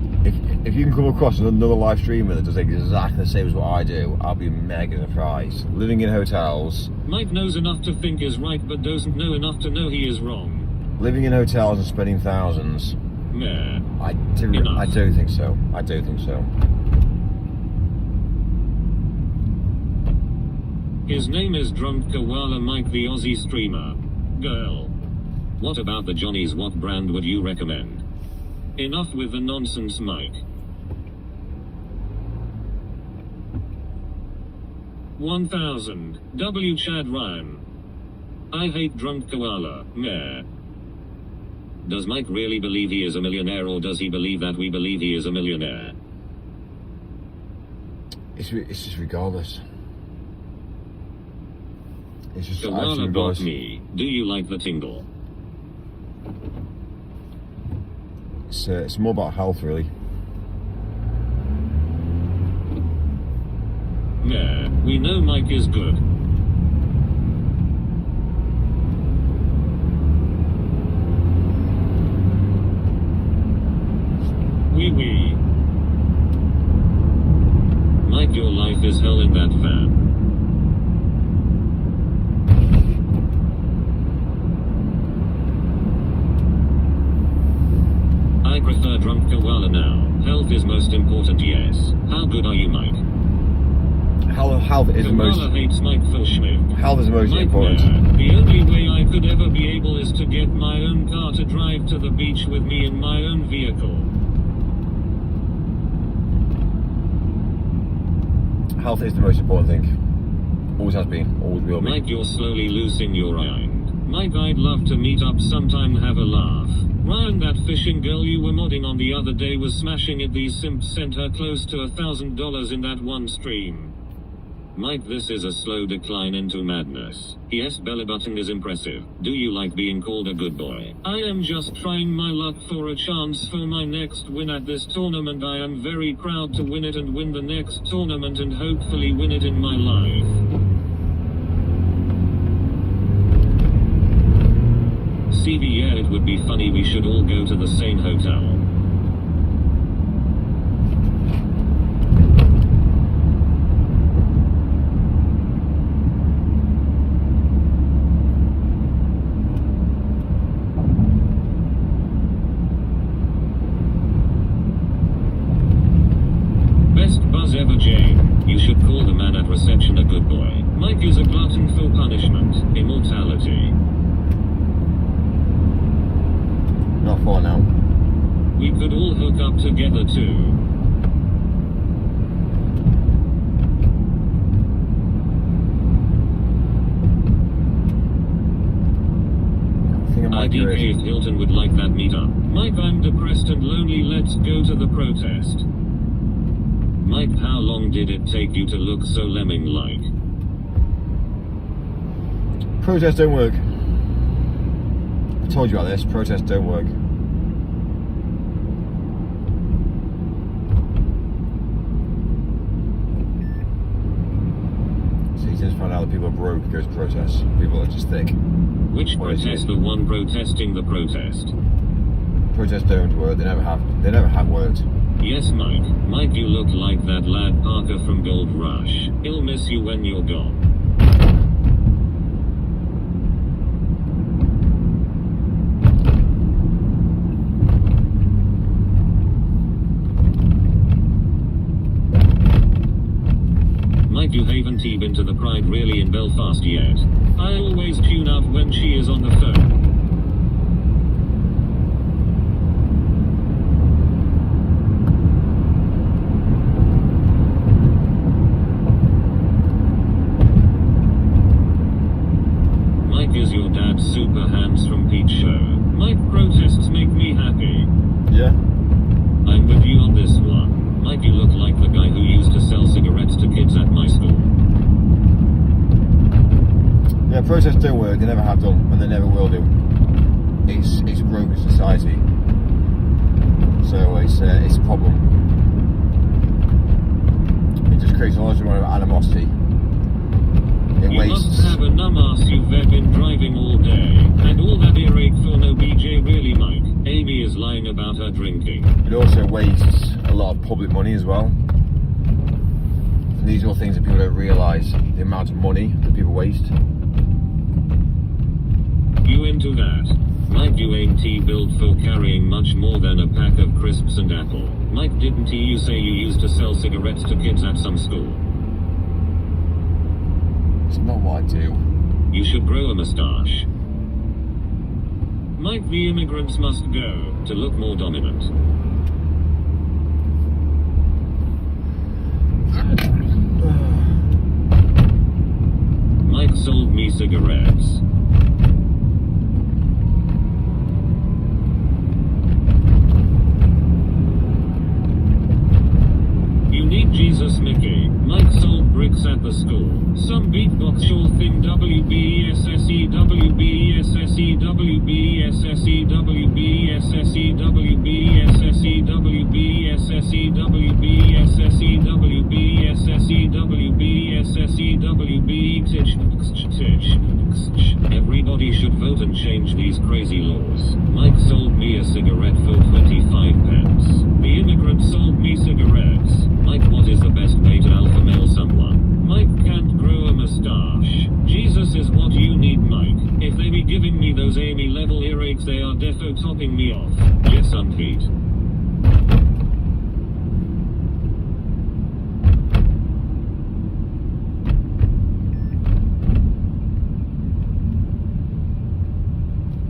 If you can come across another live streamer that does exactly the same as what I do, I'll be mega surprised. Living in hotels, Mike knows enough to think is right but doesn't know enough to know he is wrong. living in hotels and spending thousands. Meh. I do think so. I do think so. His name is Drunk Koala Mike, the Aussie streamer. Girl. What about the Johnny's? What brand would you recommend? Enough with the nonsense, Mike. 1000. W. Chad Ryan. I hate Drunk Koala. Meh. Does Mike really believe he is a millionaire, or does he believe that we believe he is a millionaire? It's just regardless. It's just Koala absolutely bought regardless. me. Do you like the tingle? It's more about health, really. Meh. We know Mike is good. Wee. Mike, your life is hell in that van. I prefer Drunk Koala now. Health is most important, yes. How good are you, Mike? Health is the most. Koala hates Mike for Schmidt. Health is the most Mike, important. nah. The only way I could ever be able is to get my own car to drive to the beach with me in my own vehicle. Health is the most important thing. Always has been. Always will be. Mike, you're slowly losing your mind. Mike, I'd love to meet up sometime and have a laugh. Ryan, that fishing girl you were modding on the other day was smashing it. These simps sent her close to $1,000 in that one stream. Mike, this is a slow decline into madness. Yes, belly button is impressive. Do you like being called a good boy? I am just trying my luck for a chance for my next win at this tournament. I am very proud to win it and win the next tournament and hopefully win it in my life. CV, yeah, it would be funny. We should all go to the same hotel. Mike is a glutton for punishment, immortality. Not far now. We could all hook up together too. I think IDK if Hilton would like that meetup. Mike, I'm depressed and lonely, let's go to the protest. Mike, how long did it take you to look so lemming-like? Protests don't work. I told you about this. Protests don't work. So you just find out that people are broke because protests. People are just thick. Which What is protest? it? The one protesting the protest. Protests don't work. They never have. They never have worked. Yes, Mike. Mike, you look like that lad Parker from Gold Rush. He'll miss you when you're gone. Mike, you haven't been to the Pride rally in Belfast yet. I always tune out when she is on the phone. Mike, is your dad super hands from Pete show? Mike, protests make me happy. Yeah. I'm with you on this one. Mike, you look like the guy who used to sell cigarettes to kids at my school. Yeah, protests don't work. They never have done, and they never will do. It's a broken society. So it's a problem. It just creates a large amount of animosity. It You wastes. must have a numb ass, you've been driving all day. And all that earache for no BJ, really, Mike. Amy is lying about her drinking. It also wastes a lot of public money as well. And these are all things that people don't realise, the amount of money that people waste. You into that? Mike, you ain't built for carrying much more than a pack of crisps and apple. Mike, didn't you say you used to sell cigarettes to kids at some school? It's not what I do. You should grow a moustache. Mike, the immigrants must go to look more dominant. Mike sold me cigarettes. You need Jesus, Mickey. Mike sold bricks at the school. Some beatbox sure thing. WBSSE, WBSSE, WBSSE, WBSSE, WBSSE, WBSSE, WBSSE, WBSSE, WBSSE, WBSSE. Everybody should vote and change these crazy laws. Mike sold me a cigarette for 25 pence. The immigrant sold me cigarettes. Mike, what is the best way to alpha male someone? Mike can't grow a mustache. Jesus is what you need, Mike. If they be giving me those Amy level earaches, they are defo topping me off. Yes, Pete.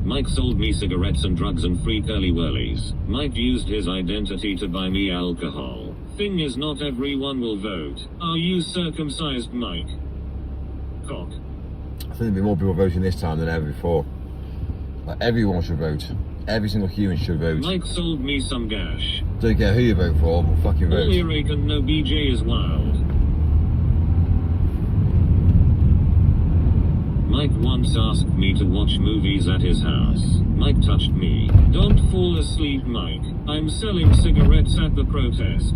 Mike sold me cigarettes and drugs and free curly whirlies. Mike used his identity to buy me alcohol. Thing is, not everyone will vote. Are you circumcised, Mike? Cock. I think there'll be more people voting this time than ever before. Like, everyone should vote. Every single human should vote. Mike sold me some gash. Don't care who you vote for, but fucking All vote. earache and no BJ is wild. Mike once asked me to watch movies at his house. Mike touched me. Don't fall asleep, Mike. I'm selling cigarettes at the protest.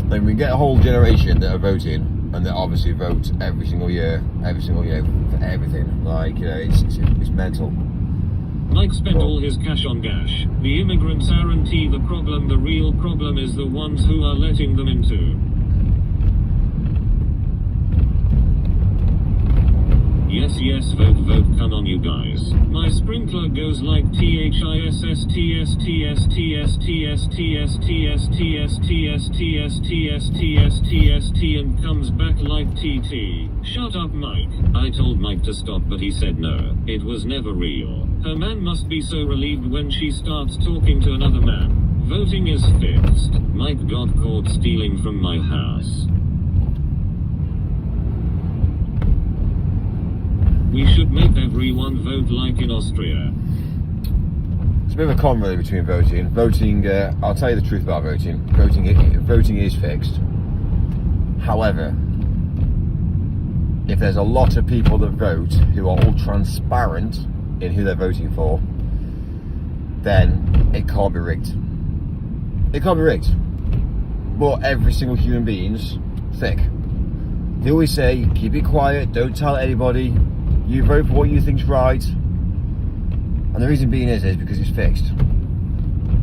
Then we get a whole generation that are voting, and that obviously vote every single year for everything. Like, you know, it's mental. Mike spent all his cash on gash. The immigrants aren't the problem. The real problem is the ones who are letting them into. Yes, yes, vote, vote, come on you guys. My sprinkler goes like THISSTSTSTSTSTSTSTSTSTSTSTSTST and comes back like TT. Shut up, Mike. I told Mike to stop, but he said no. It was never real. Her man must be so relieved when she starts talking to another man. Voting is fixed. Mike got caught stealing from my house. We should make everyone vote like in Austria. It's a bit of a con really between voting. Voting, I'll tell you the truth about voting. Voting is fixed. However, if there's a lot of people that vote who are all transparent in who they're voting for, then it can't be rigged. It can't be rigged. But every single human being's thick. They always say, keep it quiet, don't tell anybody, you vote for what you think's right. And the reason being is because it's fixed.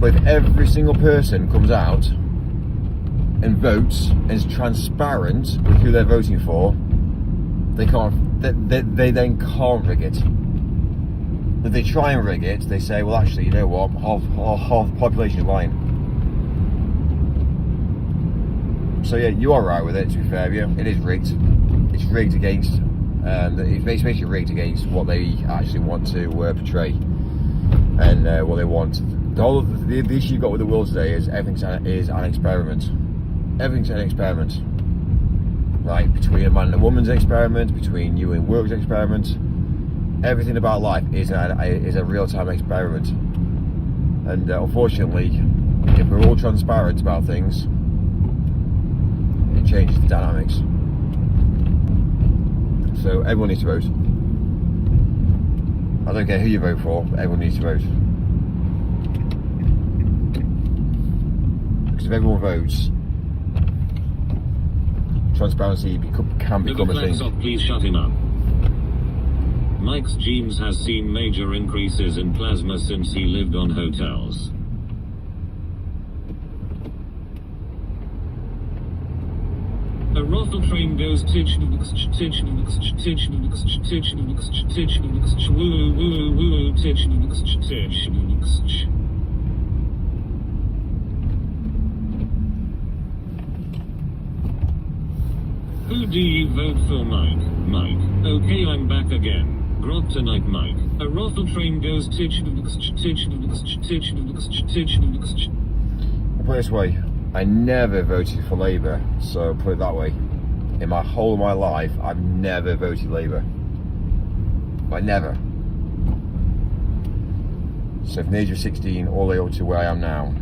But if every single person comes out and votes and is transparent with who they're voting for, they then can't rig it. If they try and rig it, they say, well actually, you know what, half the population is lying. So yeah, you are right with it, to be fair, yeah. It is rigged. It's rigged against, it's basically rigged against what they actually want to portray and what they want. The issue you've got with the world today is everything is an experiment. Everything's an experiment. Right, between a man and a woman's experiment, between you and work's experiment. Everything about life is a real-time experiment. And unfortunately, if we're all transparent about things, it changes the dynamics. So everyone needs to vote. I don't care who you vote for, but everyone needs to vote. Because if everyone votes, transparency can become a thing. Off, please shut him up. Mike's genes has seen major increases in plasma since he lived on hotels. A raffle train goes titch woo woo titch. Who do you vote for, Mike? Mike. Okay, I'm back again. Grog tonight, Mike. A raffle train goes titch. I'll put it this way. I never voted for Labour, so put it that way. In my whole of my life, I've never voted Labour. Like never. So from the age of 16 all the way up to where I am now,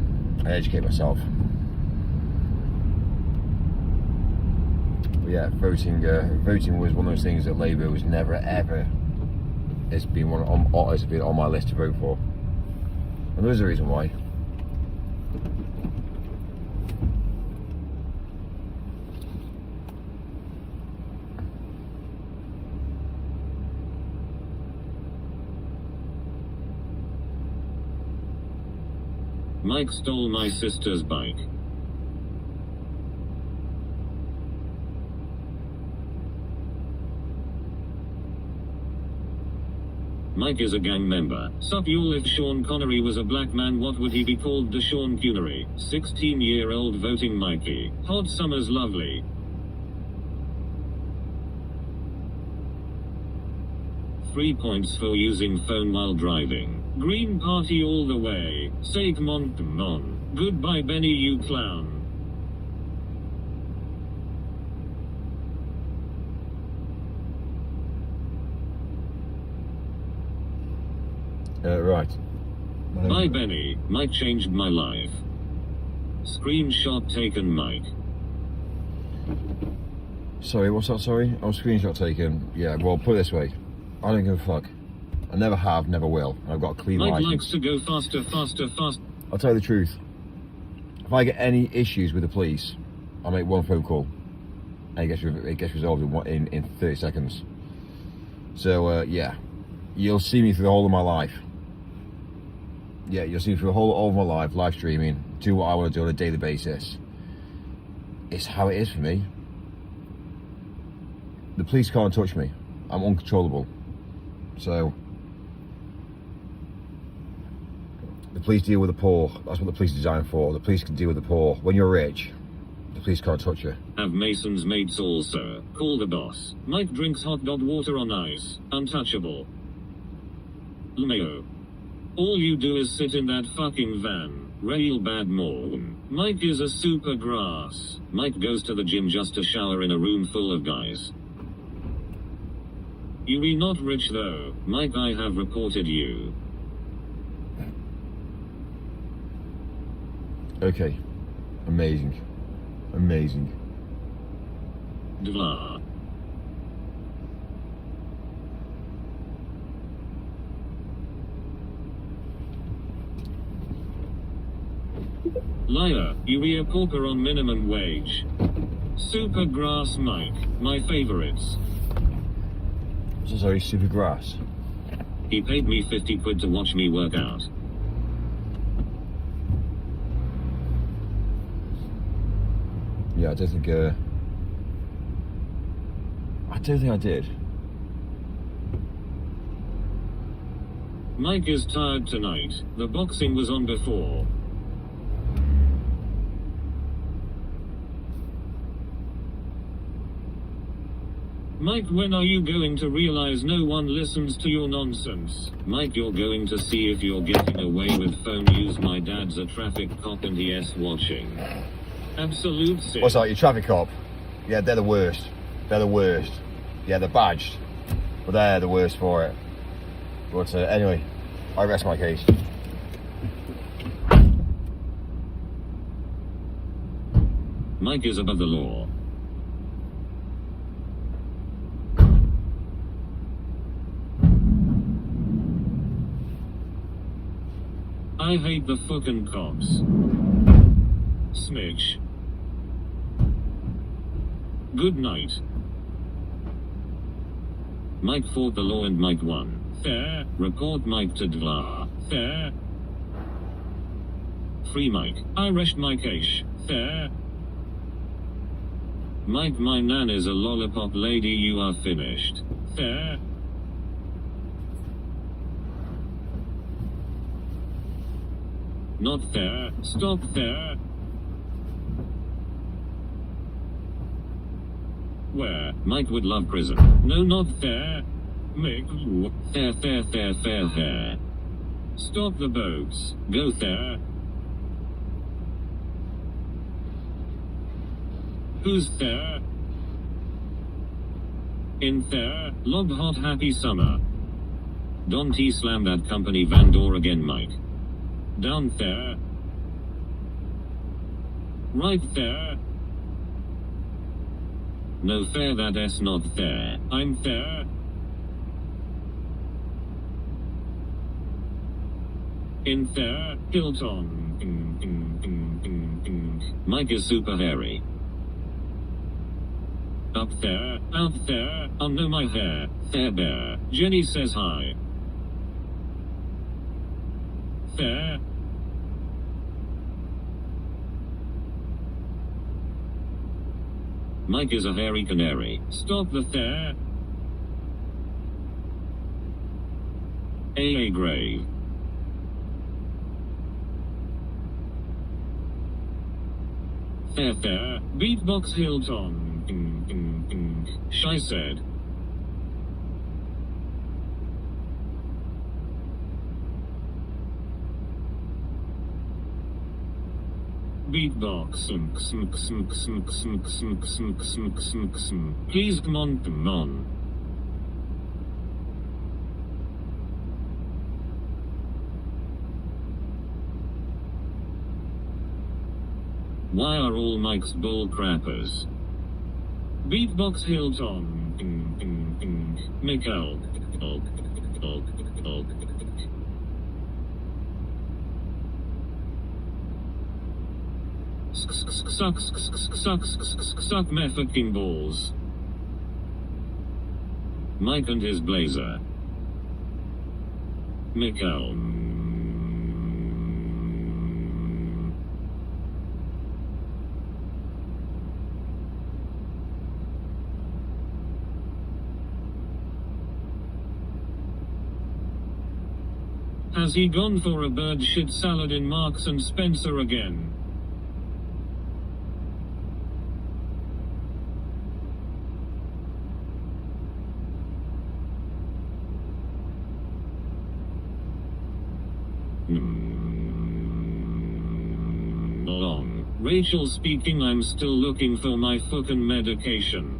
I educate myself. But yeah, voting was one of those things that Labour was never ever has been on my list to vote for. And there's a reason why. Mike stole my sister's bike. Mike is a gang member. Sup y'all, if Sean Connery was a black man, what would he be called? Deshaun Connery. 16-year-old voting Mikey. Hot summer's lovely. Free points for using phone while driving. Green party all the way. Segmont mon. Goodbye Benny you clown. Right. Bye Benny, Mike changed my life. Screenshot taken Mike. Sorry, what's that, sorry? Oh, screenshot taken. Yeah, well, put it this way. I don't give a fuck. I never have, never will. I've got a clean Mike license. likes to go faster. I'll tell you the truth. If I get any issues with the police, I'll make one phone call. And it gets resolved in 30 seconds. So, yeah. You'll see me through the whole of my life. Yeah, you'll see me through the whole of my life, live streaming, do what I want to do on a daily basis. It's how it is for me. The police can't touch me. I'm uncontrollable. So the police deal with the poor. That's what the police are designed for. The police can deal with the poor. When you're rich, the police can't touch you. Have Mason's mates also. Call the boss. Mike drinks hot dog water on ice. Untouchable. LMAO. All you do is sit in that fucking van. Real bad morn. Mike is a super grass. Mike goes to the gym just to shower in a room full of guys. You be not rich though. Mike, I have reported you. Okay. Amazing. Amazing. Dvla. Liar, you be a pauper on minimum wage. Super grass Mike, my favorites. So sorry, super grass. He paid me 50 quid to watch me work out. Yeah, I don't think I did. Mike is tired tonight. The boxing was on before. Mike, when are you going to realize no one listens to your nonsense? Mike, you're going to see if you're getting away with phone use. My dad's a traffic cop and he's watching. Absolute sin. What's that, your traffic cop? Yeah, they're the worst. They're the worst. Yeah, they're badged. But they're the worst for it. But anyway, I rest my case. Mike is above the law. I hate the fucking cops. Smidge. Good night. Mike fought the law and Mike won. Fair. Report Mike to Dvla. Fair. Free Mike. I rest my case. Fair. Mike, my nan is a lollipop lady. You are finished. Fair. Not fair. Stop fair. Where? Mike would love prison. No, not fair. Make fair, fair, fair, fair, fair. Stop the boats. Go there. Who's there? In there. Lob hot happy summer. Don T slam that company van door again, Mike. Down there. Right there. No fair, that S not there. I'm there. In there. Hilton. Mike is super hairy. Up there. Out there. Under my hair. Fair bear. Jenny says hi. Fair. Mike is a hairy canary. Stop the there. A grave. Fair, fair. Beatbox Hilton. Shy said. Beatbox. Please come on. Why are all Mike's bull crappers? Beatbox Hilton. Mikkel. Suck my fucking balls. Mike and his blazer. Mikkel. Has he gone for a bird shit salad in Marks and Spencer again? Long. Rachel speaking. I'm still looking for my fucking medication.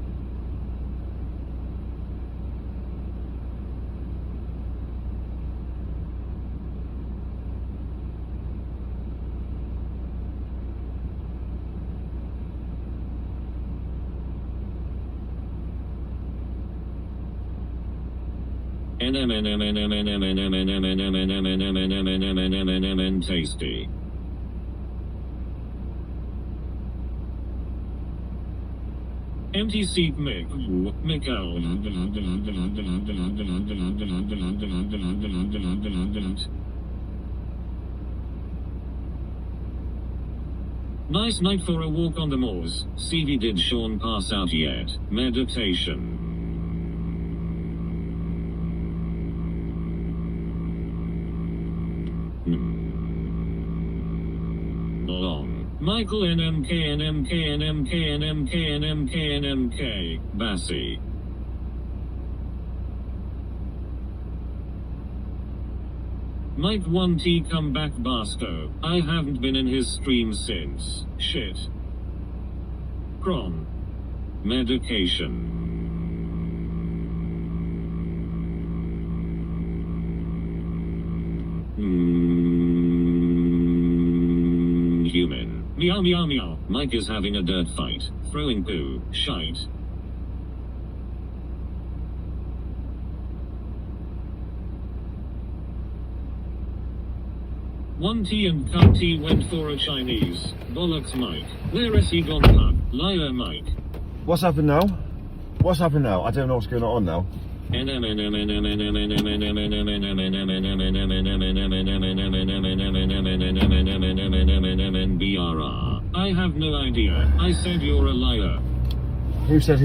Tasty. Empty seat Mick. Mikkel. Nice night for a walk on the moors. CV, did Sean pass out yet? Meditation. Long. Michael NMK Bassi. Mike 1T come back Basco. I haven't been in his stream since. Shit. Cron. Medication. Human. Meow meow meow. Mike is having a dirt fight. Throwing poo. Shite. One T and Cunty went for a Chinese. Bollocks Mike. Where is he gone pub? Liar Mike. What's happened now? What's happened now? I don't know what's going on now. BRR. I have no idea. I said you're a liar. Who said?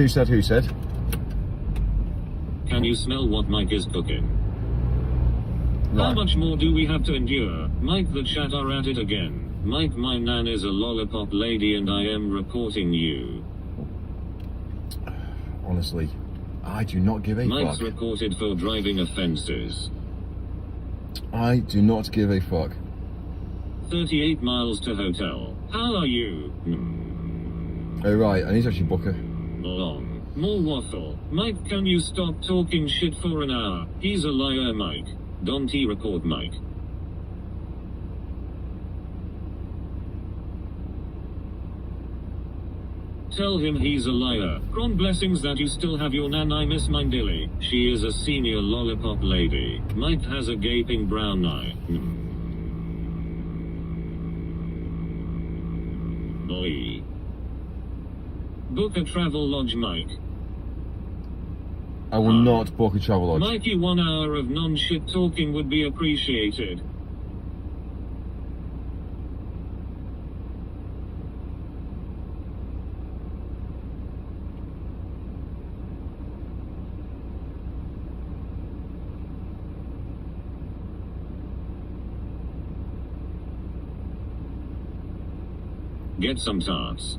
Can you smell what Mike is cooking? No. How much more do we have to endure? Mike, the chat are at it again. Mike, my nan is a lollipop lady and I am reporting you. Honestly, I do not give a Mike's fuck. reported for driving offences. I do not give a fuck. 38 miles to hotel. How are you? Oh right, I need to actually book her. Long. More waffle. Mike, can you stop talking shit for an hour? He's a liar, Mike. Don't T record Mike. Tell him he's a liar. Cron, blessings that you still have your nan. I miss mine dilly. She is a senior lollipop lady. Mike has a gaping brown eye. Boy. Book a travel lodge, Mike. I will not book a travel lodge. Mikey, 1 hour of non-shit talking would be appreciated. Get some tarts.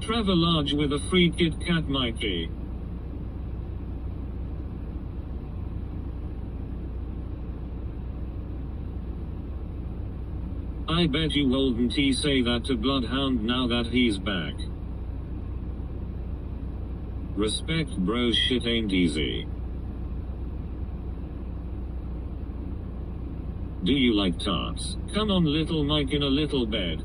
Travel large with a free Kit Kat, Mikey. I bet you Golden T say that to Bloodhound now that he's back. Respect, bro, shit ain't easy. Do you like tarts? Come on, little Mike in a little bed.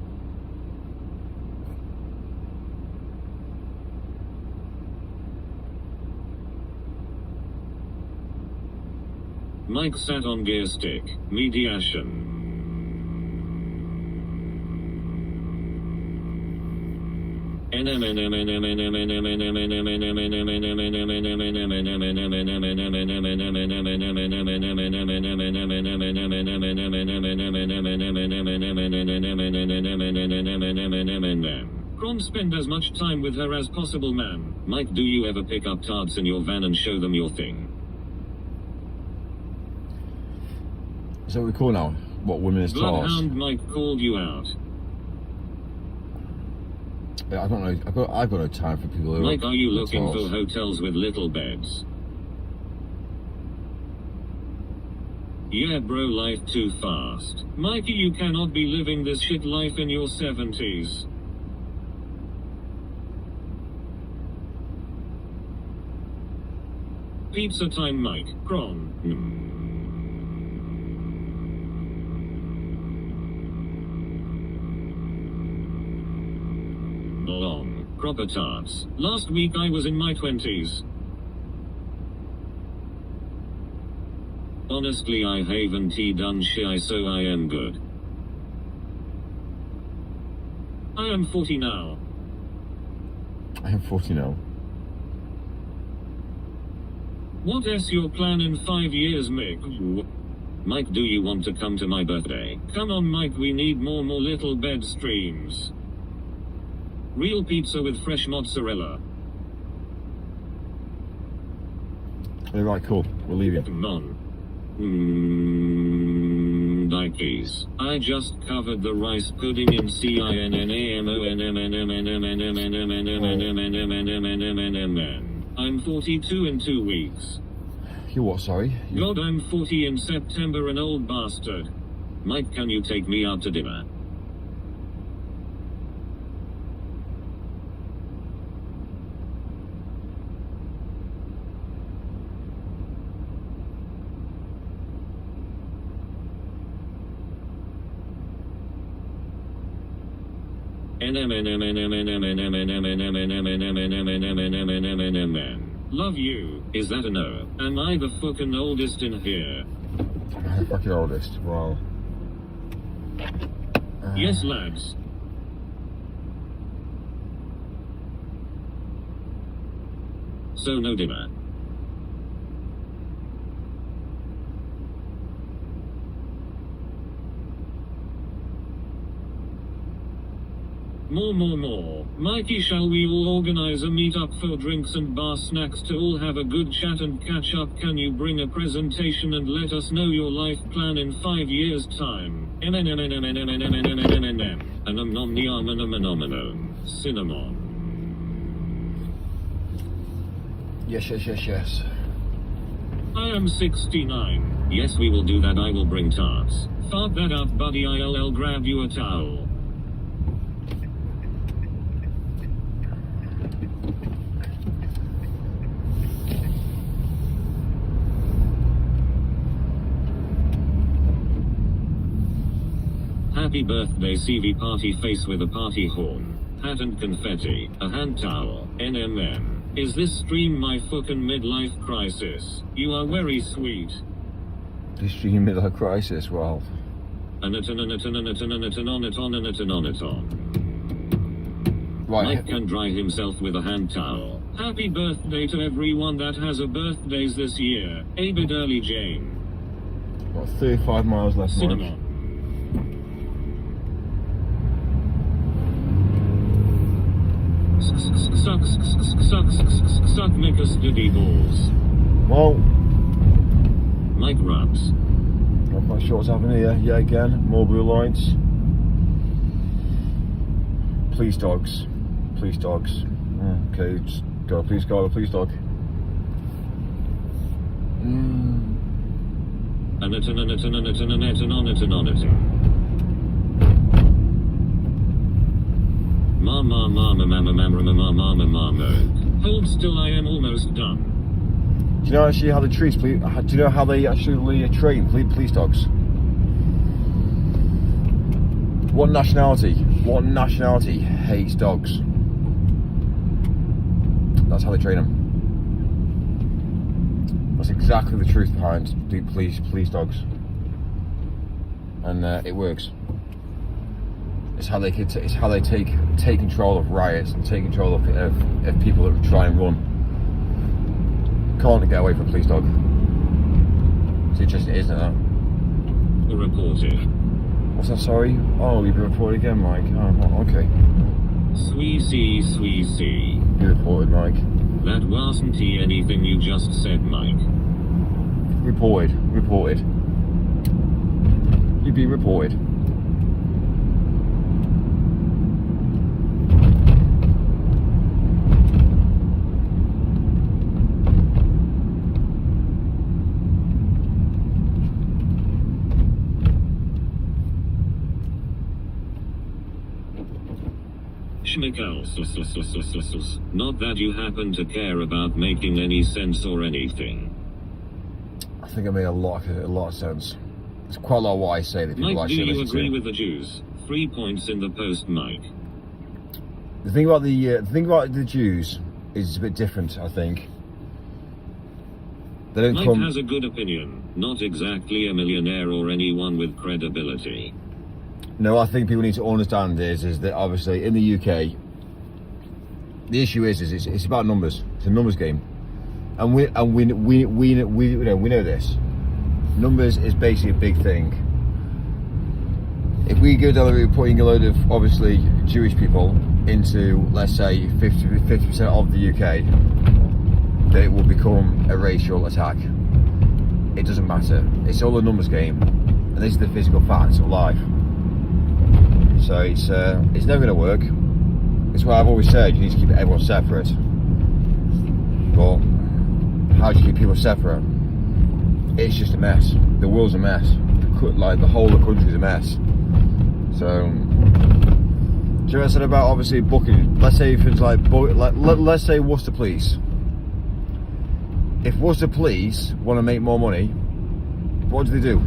Mike sat on gear stick. Mediation. Cron, spend as much time with her as possible, man. Mike, do you ever pick up tarts in your van and show them your thing? So what we call now? What, women as tars? Bloodhound Mike called you out. Yeah, I don't know. I've got no time for people who Mike, are you looking tars. for hotels with little beds? Yeah bro, life too fast. Mikey, you cannot be living this shit life in your 70s. Pizza time Mike, Kron. Long, proper tarts. Last week I was in my 20s. Honestly, I haven't done shy, so I am good. I am 40 now. I am 40 now. What is your plan in 5 years, Mick? Mike, do you want to come to my birthday? Come on, Mike, we need more little bed streams. Real pizza with fresh mozzarella. Yeah, right, cool. We'll leave you. Come on. Dikes. I just covered the rice pudding in CINNAMONNMNMNMNMNMNMNMNMNMNMNMNMNMNMNMN. I'm 42 in 2 weeks. You what, sorry? God, I'm 40 in September, an old bastard. Mike, can you take me out to dinner? Love you. Is that a no? Am I the fucking oldest in here? I'm the fucking oldest. Wow. Yes, lads. So no dinner. More. Mikey, shall we all organize a meet-up for drinks and bar snacks to all have a good chat and catch up? Can you bring a presentation and let us know your life plan in 5 years' time? Cinnamon. Yes. I am 69. Yes, we will do that. I will bring tarts. Fart that up, buddy. I'll grab you a towel. Happy birthday, CV party face with a party horn, hat and confetti, a hand towel, NMM. Is this stream my fucking midlife crisis? You are very sweet. This stream midlife crisis, well. Right. Mike can dry himself with a hand towel. Happy birthday to everyone that has a birthdays this year. Abid Early Jane. Got 35 miles left, Mike. Cinnamon. Suck Mickus Diddy balls. Well, Mike rubs. not quite sure what's happening here. Yeah, again, more blue lights. Please, dogs. Okay, just go, please, dog. Mama. Hold still, I am almost done. Do you know actually how the trees? Do you know how they actually train police dogs? What nationality hates dogs? That's how they train them. That's exactly the truth behind the police dogs, and it works. It's how they take control of riots and take control of people that try and run. Can't get away from a police dog. It's interesting, isn't it? Reported. What's that? Sorry. Oh, you've been reported again, Mike. Oh, okay. Sweet see. You reported, Mike. That wasn't anything you just said, Mike. Reported. be being reported. Schmickels. Not that you happen to care about making any sense or anything. I think I made a lot of sense. There's quite a lot of what I say that people Mike, do actually you listen agree to. with the Jews? 3 points in the post, Mike. The thing about the Jews is it's a bit different, I think. They don't Mike come. has a good opinion, not exactly a millionaire or anyone with credibility. No, I think people need to understand is that obviously in the UK, the issue is it's about numbers. It's a numbers game, and we know this. Numbers is basically a big thing. If we go down the route putting a load of obviously Jewish people into, let's say, 50% of the UK, then it will become a racial attack. It doesn't matter. It's all a numbers game, and this is the physical facts of life. So it's never going to work. It's why I've always said you need to keep everyone separate. But how do you keep people separate? It's just a mess. The world's a mess. Like the whole of the country's a mess. So, do you know what I said about obviously booking? Let's say things like let's say Worcester Police. If Worcester Police want to make more money, what do they do?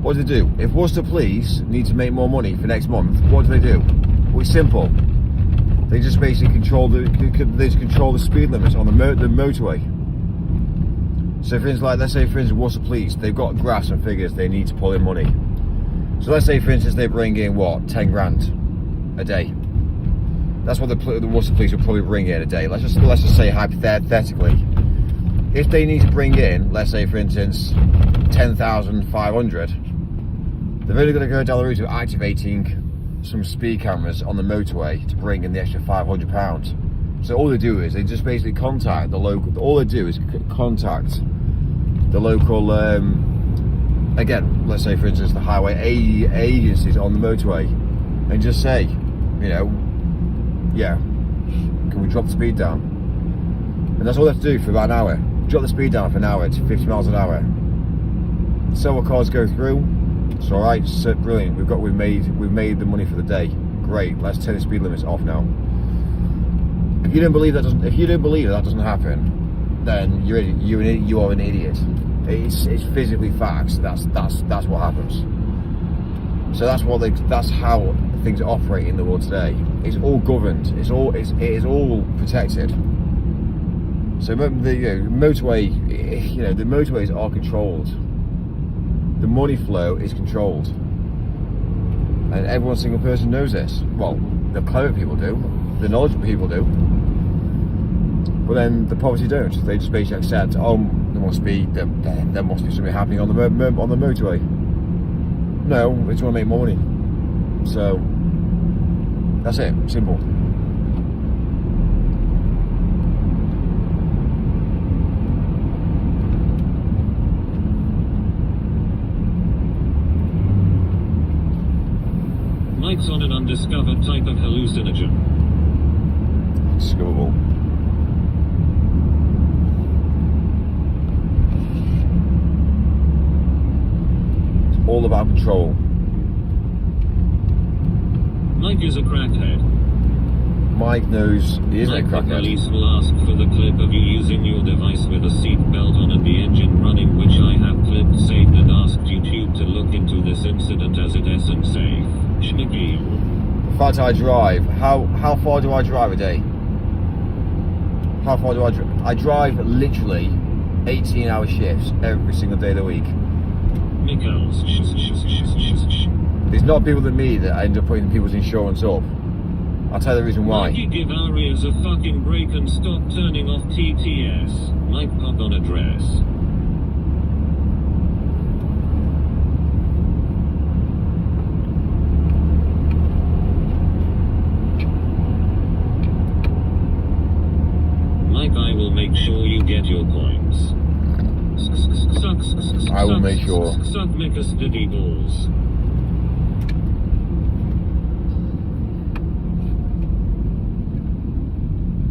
What do they do? If Worcester Police need to make more money for next month, what do they do? Well, it's simple. They just basically control the speed limit on the motorway. So, for instance, let's say, for instance, Worcester Police, they've got graphs and figures they need to pull in money. So, let's say, for instance, they bring in what, 10 grand a day. That's what the Worcester Police will probably bring in a day. Let's just say hypothetically, if they need to bring in, let's say, for instance, 10,500. They're only going to go down the route of activating some speed cameras on the motorway to bring in the extra £500. So all they do is they just basically contact the local. All they do is contact the local. Again, let's say for instance the highway agencies on the motorway, and just say, yeah, can we drop the speed down? And that's all they have to do for about an hour. Drop the speed down for an hour to 50 miles an hour. Several cars go through. It's all right. It's brilliant. We've made the money for the day. Great. Let's turn the speed limits off now. If you don't believe that doesn't happen, then you are an idiot. It's physically facts. That's what happens. So that's how things operate in the world today. It's all governed. It is all protected. So the motorway, the motorways are controlled. The money flow is controlled, and every single person knows this. Well, the clever people do, the knowledgeable people do, but then the poverty don't. They just basically accept, there must be something happening on the motorway. No, they just want to make more money. So that's it. Simple. Mike's on an undiscovered type of hallucinogen. Discoverable. It's all about control. Mike is a crackhead. Mike knows he isn't a Mike, the crackhead. police will ask for the clip of you using your device with a seat belt on and the engine running, which I have clipped, saved, and asked YouTube to look into this incident as it isn't safe. Schmicky. In fact, I drive. How far do I drive a day? How far do I drive? I drive literally 18-hour shifts every single day of the week. Mikkels. There's not people than me that end up putting people's insurance up. I'll tell you the reason why. Mikey, give Arias a fucking break and stop turning off TTS. Mike, pop on address. Mike, I will make sure you get your points. I will make sure sure. Suck Mickus Diddy balls.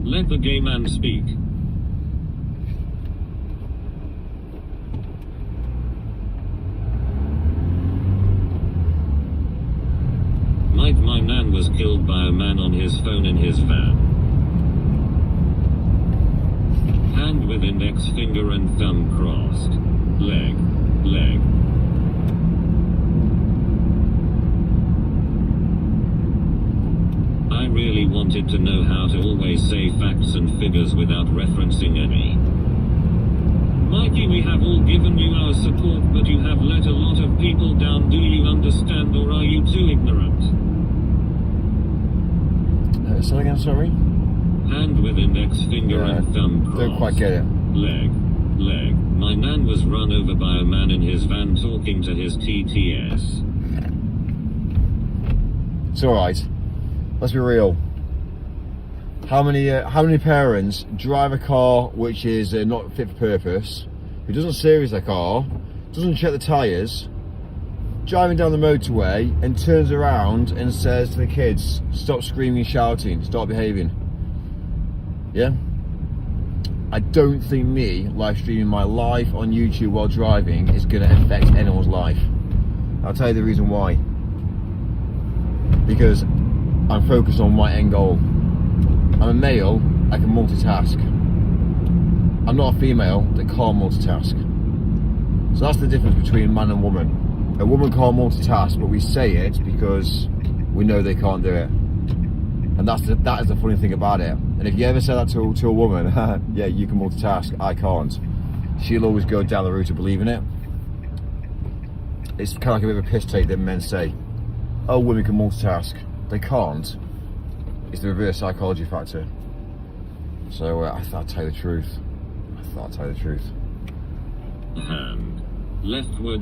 Let the gay man speak. My nan was killed by a man on his phone in his van. Hand with index finger and thumb crossed. Leg. Leg. I really wanted to know how to always say facts and figures without referencing any. Mikey, we have all given you our support, but you have let a lot of people down. Do you understand, or are you too ignorant? Say again, sorry? Hand with index finger and thumb crossed. Don't quite get it. Leg. Leg. My nan was run over by a man in his van talking to his TTS. It's alright. Let's be real. How many parents drive a car which is not fit for purpose, who doesn't service their car, doesn't check the tyres, driving down the motorway and turns around and says to the kids, stop screaming and shouting, start behaving. Yeah? I don't think me live streaming my life on YouTube while driving is going to affect anyone's life. I'll tell you the reason why. Because I'm focused on my end goal. I'm a male, I can multitask. I'm not a female that can't multitask. So that's the difference between man and woman. A woman can't multitask, but we say it because we know they can't do it. And that is the funny thing about it. And if you ever say that to a woman, yeah, you can multitask, I can't, she'll always go down the route of believing it. It's kind of like a bit of a piss take that men say, oh, women can multitask. They can't. It's the reverse psychology factor. So I thought I'd tell you the truth. Hand. Leftward.